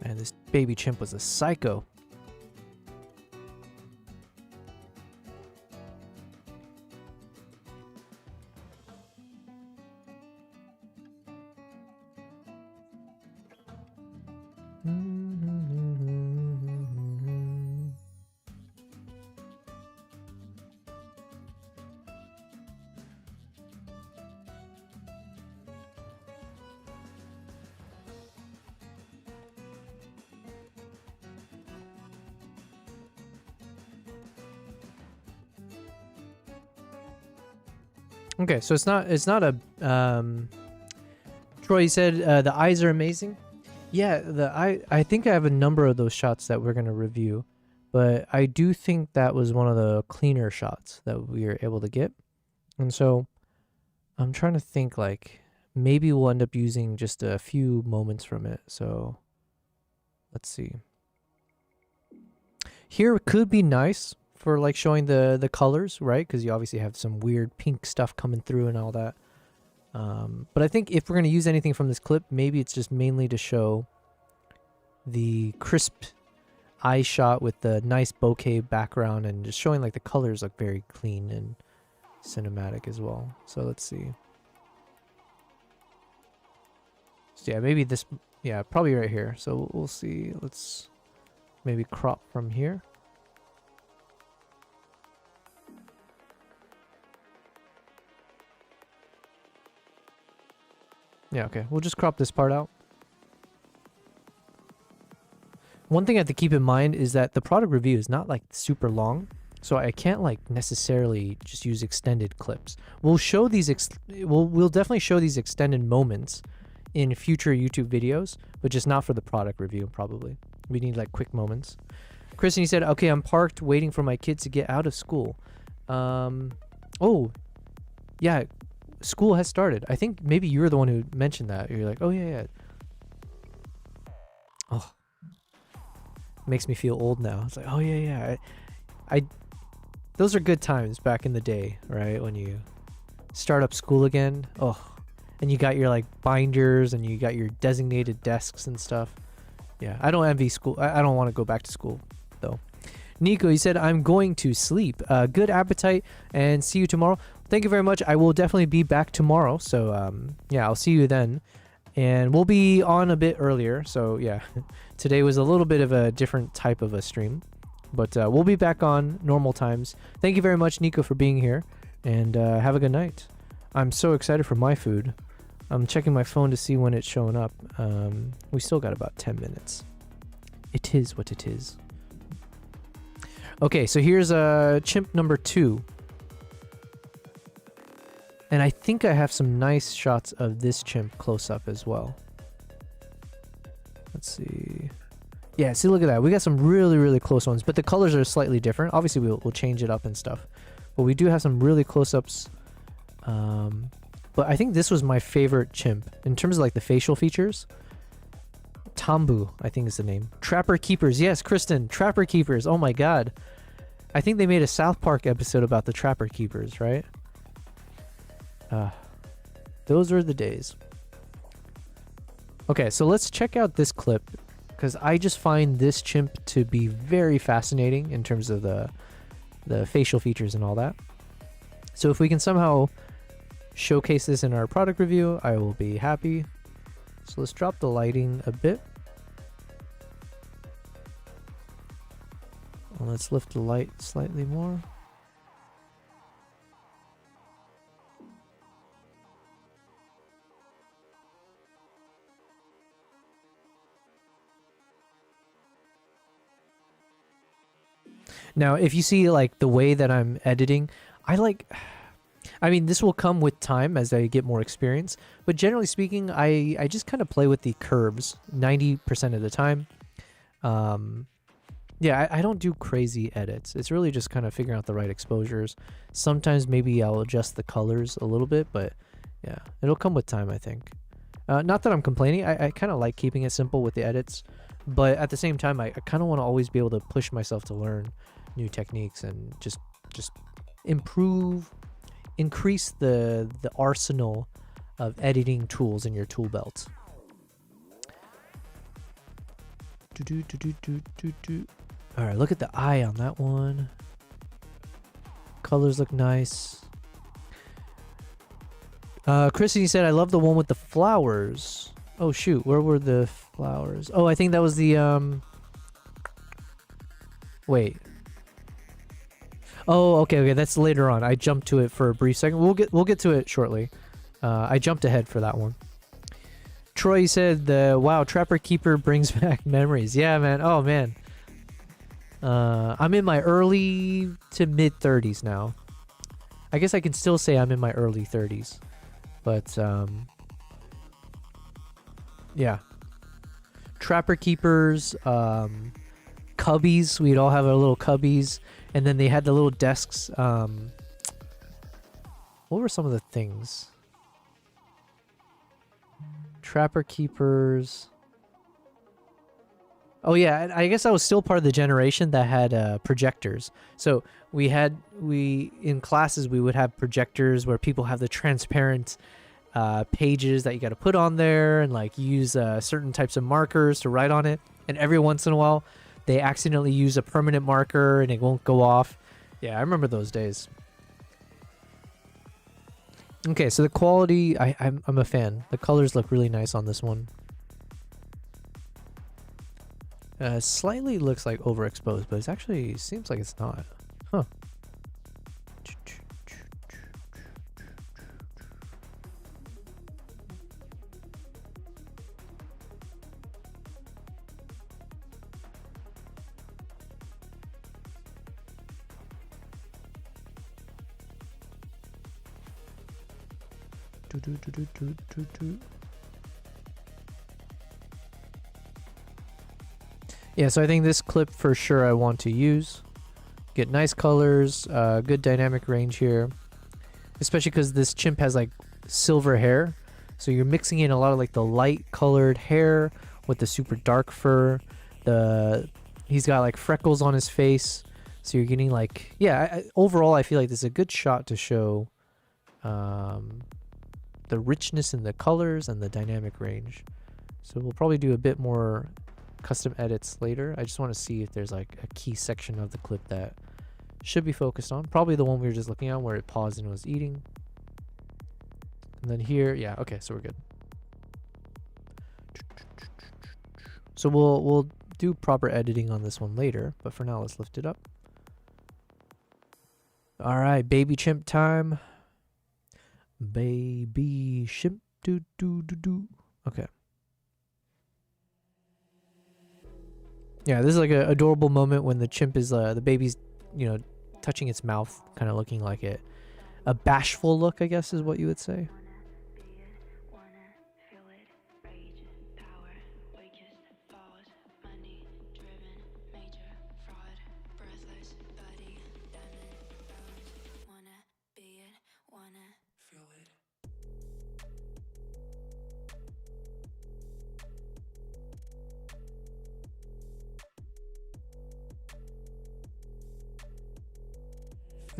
Man, this baby chimp was a psycho. Okay, so it's not a Troy said the eyes are amazing. Yeah, I think I have a number of those shots that we're going to review, but I do think that was one of the cleaner shots that we were able to get. And so I'm trying to think, like, maybe we'll end up using just a few moments from it. So let's see. Here it could be nice for like showing the colors, right? Because you obviously have some weird pink stuff coming through and all that. But I think if we're going to use anything from this clip, maybe it's just mainly to show the crisp eye shot with the nice bokeh background and just showing like the colors look very clean and cinematic as well. So let's see. So yeah, maybe this, yeah, probably right here. So we'll see. Let's maybe crop from here. Yeah, okay. We'll just crop this part out. One thing I have to keep in mind is that the product review is not like super long, so I can't like necessarily just use extended clips. We'll show these we'll definitely show these extended moments in future YouTube videos, but just not for the product review probably. We need like quick moments. Kristen, said, "Okay, I'm parked waiting for my kids to get out of school." Oh, yeah, school has started. I think maybe you're the one who mentioned that. You're like, "Oh yeah, yeah." Oh, makes me feel old now. It's like, oh yeah, yeah. I those are good times back in the day, right? When you start up school again. Oh, and you got your like binders and you got your designated desks and stuff. Yeah, I don't envy school. I don't want to go back to school though. Nico, he said, "I'm going to sleep. Good appetite and see you tomorrow." Thank you very much. I will definitely be back tomorrow. So yeah, I'll see you then. And we'll be on a bit earlier. So yeah, today was a little bit of a different type of a stream. But we'll be back on normal times. Thank you very much, Nico, for being here. And have a good night. I'm so excited for my food. I'm checking my phone to see when it's showing up. We still got about 10 minutes. It is what it is. Okay, so here's chimp number 2. And I think I have some nice shots of this chimp close up as well. Let's see. Yeah, see, look at that. We got some really, really close ones, but the colors are slightly different. Obviously, we'll change it up and stuff. But we do have some really close-ups. But I think this was my favorite chimp in terms of like the facial features. Tambu, I think is the name. Trapper Keepers. Yes, Kristen, Trapper Keepers. Oh my god. I think they made a South Park episode about the Trapper Keepers, right? Those were the days. Okay, so let's check out this clip because I just find this chimp to be very fascinating in terms of the facial features and all that. So if we can somehow showcase this in our product review, I will be happy. So let's drop the lighting a bit. And let's lift the light slightly more. Now, if you see like the way that I'm editing, I mean, this will come with time as I get more experience, but generally speaking, I just kind of play with the curves 90% of the time. Yeah, I don't do crazy edits. It's really just kind of figuring out the right exposures. Sometimes maybe I'll adjust the colors a little bit, but yeah, it'll come with time, I think. Not that I'm complaining. I kind of like keeping it simple with the edits, but at the same time, I kind of want to always be able to push myself to learn new techniques and just increase the arsenal of editing tools in your tool belt. All right, look at the eye on that one. Colors look nice. Chrissy said, "I love the one with the flowers." Oh shoot, where were the flowers? Oh, I think that was the wait. Oh, okay, that's later on. I jumped to it for a brief second. We'll get to it shortly. I jumped ahead for that one. Troy said, "Wow, Trapper Keeper brings back memories." Yeah, man. Oh man. I'm in my early to mid 30s now. I guess I can still say I'm in my early 30s, but yeah. Trapper Keepers, cubbies. We'd all have our little cubbies. And then they had the little desks. What were some of the things? Trapper Keepers. Oh yeah, I guess I was still part of the generation that had projectors. So we in classes we would have projectors where people have the transparent pages that you got to put on there and like use certain types of markers to write on it. And every once in a while, they accidentally use a permanent marker and it won't go off. Yeah, I remember those days. Okay, so the quality, I'm a fan. The colors look really nice on this one. Slightly looks like overexposed, but it actually seems like it's not. Huh. Yeah, so I think this clip for sure I want to use. Get nice colors, good dynamic range here. Especially because this chimp has like silver hair. So you're mixing in a lot of like the light colored hair with the super dark fur. He's got like freckles on his face. So you're getting like, yeah, overall I feel like this is a good shot to show the richness in the colors and the dynamic range. So we'll probably do a bit more custom edits later. I just want to see if there's like a key section of the clip that should be focused on. Probably the one we were just looking at where it paused and was eating. And then here, yeah, okay, so we're good. So we'll do proper editing on this one later, but for now let's lift it up. All right, baby chimp time. Baby chimp, do do do do. Okay. Yeah, this is like an adorable moment when the chimp is the baby's, you know, touching its mouth, kind of looking like it. A bashful look, I guess, is what you would say.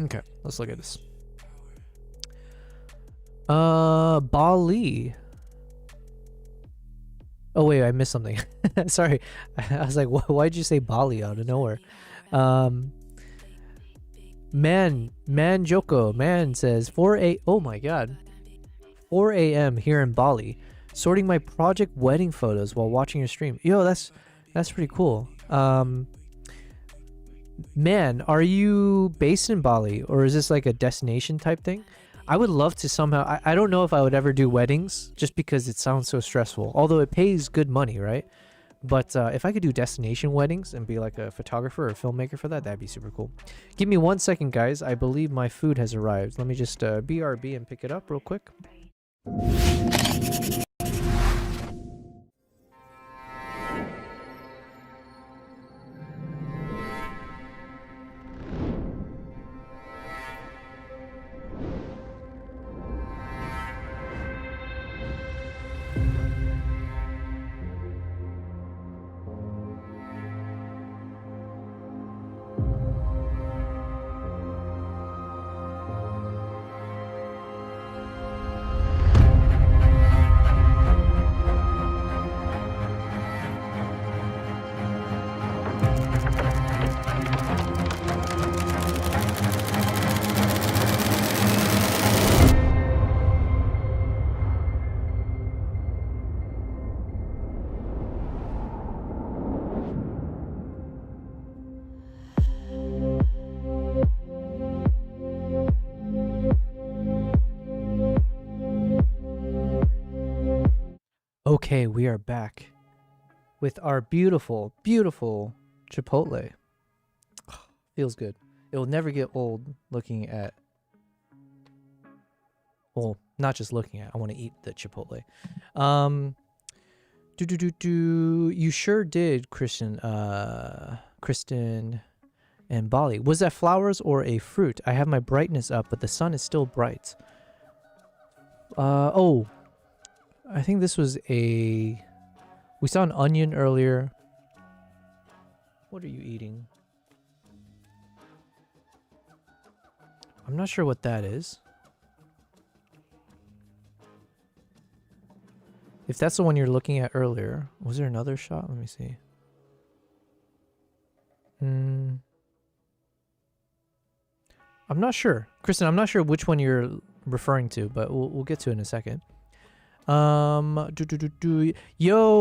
Okay, let's look at this. Bali. Oh wait, I missed something. Sorry, I was like, why'd you say Bali out of nowhere? Man Joko man says 4 oh my god, 4 a.m. here in Bali, sorting my project wedding photos while watching your stream. Yo, that's pretty cool. Man, are you based in Bali or is this like a destination type thing? I would love to somehow, I don't know if I would ever do weddings just because it sounds so stressful, although it pays good money, right? But if I could do destination weddings and be like a photographer or a filmmaker for that, that'd be super cool. Give me 1 second, guys. I believe my food has arrived. Let me just BRB and pick it up real quick. Okay, we are back with our beautiful, beautiful Chipotle. Feels good. It will never get old looking at, well, not just looking at, I want to eat the Chipotle. You sure did, Kristen and Bali. Was that flowers or a fruit? I have my brightness up, but the sun is still bright. Oh, I think this was we saw an onion earlier. What are you eating? I'm not sure what that is. If that's the one you're looking at earlier, was there another shot? Let me see. I'm not sure. Kristen, I'm not sure which one you're referring to, but we'll get to it in a second. Yo,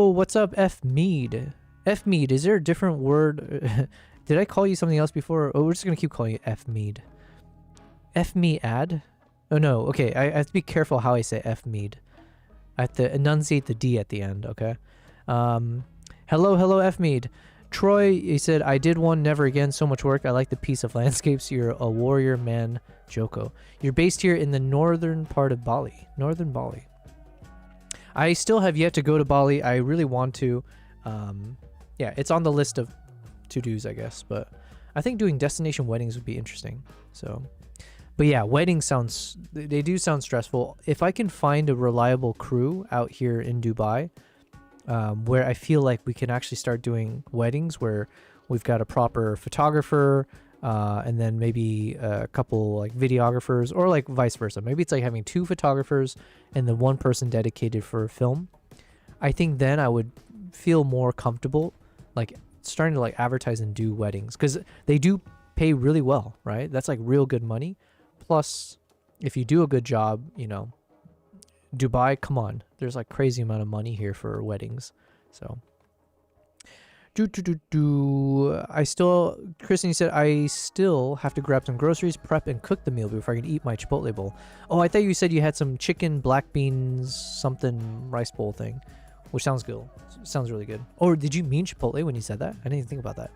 what's up, F Mead? F Mead, is there a different word? Did I call you something else before? Oh, we're just gonna keep calling you F Mead. F me ad? Oh no, okay, I have to be careful how I say F Mead. I have to enunciate the D at the end, okay? Hello, F Mead. Troy, he said, I did one, never again. So much work. I like the piece of landscapes. You're a warrior man, Joko. You're based here in the northern part of Bali. Northern Bali. I still have yet to go to Bali. I really want to. Yeah, it's on the list of to-dos, I guess. But I think doing destination weddings would be interesting. So, but yeah, weddings they do sound stressful. If I can find a reliable crew out here in Dubai, where I feel like we can actually start doing weddings where we've got a proper photographer, and then maybe a couple like videographers, or like vice versa. Maybe it's like having 2 photographers and then 1 person dedicated for film. I think then I would feel more comfortable like starting to like advertise and do weddings, because they do pay really well, right? That's like real good money. Plus, if you do a good job, you know, Dubai, come on, there's like crazy amount of money here for weddings. So Kristen, you said I still have to grab some groceries, prep and cook the meal before I can eat my Chipotle bowl. Oh, I thought you said you had some chicken, black beans, something rice bowl thing, which sounds good. Sounds really good. Or did you mean Chipotle when you said that? I didn't even think about that.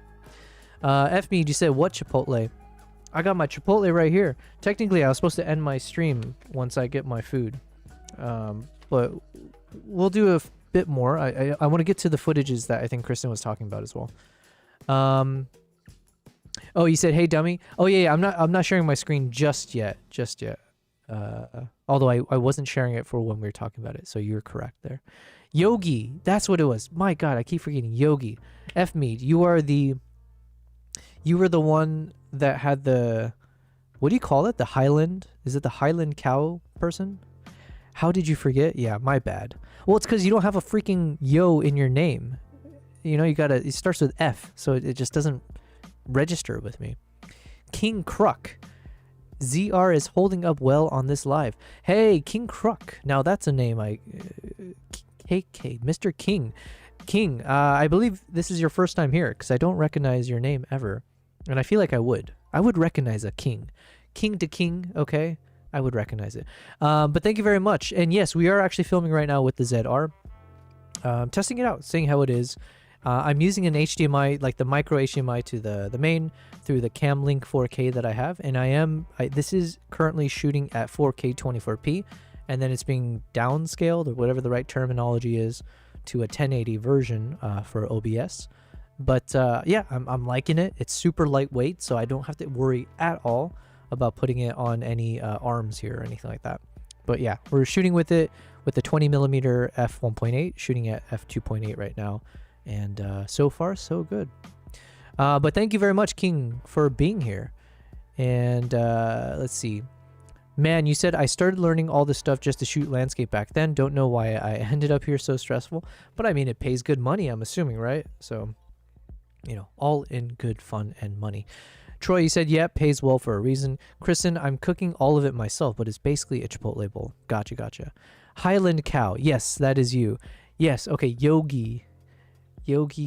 F me, you said what Chipotle? I got my Chipotle right here. Technically, I was supposed to end my stream once I get my food. But we'll do a bit more. I want to get to the footages that I think Kristen was talking about as well. Oh, you said, hey dummy. Oh yeah, I'm not sharing my screen just yet. Although I wasn't sharing it for when we were talking about it, so you're correct there. Yogi, that's what it was. My God, I keep forgetting Yogi. F me, you were the one that had the, what do you call it? The Highland? Is it the Highland cow person? How did you forget? Yeah, my bad. Well, it's because you don't have a freaking yo in your name. You know, it starts with F, so it just doesn't register with me. King Kruk. ZR is holding up well on this live. Hey, King Kruk. Now that's a name KK, Mr. King. King, I believe this is your first time here, because I don't recognize your name ever. And I feel like I would. I would recognize a king. King to king, okay? I would recognize it. But thank you very much. And yes, we are actually filming right now with the ZR. Testing it out, seeing how it is. I'm using an HDMI, like the micro HDMI to the main through the Camlink 4K that I have. And this is currently shooting at 4K 24p. And then it's being downscaled, or whatever the right terminology is, to a 1080 version for OBS. But yeah, I'm liking it. It's super lightweight, so I don't have to worry at all about putting it on any arms here or anything like that. But yeah, we're shooting with it with the 20mm f1.8, shooting at f2.8 right now, and so far so good. But thank you very much, King, for being here. And let's see, man, you said I started learning all this stuff just to shoot landscape back then. Don't know why I ended up here so stressful, but I mean, it pays good money, I'm assuming, right? So, you know, all in good fun and money. Troy, you said, yeah, pays well for a reason. Kristen, I'm cooking all of it myself, but it's basically a Chipotle bowl. Gotcha. Highland cow. Yes, that is you. Yes, okay, Yogi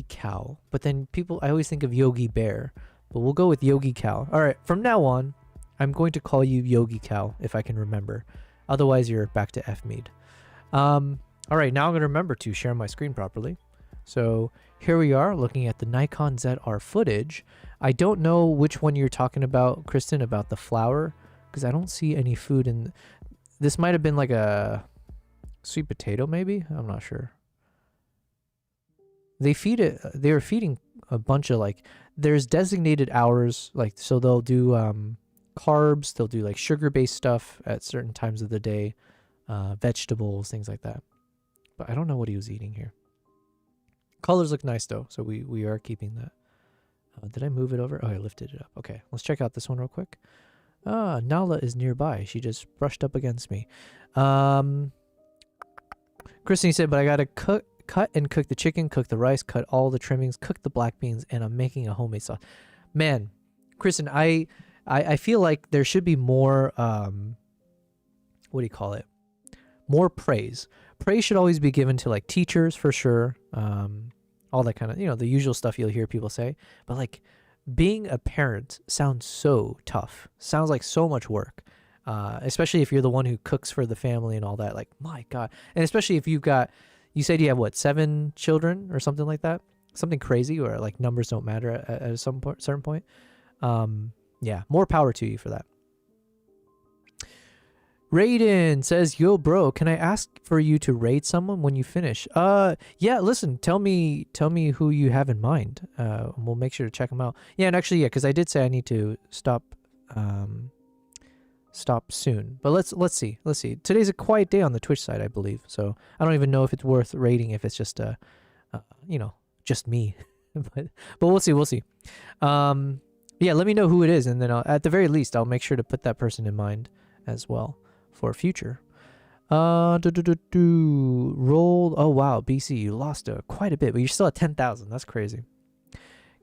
cow. But then I always think of Yogi bear, but we'll go with Yogi cow. All right, from now on, I'm going to call you Yogi cow if I can remember. Otherwise, you're back to F Mead. All right, now I'm going to remember to share my screen properly. So here we are looking at the Nikon ZR footage. I don't know which one you're talking about, Kristen, about the flour, because I don't see any food in. This might have been like a sweet potato, maybe? I'm not sure. They were feeding a bunch of like, there's designated hours, like, so they'll do carbs, they'll do like sugar-based stuff at certain times of the day, vegetables, things like that. But I don't know what he was eating here. Colors look nice though, so we are keeping that. Did I move it over? Oh, I lifted it up. Okay, let's check out this one real quick. Nala is nearby. She just brushed up against me. Kristen said, but I gotta cut and cook the chicken, cook the rice, cut all the trimmings, cook the black beans, and I'm making a homemade sauce. Man, Kristen, I feel like there should be more, what do you call it? More praise. Praise should always be given to like teachers for sure. All that kind of, the usual stuff you'll hear people say. But like being a parent sounds so tough. Sounds like so much work. Especially if you're the one who cooks for the family and all that. Like, my God. And especially if you said you have what, 7 children or something like that? something crazy where like numbers don't matter at some certain point, yeah, more power to you for that. Raiden says, "Yo, bro, can I ask for you to raid someone when you finish?" Yeah. Listen, tell me who you have in mind. We'll make sure to check them out. Yeah, and actually, yeah, because I did say I need to stop soon. But let's see. Today's a quiet day on the Twitch side, I believe. So I don't even know if it's worth raiding if it's just just me. but we'll see. Yeah, let me know who it is, and then at the very least I'll make sure to put that person in mind as well for future. Rolled. Oh wow, BC, you lost quite a bit, but you're still at 10,000. That's crazy.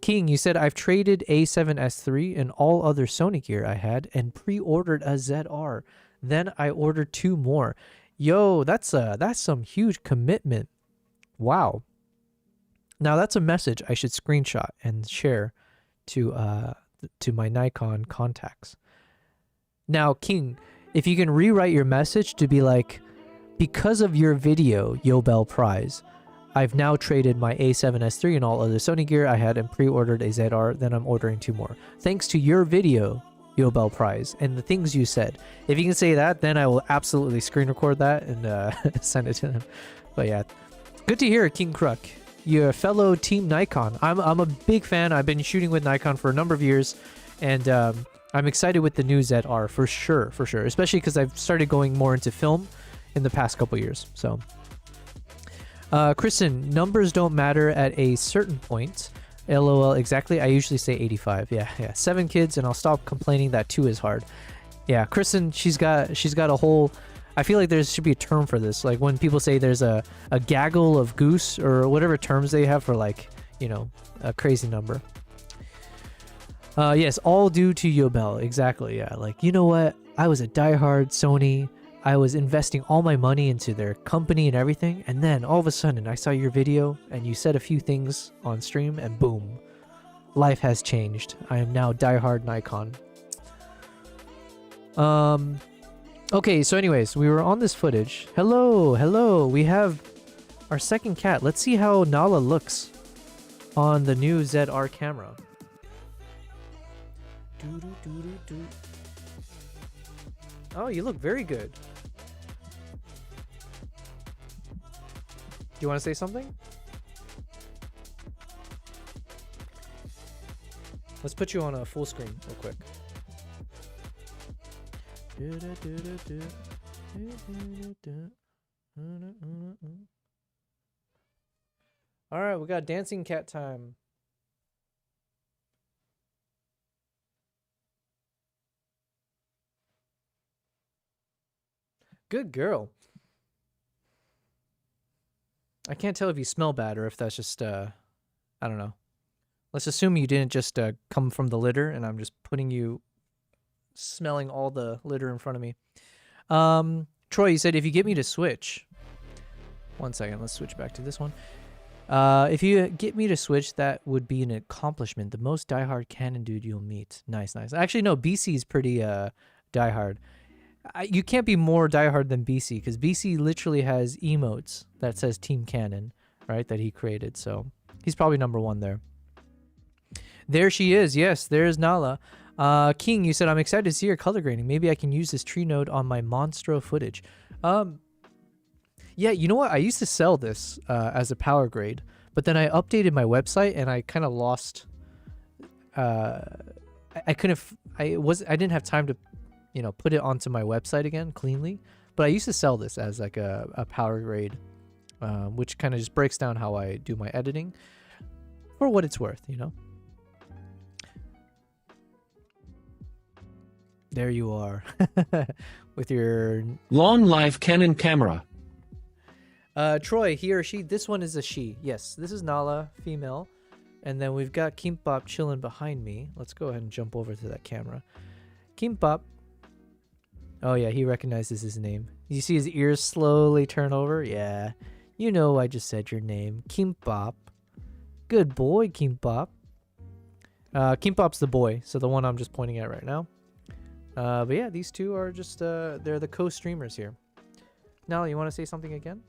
King, you said I've traded A7S III and all other Sony gear I had and pre-ordered a ZR. Then I ordered 2 more. Yo, that's some huge commitment. Wow. Now that's a message I should screenshot and share to my Nikon contacts. Now, King, if you can rewrite your message to be like, because of your video, Yobel Prize, I've now traded my A7S III and all other Sony gear I had and pre-ordered a ZR, then I'm ordering 2 more. Thanks to your video, Yobel Prize, and the things you said. If you can say that, then I will absolutely screen record that and send it to them. But yeah, good to hear, King Kruk. You're a fellow Team Nikon. I'm a big fan. I've been shooting with Nikon for a number of years, and I'm excited with the new ZR for sure. Especially because I've started going more into film in the past couple years. So, Kristen, numbers don't matter at a certain point. LOL, exactly. I usually say 85. Yeah. 7 kids, and I'll stop complaining that 2 is hard. Yeah, Kristen, she's got a whole. I feel like there should be a term for this. Like when people say there's a gaggle of goose or whatever terms they have for like, a crazy number. Yes, all due to Yobel. Exactly. Yeah. Like, you know what? I was a diehard Sony. I was investing all my money into their company and everything. And then all of a sudden I saw your video and you said a few things on stream and boom, life has changed. I am now diehard Nikon. Okay, so anyways, we were on this footage. Hello. We have our second cat. Let's see how Nala looks on the new ZR camera. Oh, you look very good. Do you want to say something? Let's put you on a full screen real quick. All right, we got dancing cat time. Good girl. I can't tell if you smell bad or if that's just I don't know. Let's assume you didn't just come from the litter and I'm just putting you smelling all the litter in front of me. Troy, you said if you get me to switch. One second, let's switch back to this one. If you get me to switch, that would be an accomplishment. The most diehard Canon dude you'll meet. Nice. Actually, no, BC is pretty diehard. You can't be more diehard than BC because BC literally has emotes that says Team Canon, right? That he created. So he's probably number 1 there. There she is. Yes, there's Nala. King, you said, I'm excited to see your color grading. Maybe I can use this tree node on my Monstro footage. Yeah, you know what? I used to sell this as a power grade, but then I updated my website and I kind of lost. I didn't have time to, put it onto my website again cleanly. But I used to sell this as like a power grade, which kind of just breaks down how I do my editing for what it's worth, There you are with your Long life Canon camera. Troy, he or she. This one is a she. Yes, this is Nala, female. And then we've got Kimbap chilling behind me. Let's go ahead and jump over to that camera. Kimbap. Oh yeah, he recognizes his name. You see his ears slowly turn over? Yeah. I just said your name. Kimbap. Good boy, Kimbap. Kimbap's the boy, so the one I'm just pointing at right now. But yeah, these two are just, they're the co-streamers here. Nala, you want to say something again?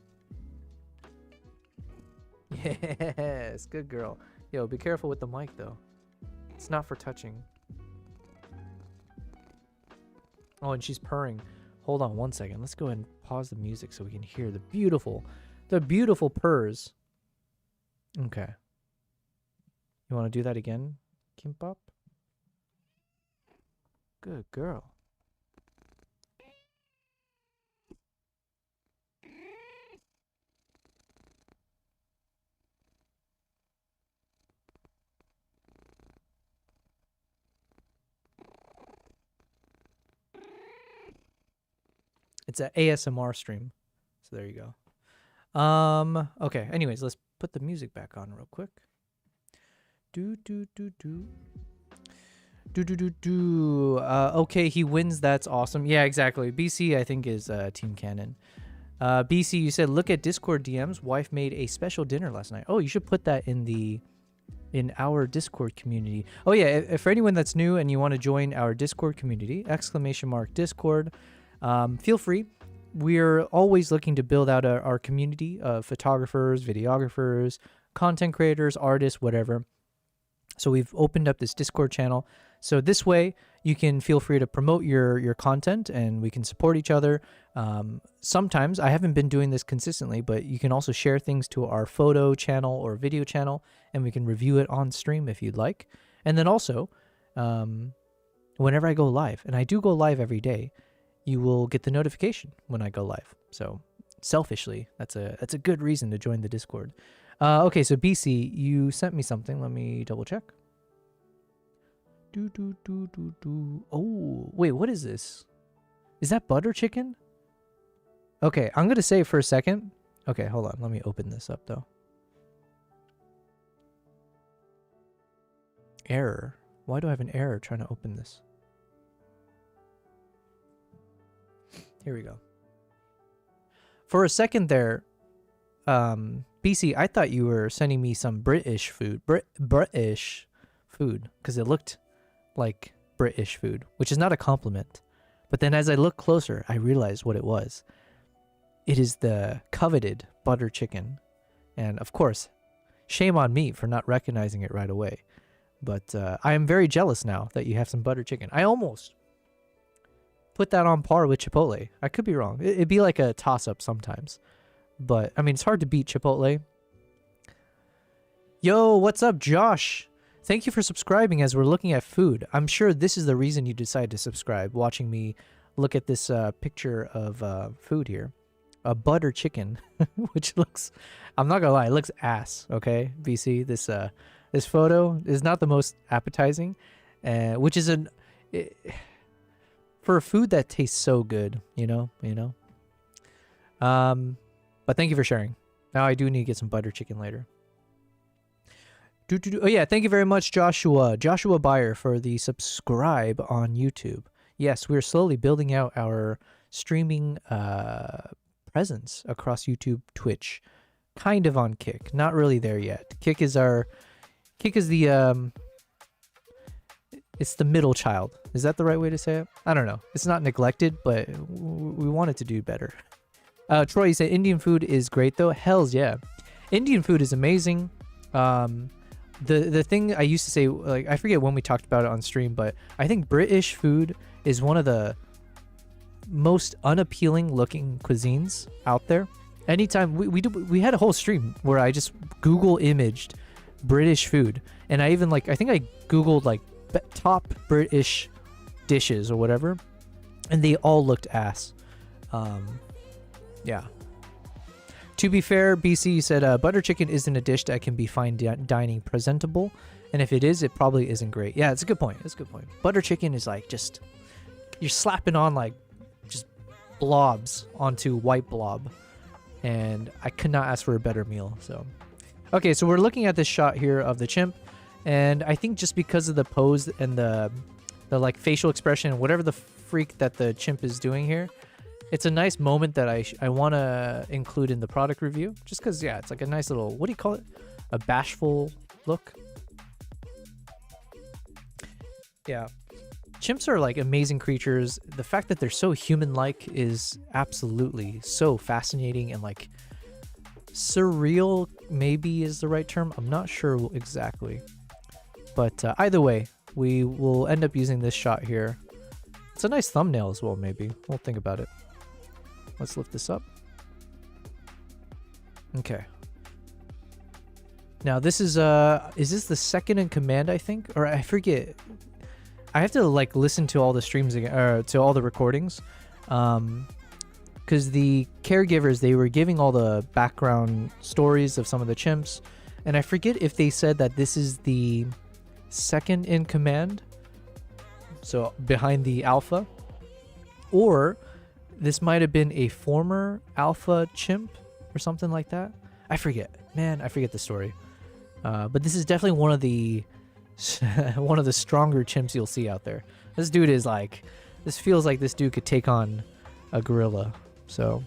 Yes, good girl. Yo, be careful with the mic though. It's not for touching. Oh, and she's purring. Hold on one second. Let's go ahead and pause the music so we can hear the beautiful purrs. Okay. You want to do that again, Kimbap? Good girl. It's an ASMR stream. So there you go. Okay, anyways, let's put the music back on real quick. Okay, he wins. That's awesome. Yeah, exactly. BC, I think, is Team Canon. BC, you said, look at Discord DMs. Wife made a special dinner last night. Oh, you should put that in our Discord community. Oh yeah, if for anyone that's new and you want to join our Discord community, !Discord, feel free. We're always looking to build out our community of photographers, videographers, content creators, artists, whatever. So we've opened up this Discord channel. So this way you can feel free to promote your content and we can support each other. Sometimes, I haven't been doing this consistently, but you can also share things to our photo channel or video channel and we can review it on stream if you'd like. And then also, whenever I go live, and I do go live every day, you will get the notification when I go live. So selfishly, that's a good reason to join the Discord. Okay, so BC, you sent me something. Let me double check. Oh, wait, what is this? Is that butter chicken? Okay, I'm going to say it for a second. Okay, hold on. Let me open this up, though. Error. Why do I have an error trying to open this? Here we go. For a second there, BC, I thought you were sending me some British food. British food, because it looked like British food, which is not a compliment. But then as I looked closer, I realized what it was. It is the coveted butter chicken. And of course, shame on me for not recognizing it right away. But I am very jealous now that you have some butter chicken. I almost put that on par with Chipotle. I could be wrong. It'd be like a toss-up sometimes. But, I mean, it's hard to beat Chipotle. Yo, what's up, Josh? Thank you for subscribing as we're looking at food. I'm sure this is the reason you decided to subscribe, watching me look at this picture of food here. A butter chicken, which looks, I'm not gonna lie, it looks ass, okay, BC? This photo is not the most appetizing, which is for a food that tastes so good, you know. But thank you for sharing. Now I do need to get some butter chicken later. Oh yeah, thank you very much, Joshua Byer, for the subscribe on YouTube. Yes, we're slowly building out our streaming presence across YouTube, Twitch, kind of on Kick. Not really there yet. Kick is the it's the middle child. Is that the right way to say it? I don't know. It's not neglected, but we want it to do better. Troy, you said Indian food is great though. Hells yeah. Indian food is amazing. The thing I used to say, like, I forget when we talked about it on stream, but I think British food is one of the most unappealing looking cuisines out there. Anytime we had a whole stream where I just Google imaged British food, and I even I think I Googled like top British dishes or whatever, and they all looked ass. Yeah. To be fair, BC said butter chicken isn't a dish that can be fine dining presentable, and if it is, it probably isn't great. Yeah, it's a good point. It's a good point. Butter chicken is like just, you're slapping on like just blobs onto white blob, and I could not ask for a better meal. So, okay, so we're looking at this shot here of the chimp, and I think just because of the pose and the like facial expression, whatever the freak that the chimp is doing here, it's a nice moment that I want to include in the product review, just because, yeah, it's like a nice little, what do you call it? A bashful look. Yeah. Chimps are like amazing creatures. The fact that they're so human-like is absolutely so fascinating, and like surreal maybe is the right term. I'm not sure exactly. But either way, we will end up using this shot here. It's a nice thumbnail as well, maybe. We'll think about it. Let's lift this up. Okay. Now this is this the second in command, I think? Or I forget. I have to like listen to all the streams again, or to all the recordings. Because the caregivers, they were giving all the background stories of some of the chimps. And I forget if they said that this is the second in command, so behind the alpha, or this might have been a former alpha chimp or something like that. I forget, man, I forget the story. But this is definitely one of the one of the stronger chimps you'll see out there. This dude is like, this feels like this dude could take on a gorilla. So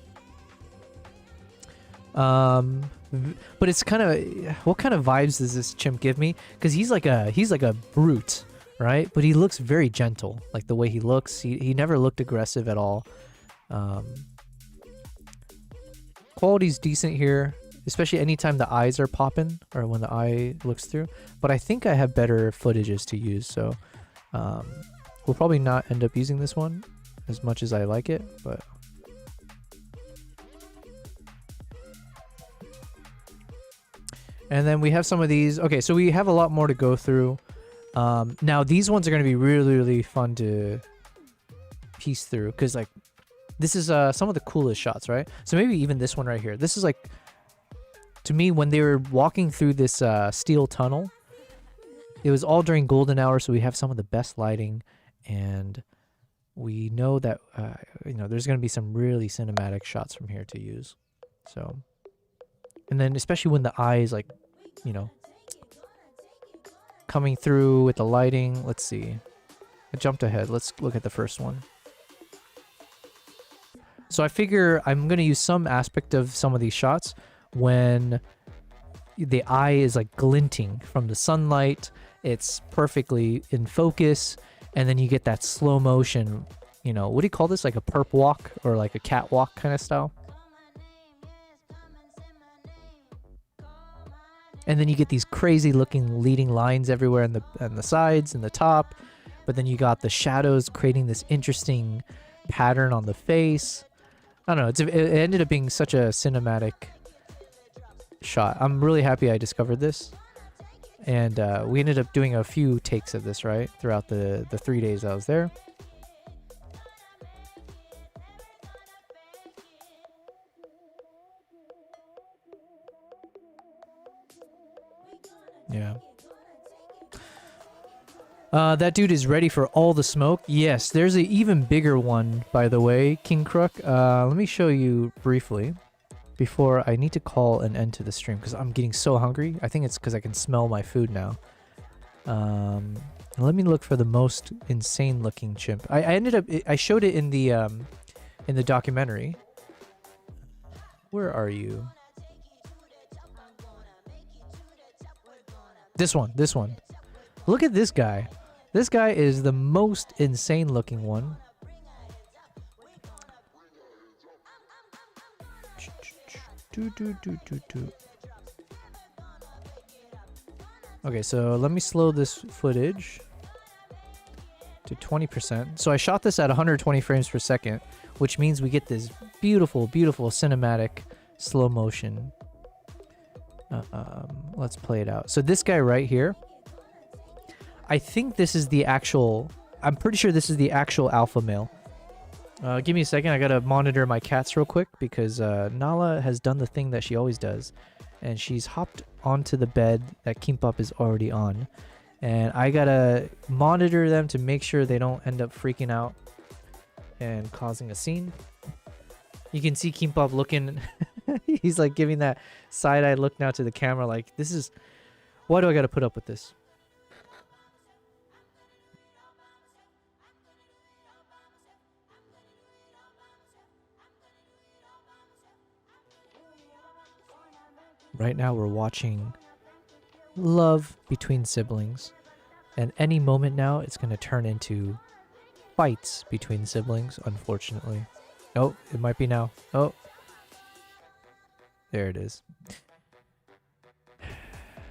but it's kind of, what kind of vibes does this chimp give me? Because he's like a brute, right? But he looks very gentle, like the way he looks. He never looked aggressive at all. Quality's decent here, especially anytime the eyes are popping or when the eye looks through. But I think I have better footages to use, so we'll probably not end up using this one as much as I like it, but and then we have some of these. Okay, so we have a lot more to go through. Now these ones are going to be really, really fun to piece through because like this is some of the coolest shots, right? So maybe even this one right here. This is like, to me, when they were walking through this steel tunnel, it was all during golden hour, so we have some of the best lighting, and we know that you know, there's going to be some really cinematic shots from here to use. So, and then especially when the eye is like, you know, coming through with the lighting. Let's see. I jumped ahead. Let's look at the first one. So I figure I'm going to use some aspect of some of these shots when the eye is like glinting from the sunlight. It's perfectly in focus. And then you get that slow motion, you know, what do you call this? Like a perp walk or like a catwalk kind of style. And then you get these crazy looking leading lines everywhere on the sides and the top. But then you got the shadows creating this interesting pattern on the face. I don't know. It ended up being such a cinematic shot. I'm really happy I discovered this. And we ended up doing a few takes of this, right? Throughout the 3 days I was there. Yeah. That dude is ready for all the smoke. Yes, there's an even bigger one, by the way, King Crook. Let me show you briefly before I need to call an end to the stream because I'm getting so hungry. I think it's because I can smell my food now. Let me look for the most insane looking chimp. I showed it in the documentary. Where are you? This one. Look at this guy. This guy is the most insane looking one. Okay, so let me slow this footage to 20%. So I shot this at 120 frames per second, which means we get this beautiful, beautiful cinematic slow motion. Let's play it out. So this guy right here, I think this is the actual, I'm pretty sure this is the actual alpha male. Give me a second. I gotta monitor my cats real quick because Nala has done the thing that she always does. And she's hopped onto the bed that Kimbap is already on. And I gotta monitor them to make sure they don't end up freaking out and causing a scene. You can see Kimbap looking, he's like giving that side-eye look now to the camera like, this is, why do I gotta put up with this? Right now we're watching love between siblings, and any moment now it's going to turn into fights between siblings, unfortunately. Oh, it might be now. Oh. There it is.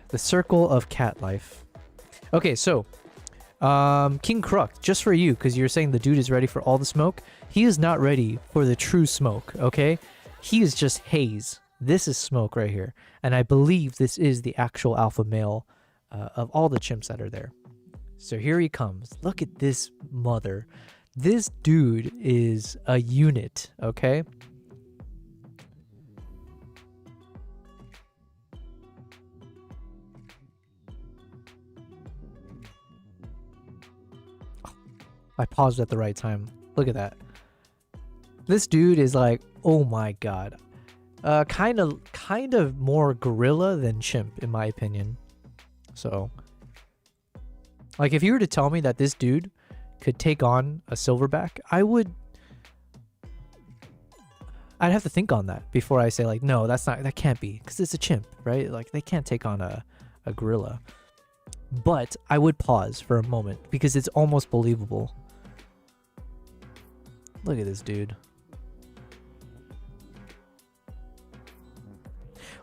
The circle of cat life. Okay, so King Kruk, just for you, because you're saying the dude is ready for all the smoke. He is not ready for the true smoke, okay? He is just haze. This is smoke right here. And I believe this is the actual alpha male of all the chimps that are there. So here he comes. Look at this mother. This dude is a unit, okay? I paused at the right time. Look at that. This dude is like, oh my god. Kind of more gorilla than chimp, in my opinion. So, like, if you were to tell me that this dude could take on a silverback, I'd have to think on that before I say, like, no, that can't be, because it's a chimp, right? Like, they can't take on a gorilla. But I would pause for a moment because it's almost believable. Look at this dude.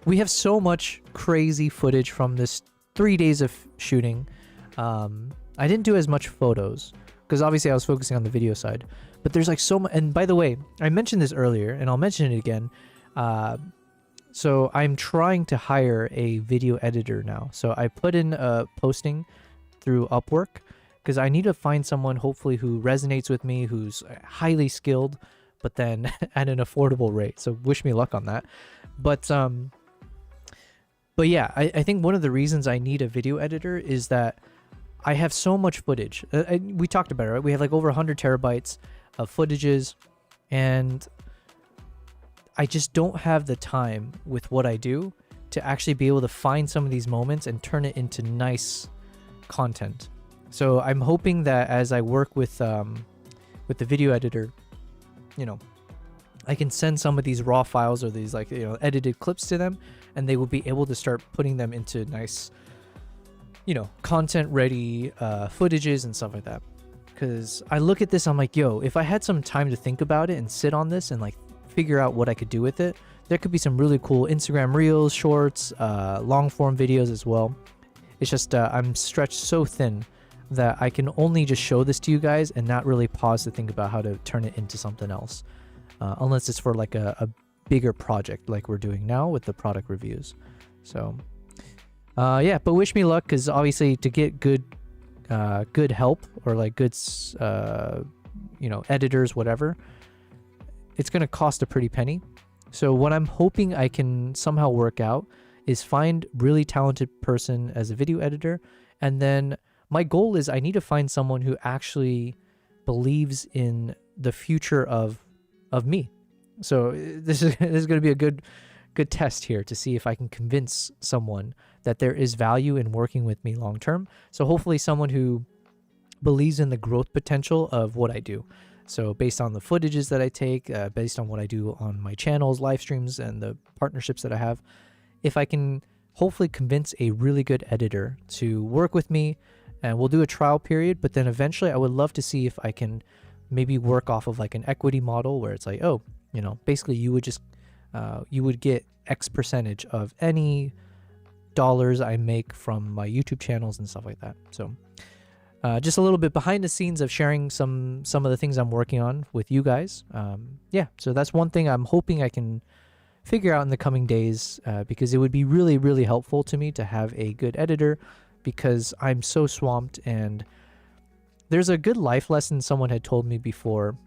We have so much crazy footage from this 3 days of shooting. I didn't do as much photos because obviously I was focusing on the video side. But there's like so much. And by the way, I mentioned this earlier and I'll mention it again. So I'm trying to hire a video editor now. So I put in a posting through Upwork because I need to find someone hopefully who resonates with me, who's highly skilled, but then at an affordable rate. So wish me luck on that. But yeah, I think one of the reasons I need a video editor is that I have so much footage. We talked about it, right? We have like over 100 terabytes of footages, and I just don't have the time with what I do to actually be able to find some of these moments and turn it into nice content. So I'm hoping that as I work with the video editor, you know, I can send some of these raw files or these like, you know, edited clips to them, and they will be able to start putting them into nice, you know, content ready footages and stuff like that. Because I look at this, I'm like, yo, if I had some time to think about it and sit on this and like figure out what I could do with it, there could be some really cool Instagram reels, shorts, long form videos as well. It's just I'm stretched so thin that I can only just show this to you guys and not really pause to think about how to turn it into something else, unless it's for like a bigger project like we're doing now with the product reviews. So yeah, but wish me luck, because obviously to get good help or like good you know, editors, whatever, it's going to cost a pretty penny. So what I'm hoping I can somehow work out is find really talented person as a video editor. And then my goal is I need to find someone who actually believes in the future of me. So this is going to be a good test here to see if I can convince someone that there is value in working with me long term. So hopefully someone who believes in the growth potential of what I do. So based on the footages that I take, based on what I do on my channels, live streams, and the partnerships that I have, if I can hopefully convince a really good editor to work with me, and we'll do a trial period, but then eventually I would love to see if I can maybe work off of like an equity model where it's like, oh, you know, basically you would just, you would get X percentage of any dollars I make from my YouTube channels and stuff like that. So just a little bit behind the scenes of sharing some of the things I'm working on with you guys. Yeah, so that's one thing I'm hoping I can figure out in the coming days, because it would be really, really helpful to me to have a good editor, because I'm so swamped. And there's a good life lesson someone had told me before,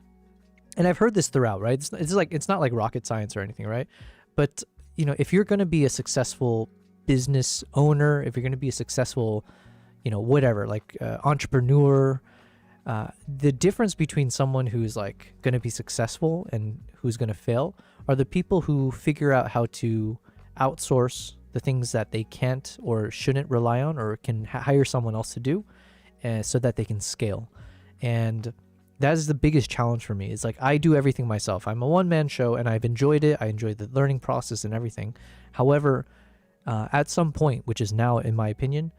and I've heard this throughout, right? It's not like rocket science or anything, right? But you know, if you're going to be a successful business owner, if you're going to be a successful, you know, whatever, like entrepreneur, the difference between someone who's like going to be successful and who's going to fail are the people who figure out how to outsource the things that they can't or shouldn't rely on, or can hire someone else to do, so that they can scale. And that is the biggest challenge for me. Is like, I do everything myself. I'm a one-man show and I've enjoyed it. I enjoyed the learning process and everything. However, at some point, which is now in my opinion,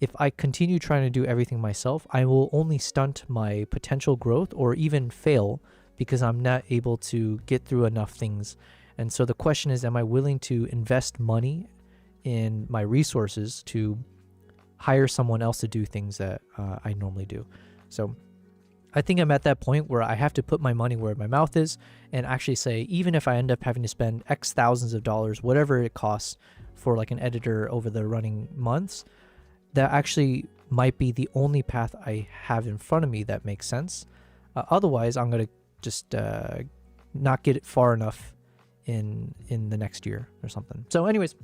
if I continue trying to do everything myself, I will only stunt my potential growth or even fail, because I'm not able to get through enough things And so the question is, am I willing to invest money in my resources to hire someone else to do things that I normally do? So I think I'm at that point where I have to put my money where my mouth is and actually say, even if I end up having to spend X thousands of dollars, whatever it costs for like an editor over the running months, that actually might be the only path I have in front of me that makes sense. Otherwise, I'm going to just not get it far enough in the next year or something. So anyways,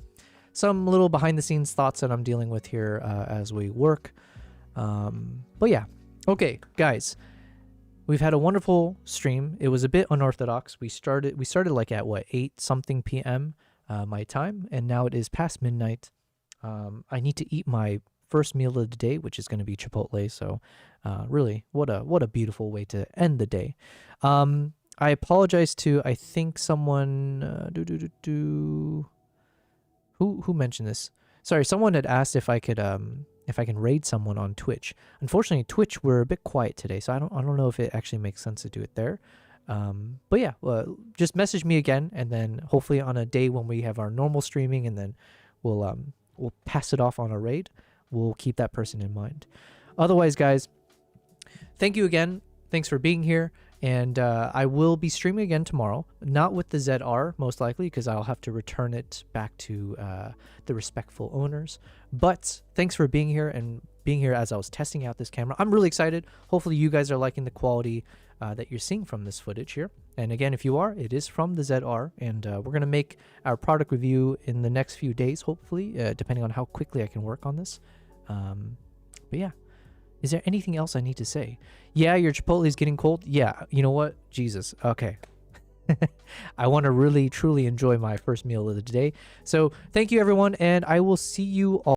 some little behind the scenes thoughts that I'm dealing with here as we work. But yeah, okay, guys. We've had a wonderful stream. It was a bit unorthodox. We started like at what, 8 something p.m. My time, and now it is past midnight. I need to eat my first meal of the day, which is going to be Chipotle. So, really, what a beautiful way to end the day. I apologize to, I think someone who mentioned this. Sorry, someone had asked if I can raid someone on Twitch. Unfortunately, Twitch, we're a bit quiet today, so I don't know if it actually makes sense to do it there. But yeah, just message me again, and then hopefully on a day when we have our normal streaming, and then we'll pass it off on a raid. We'll keep that person in mind. Otherwise, guys, thank you again. Thanks for being here. And I will be streaming again tomorrow, not with the ZR most likely, because I'll have to return it back to the respectful owners. But thanks for being here and being here as I was testing out this camera. I'm really excited. Hopefully you guys are liking the quality that you're seeing from this footage here. And again, if you are, it is from the ZR, and we're going to make our product review in the next few days, hopefully, depending on how quickly I can work on this. But yeah. Is there anything else I need to say? Yeah, your Chipotle is getting cold. Yeah, you know what? Jesus. Okay. I want to really, truly enjoy my first meal of the day. So thank you, everyone, and I will see you all.